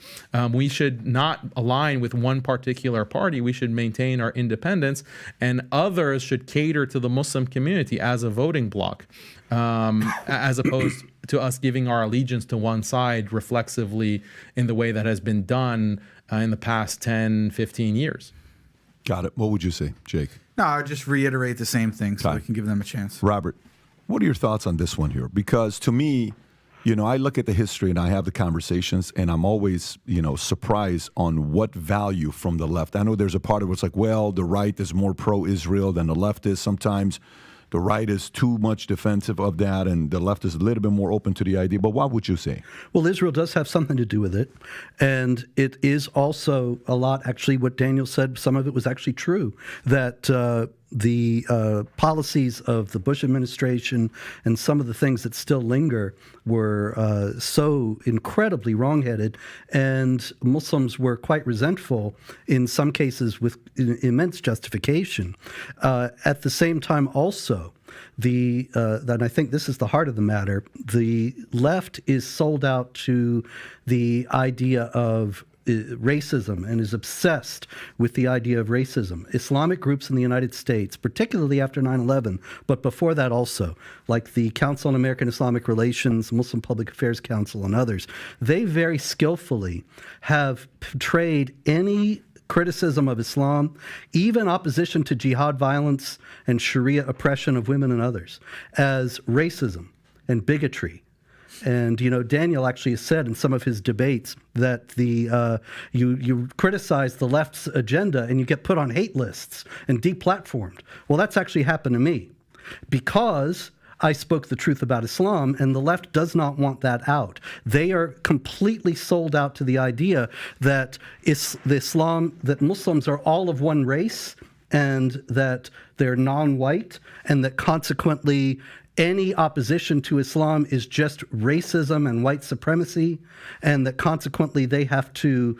We should not align with one particular party. We should maintain our independence, and others should cater to the Muslim community as a voting bloc, as opposed to us giving our allegiance to one side reflexively in the way that has been done in the past 10, 15 years. Got it. What would you say, Jake? No, I would just reiterate the same thing so we can give them a chance. Robert, what are your thoughts on this one here? Because to me, I look at the history and I have the conversations, and I'm always, surprised on what value from the left. I know there's a part of it's like, well, the right is more pro-Israel than the left is. Sometimes, the right is too much defensive of that, and the left is a little bit more open to the idea. But what would you say? Well, Israel does have something to do with it. And it is also a lot, actually, what Daniel said, some of it was actually true, that the policies of the Bush administration and some of the things that still linger were so incredibly wrongheaded, and Muslims were quite resentful, in some cases with immense justification. At the same time also, and I think this is the heart of the matter, the left is sold out to the idea of racism and is obsessed with the idea of racism. Islamic groups in the United States, particularly after 9/11, but before that also, like the Council on American Islamic Relations, Muslim Public Affairs Council, and others, they very skillfully have portrayed any criticism of Islam, even opposition to jihad violence and Sharia oppression of women and others, as racism and bigotry. And, you know, Daniel actually has said in some of his debates that you criticize the left's agenda and you get put on hate lists and deplatformed. Well, that's actually happened to me because I spoke the truth about Islam, and the left does not want that out. They are completely sold out to the idea that that Muslims are all of one race, and that they're non-white, and that consequently any opposition to Islam is just racism and white supremacy, and that consequently they have to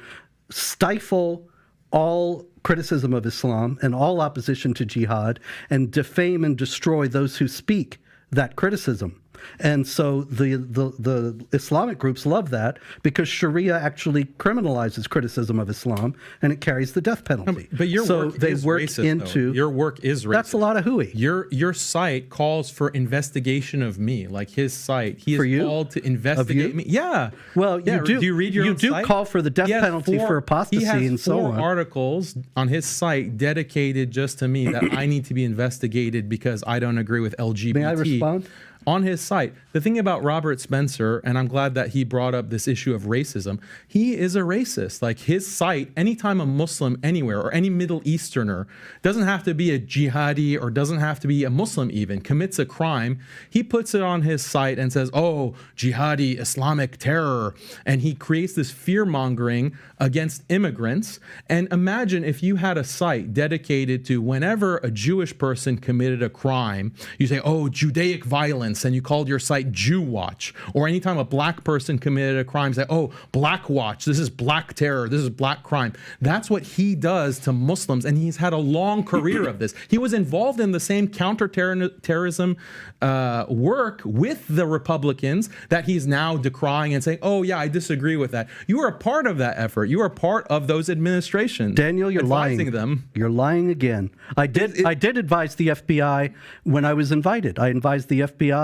stifle all criticism of Islam and all opposition to jihad and defame and destroy those who speak that criticism. And so the Islamic groups love that because Sharia actually criminalizes criticism of Islam and it carries the death penalty. But your so work they is work racist, into though. Your work is racist. That's a lot of hooey. Your site calls for investigation of me, like his site. He is called to investigate me. Yeah. Well, yeah. you do. Do you read your own do site? call for the death penalty for apostasy and so on. He has 4 articles on his site dedicated just to me that I need to be investigated because I don't agree with LGBT. May I respond? On his site. The thing about Robert Spencer, and I'm glad that he brought up this issue of racism, he is a racist. Like his site, anytime a Muslim anywhere or any Middle Easterner, doesn't have to be a jihadi or doesn't have to be a Muslim even, commits a crime, he puts it on his site and says, oh, jihadi, Islamic terror. And he creates this fear-mongering against immigrants. And imagine if you had a site dedicated to whenever a Jewish person committed a crime, you say, oh, Judaic violence, and you called your site Jew Watch. Or anytime a black person committed a crime, say, oh, Black Watch, this is black terror, this is black crime. That's what he does to Muslims, and he's had a long career of this. He was involved in the same counterterrorism work with the Republicans that he's now decrying and saying, oh, yeah, I disagree with that. You were a part of that effort. You were a part of those administrations. Daniel, you're lying. Them. You're lying again. I did advise the FBI when I was invited. I advised the FBI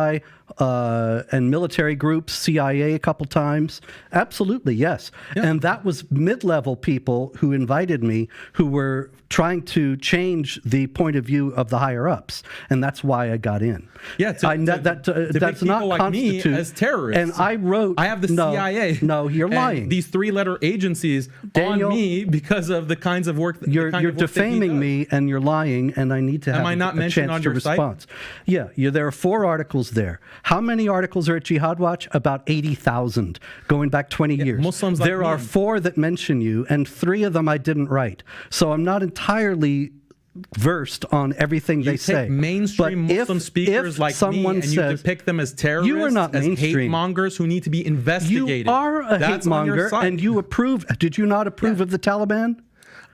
and military groups, CIA a couple times. Absolutely, yes. Yeah. And that was mid-level people who invited me who were trying to change the point of view of the higher-ups. And that's why I got in. Yeah, that's not like constitute me as terrorists. And I wrote... I have the CIA. No, you're lying. These 3-letter agencies Daniel, on me because of the kinds of work... You're defaming me and you're lying, and I need to have Am I not a mentioned chance on to your respond. site? Yeah, there are 4 articles there. How many articles are at Jihad Watch? About 80,000, going back 20 years. Muslims like there are 4 that mention you, and 3 of them I didn't write. So I'm not entirely versed on everything they say. Mainstream Muslim speakers like me, and you depict them as terrorists, you are not as mainstream. hate mongers who need to be investigated. You are a hate monger, and you approve. Did you not approve of the Taliban?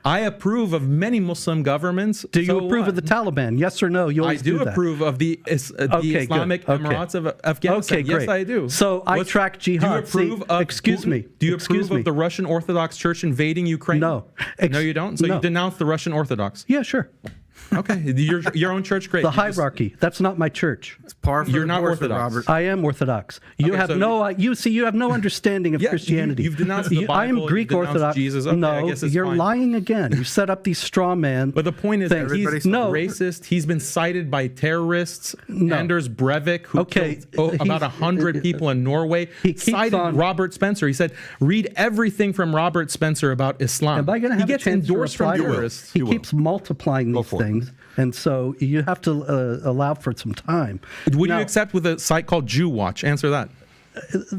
I approve of many Muslim governments. Do you approve of the Taliban? Yes or no? You always do approve of the Islamic Emirates of Afghanistan. Okay, great. Yes, I do. So I track jihad. Do you approve of excuse me. Do you approve of the Russian Orthodox Church invading Ukraine? No. No, you don't? So you denounce the Russian Orthodox? Yeah, sure. Okay, your own church, great. The hierarchy. That's not my church. It's par for You're not Orthodox. Robert. I am Orthodox. You have you have no understanding of Christianity. You've denounced the Bible. I am Greek Orthodox. Jesus. Okay, no, I guess it's you're fine. lying again. You set up these straw man. But the point is that he's racist. He's been cited by terrorists. Anders Breivik, who killed about 100 people in Norway, cited Robert Spencer. He said, read everything from Robert Spencer about Islam. Am I going to have he gets a chance endorsed to reply from terrorists. He keeps multiplying these things. things, and so you have to allow for some time. Would you accept with a site called Jew Watch? Answer that.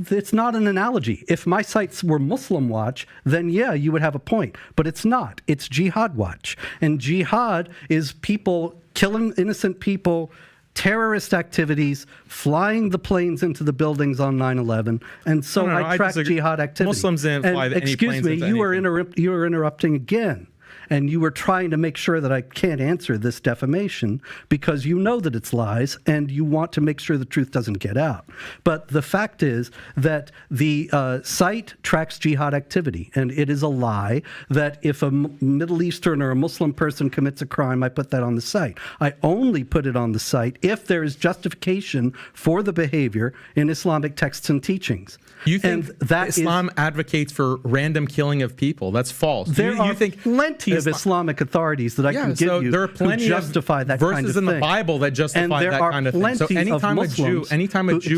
It's not an analogy. If my sites were Muslim Watch, then yeah, you would have a point. But it's not. It's Jihad Watch. And jihad is people killing innocent people, terrorist activities, flying the planes into the buildings on 9/11. And so I track jihad activity. Muslims didn't fly any planes into anything. Excuse me, you are interrupting again. And you were trying to make sure that I can't answer this defamation because you know that it's lies and you want to make sure the truth doesn't get out. But the fact is that the site tracks jihad activity, and it is a lie that if a Middle Eastern or a Muslim person commits a crime, I put that on the site. I only put it on the site if there is justification for the behavior in Islamic texts and teachings. You think that Islam advocates for random killing of people? That's false. There are plenty of Islamic authorities that I can give you there are plenty who justify that kind of thing. Verses in the Bible that justify that kind of thing. So anytime a Jew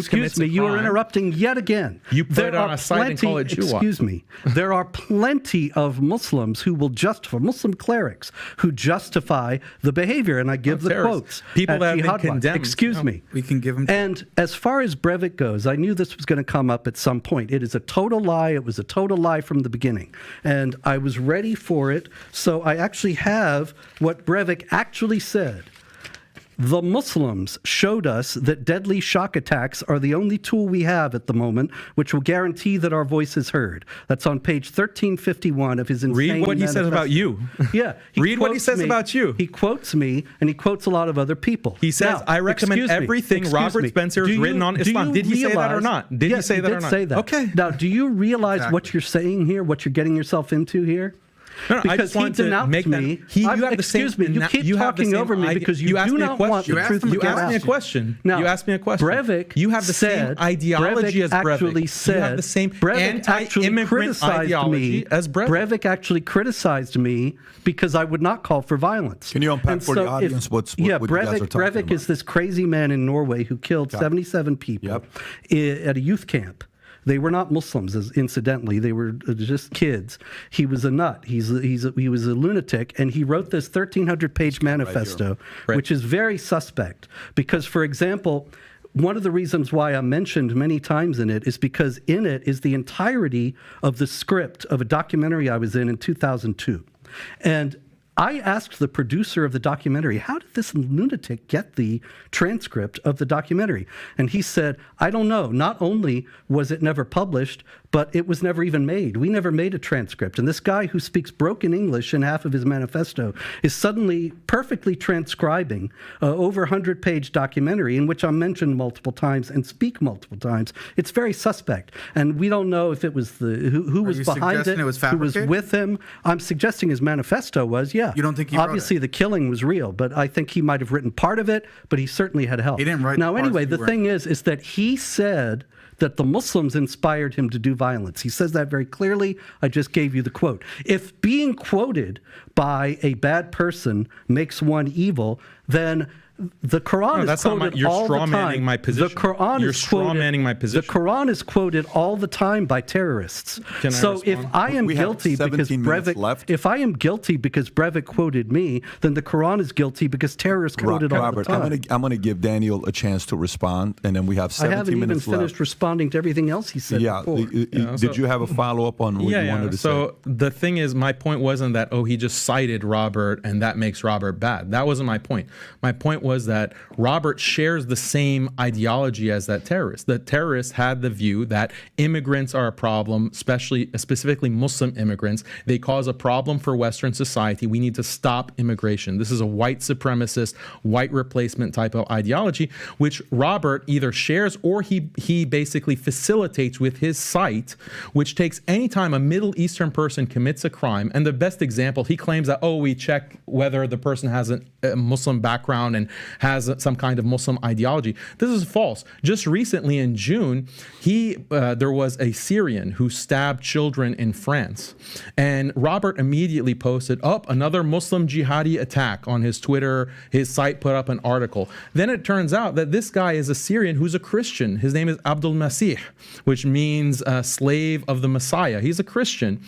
commits a crime, you are interrupting yet again. You put it on a site and call it Jew Watch. Excuse me. There are plenty of Muslims who will justify, Muslim clerics who justify the behavior, and I give the quotes. People that have been condemned. Excuse me. We can give them. And as far as Breivik goes, I knew this was going to come up at some point. It is a total lie. It was a total lie from the beginning. And I was ready for it. So I actually have what Breivik actually said. The Muslims showed us that deadly shock attacks are the only tool we have at the moment, which will guarantee that our voice is heard. That's on page 1351 of his insane Read what he says about you. Yeah. Read what he says about you. He quotes me, and he quotes a lot of other people. He says, I recommend everything Robert Spencer has written on Islam. Did he say that or not? Did he say that or not? Yes, he did say that. Okay. Now, do you realize what you're saying here, what you're getting yourself into here? No, I just want to make me. You excuse me. You keep talking over me because you do not want the truth to get out. You asked me a question. Now, you asked me a question. Breivik you have the same ideology as Breivik. Actually said, you have the same anti-immigrant ideology as Breivik. Breivik actually criticized me because I would not call for violence. Can you unpack for the audience what you guys are talking about? Breivik is this crazy man in Norway who killed 77 people at a youth camp. They were not Muslims, incidentally. They were just kids. He was a nut. He was a lunatic, and he wrote this 1,300-page manifesto, which is very suspect. Because, for example, one of the reasons why I'm mentioned many times in it is because in it is the entirety of the script of a documentary I was in 2002. And I asked the producer of the documentary, how did this lunatic get the transcript of the documentary? And he said, I don't know. Not only was it never published, but it was never even made. We never made a transcript. And this guy who speaks broken English in half of his manifesto is suddenly perfectly transcribing over 100-page documentary in which I'm mentioned multiple times and speak multiple times. It's very suspect. And we don't know if it was who was behind it, who was with him. I'm suggesting his manifesto was, yeah. You don't think he Obviously, the killing was real, but I think he might have written part of it, but he certainly had help. He didn't write Now, anyway, the thing is that he said that the Muslims inspired him to do violence. He says that very clearly. I just gave you the quote. If being quoted by a bad person makes one evil, then the Quran is quoted all the time. My position. The Quran You're is quoted, strawmanning my position. The Quran is quoted all the time by terrorists. So if I am guilty because Breivik quoted me, then the Quran is guilty because terrorists quoted all the time. I'm going to give Daniel a chance to respond, and then we have 17 minutes left. I haven't even finished responding to everything else he said before. Did you have a follow-up on what you wanted to say? So the thing is, my point wasn't that, he just cited Robert and that makes Robert bad. That wasn't my point. My point was that Robert shares the same ideology as that terrorist. The terrorist had the view that immigrants are a problem, specifically Muslim immigrants. They cause a problem for Western society. We need to stop immigration. This is a white supremacist, white replacement type of ideology, which Robert either shares or he basically facilitates with his site, which takes any time a Middle Eastern person commits a crime. And the best example, he claims that, we check whether the person has a Muslim background and has some kind of Muslim ideology. This is false. Just recently in June, there was a Syrian who stabbed children in France. And Robert immediately posted up another Muslim jihadi attack on his Twitter. His site put up an article. Then it turns out that this guy is a Syrian who's a Christian. His name is Abdul Masih, which means slave of the Messiah. He's a Christian.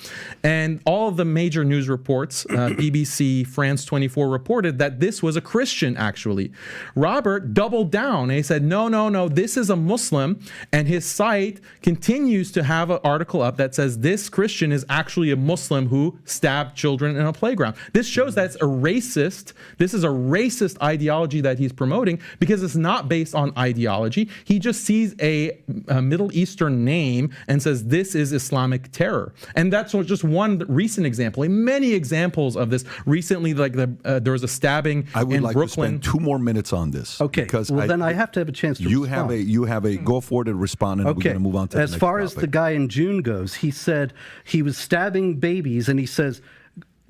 And all of the major news reports, BBC, France 24, reported that this was a Christian, actually. Robert doubled down and he said, no, this is a Muslim. And his site continues to have an article up that says this Christian is actually a Muslim who stabbed children in a playground. This shows that's a racist. This is a racist ideology that he's promoting because it's not based on ideology. He just sees a Middle Eastern name and says this is Islamic terror. And that's just one recent example. Many examples of this. Recently, like there was a stabbing I would in like Brooklyn. to spend 2 more minutes on this. Okay. Because then I have to have a chance to respond. You have a go forward and respond, and we're going to move on to the next As far as topic. the guy in June goes, he said he was stabbing babies, and he says,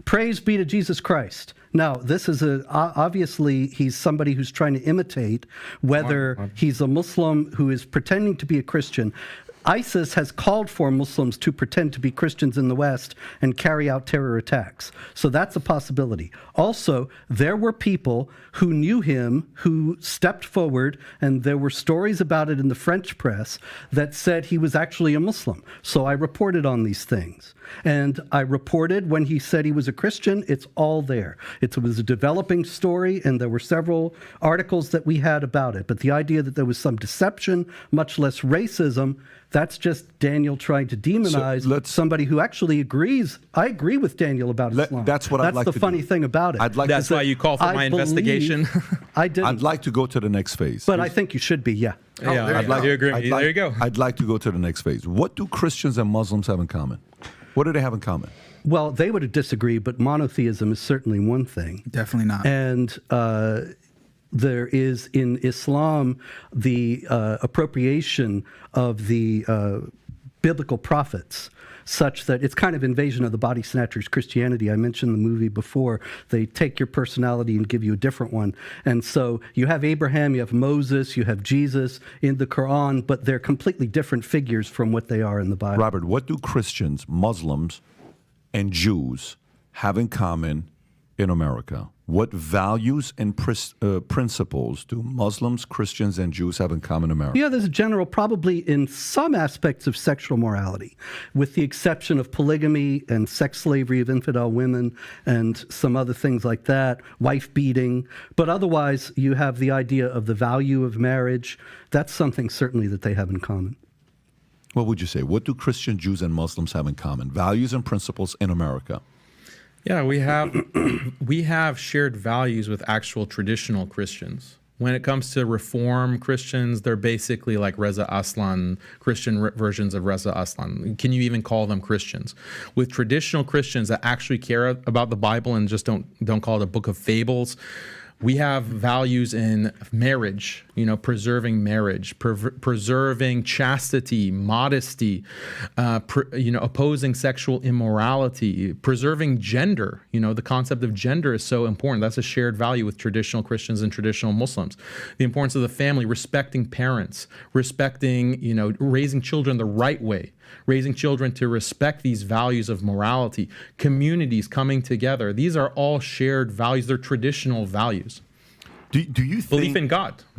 "Praise be to Jesus Christ." Now, this is obviously he's somebody who's trying to imitate whether he's a Muslim who is pretending to be a Christian. ISIS has called for Muslims to pretend to be Christians in the West and carry out terror attacks. So that's a possibility. Also, there were people who knew him who stepped forward, and there were stories about it in the French press that said he was actually a Muslim. So I reported on these things. And I reported when he said he was a Christian, it's all there. It was a developing story, and there were several articles that we had about it. But the idea that there was some deception, much less racism, that's just Daniel trying to demonize somebody who actually agrees. I agree with Daniel about Islam. That's what I'd like to do. That's the funny thing about it. That's why you call for my investigation. I didn't. I'd like to go to the next phase. But I think you should be, yeah. You agree. There you go. I'd like to go to the next phase. What do Christians and Muslims have in common? What do they have in common? Well, they would disagree, but monotheism is certainly one thing. Definitely not. And there is in Islam the appropriation of the biblical prophets, such that it's kind of invasion of the body snatchers Christianity. I mentioned the movie before. They take your personality and give you a different one. And so you have Abraham, you have Moses, you have Jesus in the Quran, but they're completely different figures from what they are in the Bible. Robert, what do Christians, Muslims, and Jews have in common in America? What values and principles do Muslims, Christians, and Jews have in common in America? Yeah, there's a general, probably in some aspects of sexual morality, with the exception of polygamy and sex slavery of infidel women and some other things like that, wife beating. But otherwise, you have the idea of the value of marriage. That's something certainly that they have in common. What would you say? What do Christian, Jews, and Muslims have in common? Values and principles in America. Yeah, we have shared values with actual traditional Christians. When it comes to Reform Christians, they're basically like Reza Aslan, Christian versions of Reza Aslan. Can you even call them Christians? With traditional Christians that actually care about the Bible and just don't call it a book of fables, we have values in marriage, preserving marriage, preserving chastity, modesty, opposing sexual immorality, preserving gender. The concept of gender is so important. That's a shared value with traditional Christians and traditional Muslims. The importance of the family, respecting parents, respecting, raising children the right way, raising children to respect these values of morality, communities coming together. These are all shared values. They're traditional values. Do you think...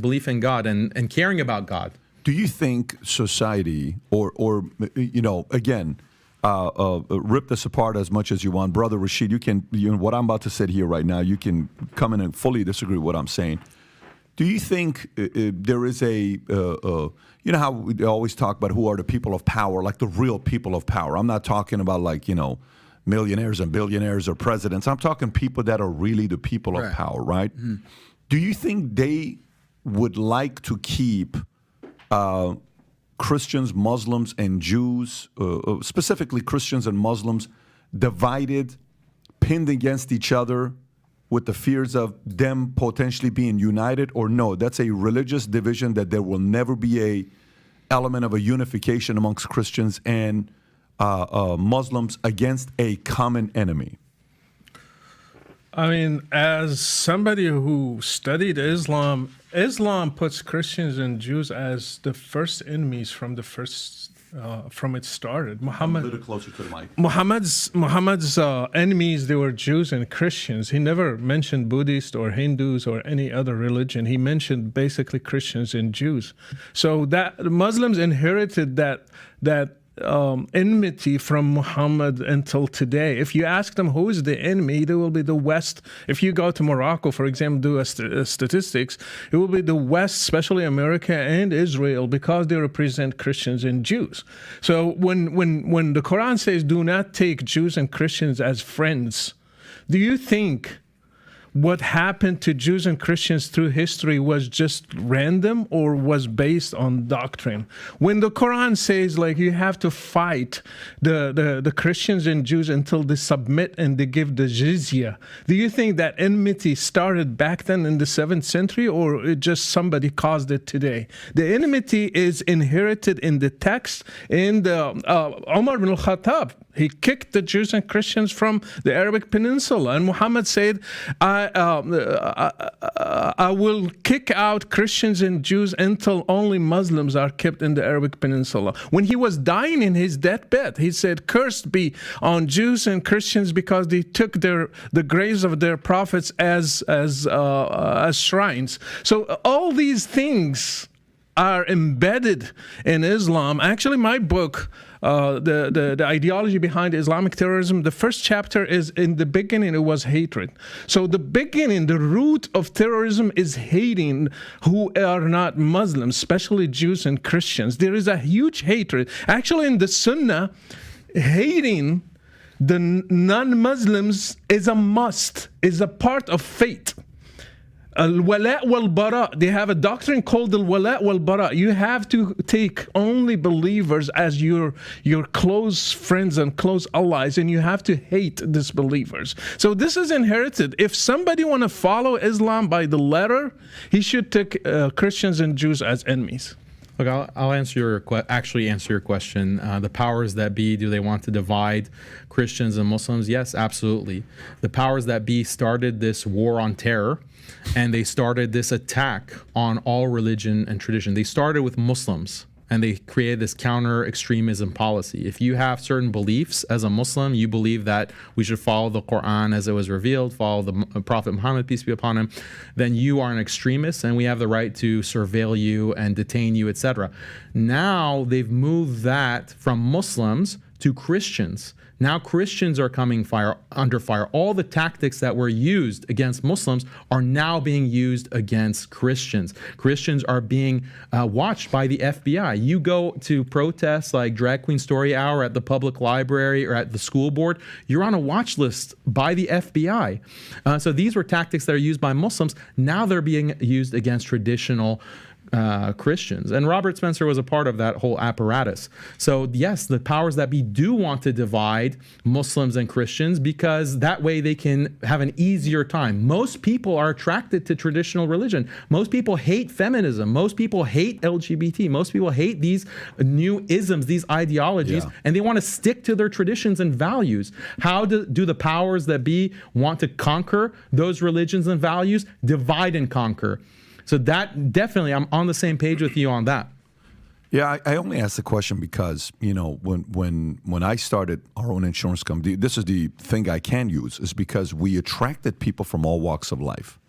Belief in God and caring about God. Do you think society or again, rip this apart as much as you want. Brother Rashid, what I'm about to say here right now, you can come in and fully disagree with what I'm saying. Do you think there is how we always talk about who are the people of power, like the real people of power? I'm not talking about millionaires and billionaires or presidents. I'm talking people that are really the people of power, right? Mm-hmm. Do you think they would like to keep Christians, Muslims, and Jews, specifically Christians and Muslims, divided, pinned against each other, with the fears of them potentially being united? Or no, that's a religious division, that there will never be a element of a unification amongst Christians and Muslims against a common enemy? I mean, as somebody who studied Islam, Islam puts Christians and Jews as the first enemies from it started. A little closer to the mic. Muhammad's enemies, they were Jews and Christians. He never mentioned Buddhists or Hindus or any other religion. He mentioned basically Christians and Jews. So that Muslims inherited that enmity from Muhammad until today. If you ask them who is the enemy, they will be the West. If you go to Morocco, for example, do statistics, it will be the West, especially America and Israel, because they represent Christians and Jews. So when the Quran says, do not take Jews and Christians as friends, do you think what happened to Jews and Christians through history was just random or was based on doctrine? When the Quran says, like, you have to fight the Christians and Jews until they submit and they give the jizya, do you think that enmity started back then in the 7th century, or it just somebody caused it today? The enmity is inherited in the text. In the Umar ibn al-Khattab, he kicked the Jews and Christians from the Arabic Peninsula, and Muhammad said, I will kick out Christians and Jews until only Muslims are kept in the Arabic Peninsula. When he was dying in his deathbed, he said, cursed be on Jews and Christians because they took the graves of their prophets as shrines. So all these things are embedded in Islam. Actually, my book, the ideology behind Islamic terrorism, the first chapter is, in the beginning, it was hatred. So the beginning, the root of terrorism is hating who are not Muslims, especially Jews and Christians. There is a huge hatred. Actually, in the Sunnah, hating the non-Muslims is a must, is a part of faith. Al-wala' wal-bara, they have a doctrine called al-wala' wal-bara. You have to take only believers as your close friends and close allies, and you have to hate disbelievers. So this is inherited. If somebody want to follow Islam by the letter, he should take Christians and Jews as enemies. Look, I'll answer your question. The powers that be, do they want to divide Christians and Muslims? Yes, absolutely. The powers that be started this war on terror, and they started this attack on all religion and tradition. They started with Muslims, and they created this counter-extremism policy. If you have certain beliefs as a Muslim, you believe that we should follow the Quran as it was revealed, follow the Prophet Muhammad, peace be upon him, then you are an extremist, and we have the right to surveil you and detain you, etc. Now they've moved that from Muslims to Christians. Now Christians are coming under fire. All the tactics that were used against Muslims are now being used against Christians. Christians are being watched by the FBI. You go to protests like Drag Queen Story Hour at the public library or at the school board, you're on a watch list by the FBI. So these were tactics that are used by Muslims. Now they're being used against traditional Christians. And Robert Spencer was a part of that whole apparatus. So yes, the powers that be do want to divide Muslims and Christians because that way they can have an easier time. Most people are attracted to traditional religion. Most people hate feminism. Most people hate LGBT. Most people hate these new isms, these ideologies, and they want to stick to their traditions and values. How do the powers that be want to conquer those religions and values? Divide and conquer. So that definitely, I'm on the same page with you on that. Yeah, I only asked the question because, you know, when I started our own insurance company, this is the thing I can use, is because we attracted people from all walks of life.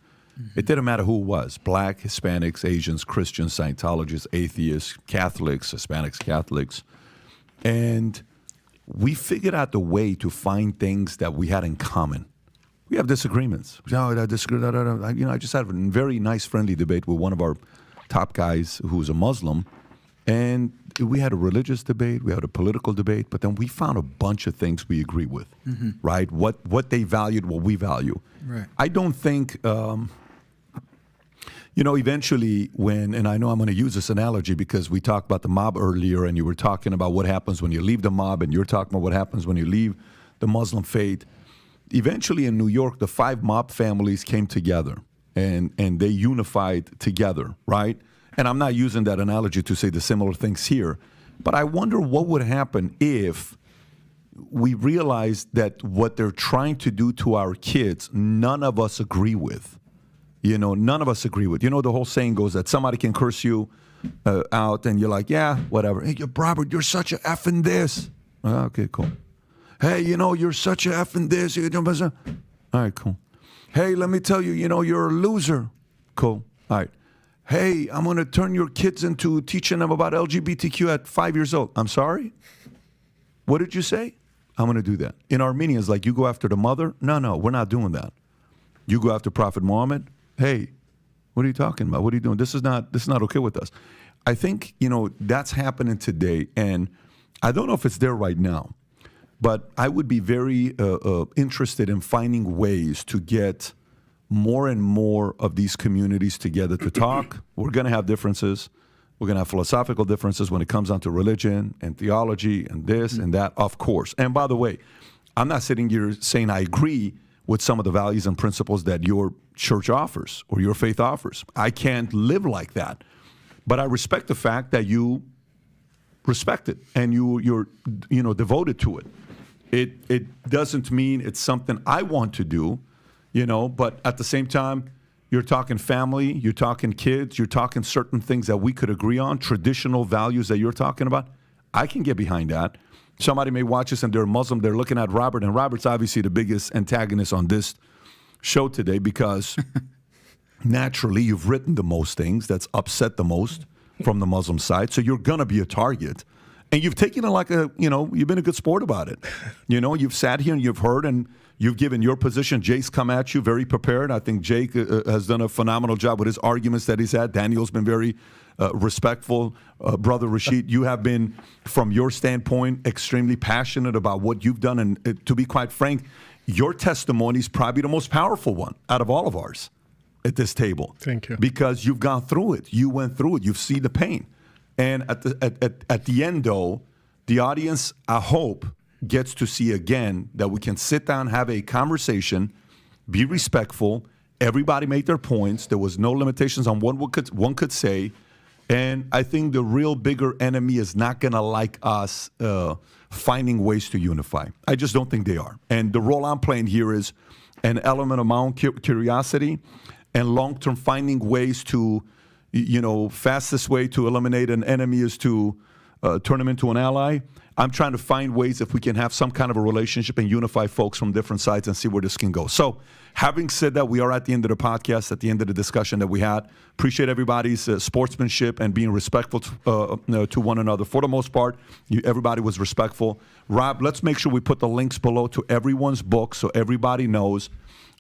Mm-hmm. It didn't matter who it was, Black, Hispanics, Asians, Christians, Scientologists, atheists, Catholics, Hispanics, Catholics. And we figured out the way to find things that we had in common. We have disagreements. I disagree. I just had a very nice, friendly debate with one of our top guys who's a Muslim, and we had a religious debate, we had a political debate, but then we found a bunch of things we agree with, right? What they valued, what we value. Right. I don't think, eventually and I know I'm going to use this analogy because we talked about the mob earlier, and you were talking about what happens when you leave the mob, and you're talking about what happens when you leave the Muslim faith. Eventually in New York, the 5 mob families came together and they unified together, right? And I'm not using that analogy to say the similar things here, but I wonder what would happen if we realize that what they're trying to do to our kids, none of us agree with. None of us agree with. The whole saying goes that somebody can curse you out, and you're like, yeah, whatever. Hey, Robert, you're such a F in this. Okay, cool. Hey, you're such a F in this. All right, cool. Hey, let me tell you, you're a loser. Cool. All right. Hey, I'm going to turn your kids into teaching them about LGBTQ at 5 years old. I'm sorry? What did you say? I'm going to do that. In Armenians, like, you go after the mother? No, we're not doing that. You go after Prophet Muhammad? Hey, what are you talking about? What are you doing? This is not okay with us. I think, that's happening today, and I don't know if it's there right now, but I would be very interested in finding ways to get more and more of these communities together to talk. We're going to have differences. We're going to have philosophical differences when it comes down to religion and theology and this and that, of course. And by the way, I'm not sitting here saying I agree with some of the values and principles that your church offers or your faith offers. I can't live like that. But I respect the fact that you respect it and you're devoted to it. It doesn't mean it's something I want to do, but at the same time, you're talking family, you're talking kids, you're talking certain things that we could agree on, traditional values that you're talking about. I can get behind that. Somebody may watch us and they're Muslim, they're looking at Robert, and Robert's obviously the biggest antagonist on this show today because naturally you've written the most things that's upset the most from the Muslim side, so you're going to be a target. And you've taken it like you've been a good sport about it. You've sat here and you've heard and you've given your position. Jake's come at you very prepared. I think Jake has done a phenomenal job with his arguments that he's had. Daniel's been very respectful. Brother Rashid, you have been, from your standpoint, extremely passionate about what you've done. And to be quite frank, your testimony is probably the most powerful one out of all of ours at this table. Thank you. Because you've gone through it. You went through it. You've seen the pain. And at the end, though, the audience, I hope, gets to see again that we can sit down, have a conversation, be respectful. Everybody made their points. There was no limitations on what one could say. And I think the real bigger enemy is not going to like us finding ways to unify. I just don't think they are. And the role I'm playing here is an element of my own curiosity and long-term finding ways to, fastest way to eliminate an enemy is to turn him into an ally. I'm trying to find ways if we can have some kind of a relationship and unify folks from different sides and see where this can go. So having said that, we are at the end of the podcast, at the end of the discussion that we had. Appreciate everybody's sportsmanship and being respectful to one another. For the most part, everybody was respectful. Rob, let's make sure we put the links below to everyone's book so everybody knows,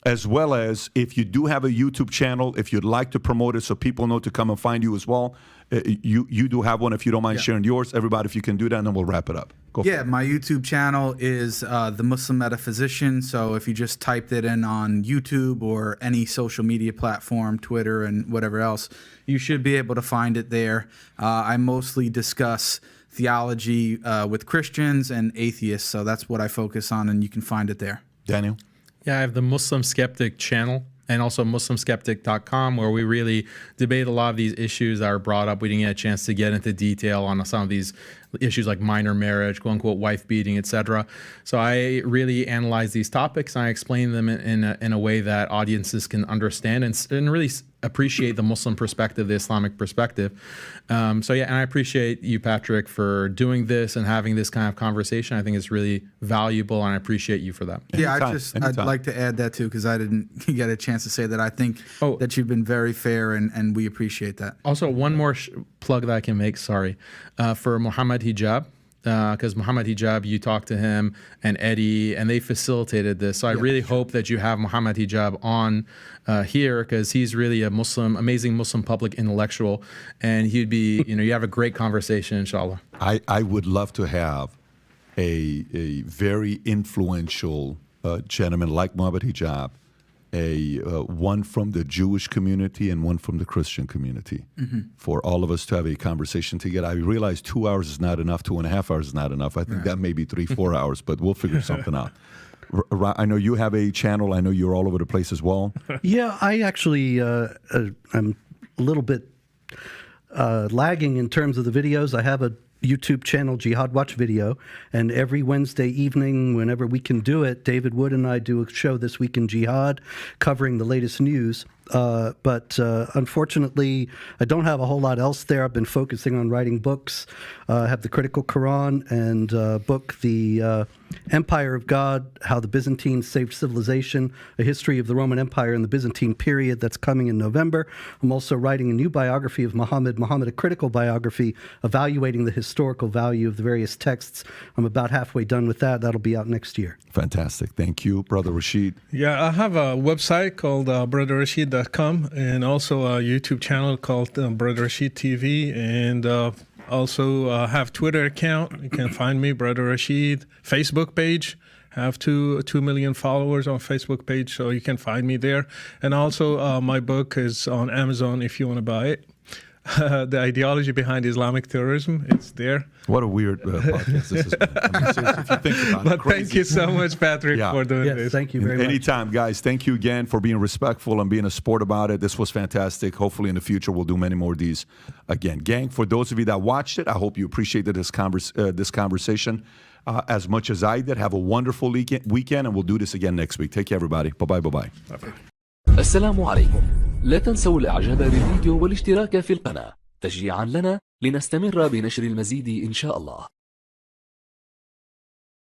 as well as if you do have a YouTube channel, if you'd like to promote it so people know to come and find you as well. You do have one. If you don't mind sharing yours, everybody, if you can do that, and then we'll wrap it up. Go for it. My YouTube channel is The Muslim Metaphysician. So if you just typed it in on YouTube or any social media platform, Twitter and whatever else, you should be able to find it there. I mostly discuss theology with Christians and atheists. So that's what I focus on, and you can find it there. Daniel? Yeah, I have the Muslim Skeptic channel and also MuslimSkeptic.com, where we really debate a lot of these issues that are brought up. We didn't get a chance to get into detail on some of these issues like minor marriage, quote unquote, wife beating, etc. So I really analyze these topics and I explain them in a way that audiences can understand and really appreciate the Muslim perspective, the Islamic perspective. And I appreciate you, Patrick, for doing this and having this kind of conversation. I think it's really valuable, and I appreciate you for that. I'd like to add that too, because I didn't get a chance to say that. I think that you've been very fair, and we appreciate that. Also, one more plug that I can make, for Muhammad Hijab. Because Muhammad Hijab, you talked to him and Eddie, and they facilitated this. So I really hope that you have Muhammad Hijab on here, because he's really a amazing Muslim public intellectual, and he'd be, you have a great conversation, inshallah. I would love to have a very influential gentleman like Muhammad Hijab, one from the Jewish community and one from the Christian community, for all of us to have a conversation together. I realize 2 hours is not enough, 2.5 hours is not enough. I think that may be 3-4 hours, but we'll figure something out. I know you have a channel. I know you're all over the place as well. Yeah, I actually, I'm a little bit lagging in terms of the videos. I have a YouTube channel, Jihad Watch Video, and every Wednesday evening, whenever we can do it, David Wood and I do a show, This Week in Jihad, covering the latest news. But unfortunately, I don't have a whole lot else there. I've been focusing on writing books. I have the Critical Quran and book, The Empire of God, How the Byzantines Saved Civilization, A History of the Roman Empire in the Byzantine Period, that's coming in November. I'm also writing a new biography of Muhammad, a critical biography, evaluating the historical value of the various texts. I'm about halfway done with that. That'll be out next year. Fantastic. Thank you, Brother Rashid. Yeah, I have a website called brotherrashid.com and also a YouTube channel called Brother Rashid TV, and also have Twitter account. You can find me, Brother Rashid. Facebook page. Have 2 million followers on Facebook page, so you can find me there. And also my book is on Amazon if you want to buy it. The ideology behind Islamic terrorism, it's there. What a weird podcast this is. I mean, seriously, if you think about it, But crazy. thank you so much, Patrick, for doing Yes, this. thank you very much. Anytime, guys. Thank you again for being respectful and being a sport about it. This was fantastic. Hopefully in the future we'll do many more of these again. Gang, for those of you that watched it, I hope you appreciated this conversation as much as I did. Have a wonderful weekend, and we'll do this again next week. Take care, everybody. Bye-bye, bye-bye. السلام عليكم. لا تنسوا الإعجاب بالفيديو والاشتراك في القناة تشجيعا لنا لنستمر بنشر المزيد إن شاء الله.